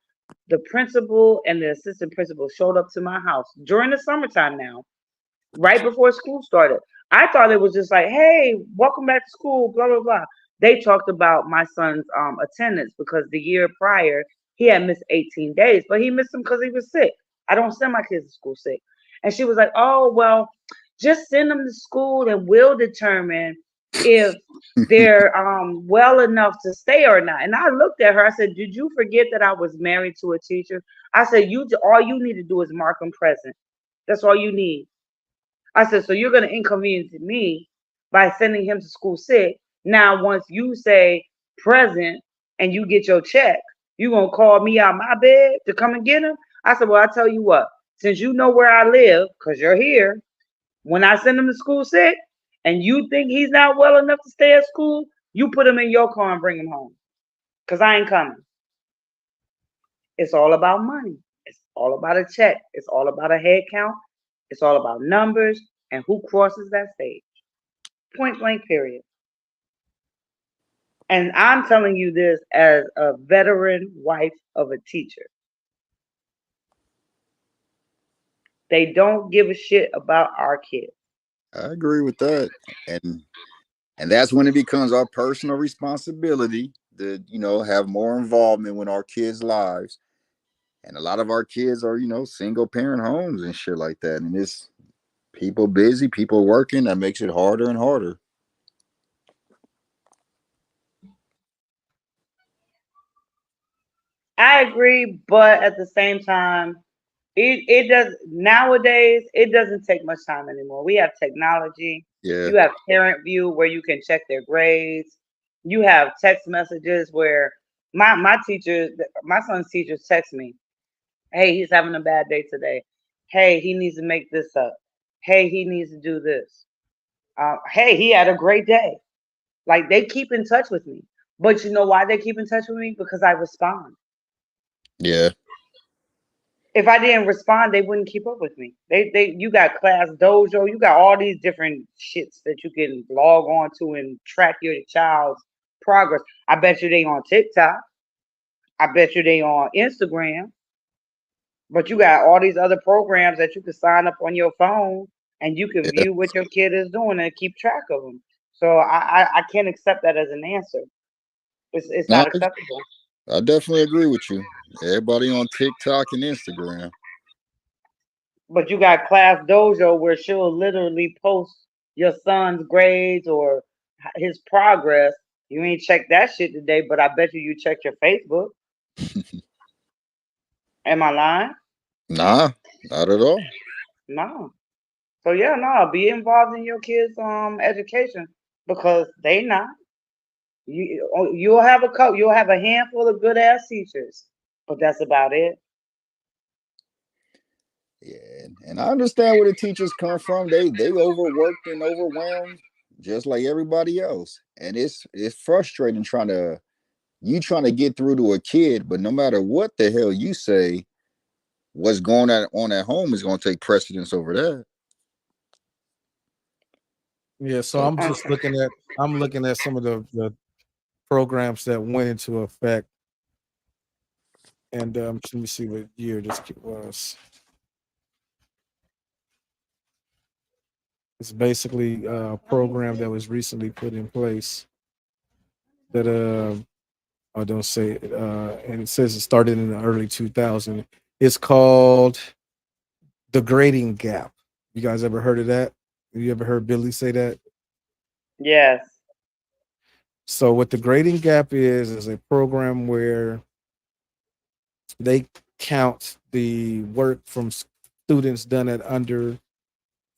the principal and the assistant principal showed up to my house during the summertime now, right before school started. I thought it was just like, hey, welcome back to school, blah, blah, blah. They talked about my son's attendance because the year prior, he had missed 18 days, but he missed them because he was sick. I don't send my kids to school sick. And she was like, oh, well, just send them to school and we'll determine if they're well enough to stay or not. And I looked at her, I said, did you forget that I was married to a teacher? I said, all you need to do is mark them present. That's all you need. I said, so you're going to inconvenience me by sending him to school sick. Now, once you say present and you get your check, you going to call me out my bed to come and get him? I said, well, I tell you what, since you know where I live, because you're here, when I send him to school sick and you think he's not well enough to stay at school, you put him in your car and bring him home because I ain't coming. It's all about money. It's all about a check. It's all about a head count. It's all about numbers and who crosses that stage. Point blank, period. And I'm telling you this as a veteran wife of a teacher. They don't give a shit about our kids. I agree with that. And that's when it becomes our personal responsibility to, have more involvement with our kids' lives. And a lot of our kids are, single parent homes and shit like that. And it's people busy, people working, that makes it harder and harder. I agree, but at the same time, it does nowadays it doesn't take much time anymore. We have technology. Yeah. You have parent view where you can check their grades. You have text messages where my son's teachers text me, hey, he's having a bad day today. Hey, he needs to make this up. Hey, he needs to do this. Hey, he had a great day. Like they keep in touch with me. But you know why they keep in touch with me? Because I respond. Yeah. If I didn't respond, they wouldn't keep up with me. You got Class Dojo, you got all these different shits that you can log on to and track your child's progress. I bet you they on TikTok. I bet you they on Instagram. But you got all these other programs that you can sign up on your phone and you can Yeah. view what your kid is doing and keep track of them. So I can't accept that as an answer. It's No, not acceptable. I definitely agree with you. Everybody on TikTok and Instagram. But you got Class Dojo where she'll literally post your son's grades or his progress. You ain't checked that shit today, but I bet you checked your Facebook. Am I lying? Nah, not at all. No. So yeah, no, be involved in your kids' education because they not. You'll have you'll have a handful of good ass teachers, but that's about it. Yeah, and I understand where the teachers come from. They overworked and overwhelmed, just like everybody else. And it's frustrating trying to get through to a kid, but no matter what the hell you say, what's going on at home is going to take precedence over that. Yeah, so So I'm looking at some of the programs that went into effect, and let me see what year this was. It's basically a program that was recently put in place that I don't say it, and it says it started in the early 2000s. It's called the Grading Gap. You guys ever heard of that? Have you ever heard Billy say that? Yes. So what the Grading Gap is a program where they count the work from students done at underfunded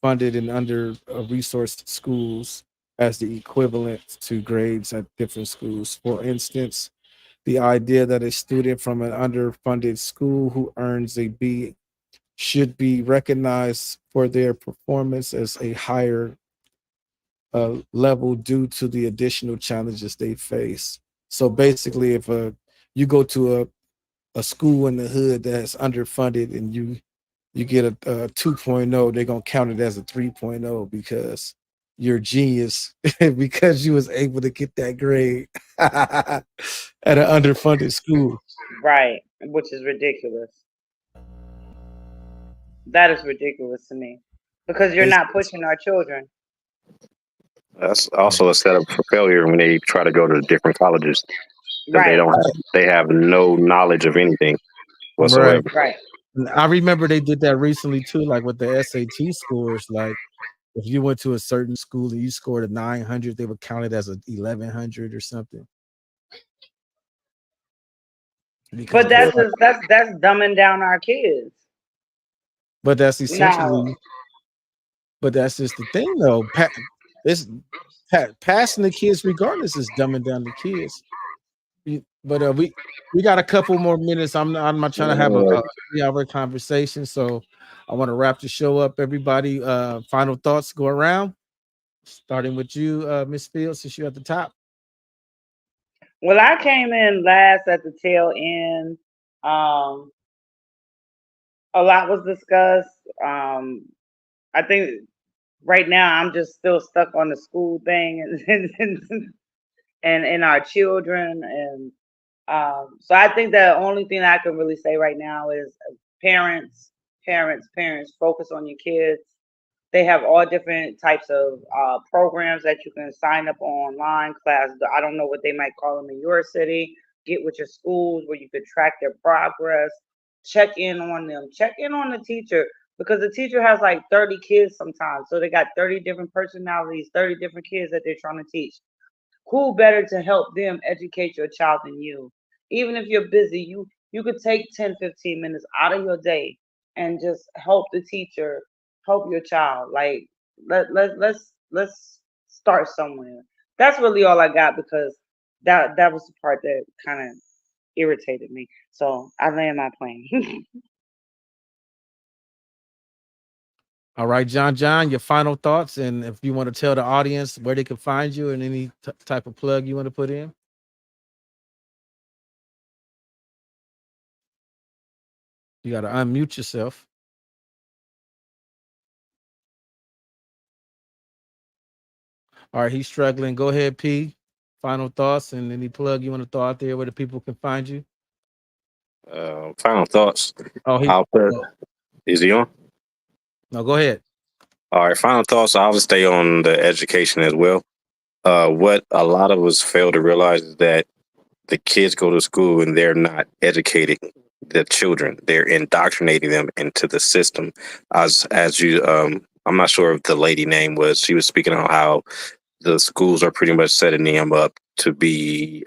and under resourced schools as the equivalent to grades at different schools. For instance, the idea that a student from an underfunded school who earns a B should be recognized for their performance as a higher level due to the additional challenges they face. So basically, if you go to a school in the hood that's underfunded and you get a 2.0, they're gonna count it as a 3.0 because you're a genius because you was able to get that grade at an underfunded school. Right. Which is ridiculous. That is ridiculous to me. Because you're It's, not pushing our children. That's also a setup for failure when they try to go to different colleges because Right. they have no knowledge of anything right. whatsoever. Right. I remember they did that recently too, like with the SAT scores. Like if you went to a certain school and you scored a 900, they would count it as a 1100 or something. Because But that's just that's dumbing down our kids. but that's Now, essentially, but that's just the thing though. Passing the kids regardless is dumbing down the kids. But we got a couple more minutes. I'm not trying to have a 3-hour conversation, so I want to wrap the show up. Everybody, final thoughts go around. Starting with you, Miss Fields, since you're at the top. well, I came in last at the tail end. Um, a lot was discussed. I think right now I'm just still stuck on the school thing and our children and so I think the only thing I can really say right now is parents, parents, focus on your kids. They have all different types of programs that you can sign up online class. I don't know what they might call them in your city. Get with your schools where you could track their progress. Check in on them. Check in on the teacher because the teacher has like 30 kids sometimes. So they got 30 different personalities, 30 different kids that they're trying to teach. Who better to help them educate your child than you? Even if you're busy, you could take 10-15 minutes out of your day and just help the teacher, help your child. Like let's start somewhere. That's really all I got because that was the part that kind of irritated me. So I land my plane. All right, John, your final thoughts, and if you want to tell the audience where they can find you and any type of plug you want to put in. You got to unmute yourself. All right, he's struggling. Go ahead, P. Final thoughts and any plug you want to throw out there where the people can find you. Final thoughts. Oh, Is he on? No, go ahead. All right. Final thoughts. I'll stay on the education as well. What a lot of us fail to realize is that the kids go to school and they're not educating the children. They're indoctrinating them into the system. As you, I'm not sure if the lady name was. She was speaking on how the schools are pretty much setting them up to be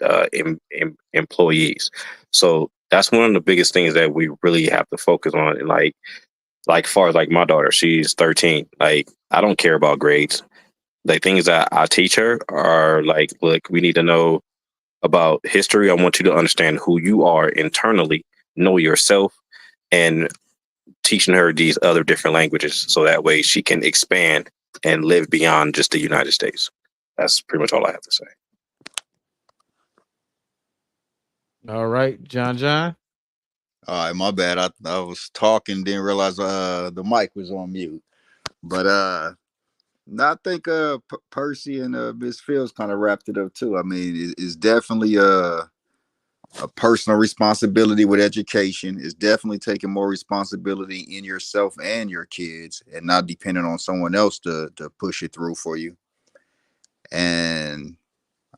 employees. So that's one of the biggest things that we really have to focus on. And like far as like my daughter, she's 13. Like I don't care about grades. The things that I teach her are like, look, we need to know about history. I want you to understand who you are internally, know yourself, and teaching her these other different languages so that way she can expand and live beyond just the United States. That's pretty much all I have to say. All right, John. All right, my bad. I was talking, didn't realize the mic was on mute. But no, I think Percy and Miss Fields kind of wrapped it up too. I mean, it's definitely a personal responsibility with education. It's definitely taking more responsibility in yourself and your kids, and not depending on someone else to push it through for you. And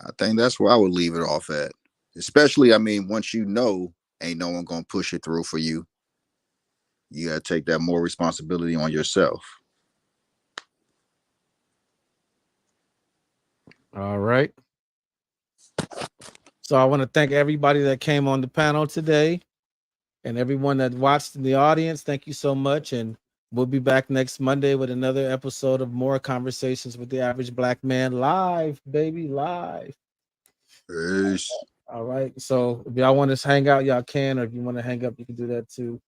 I think that's where I would leave it off at. Especially, I mean, once you know, ain't no one gonna push it through for you. You gotta take that more responsibility on yourself. All right. So I want to thank everybody that came on the panel today and everyone that watched in the audience. Thank you so much. And we'll be back next Monday with another episode of More Conversations with the Average Black Man, live, baby, live. Peace. All right. So if y'all want to hang out, y'all can, or if you want to hang up, you can do that too.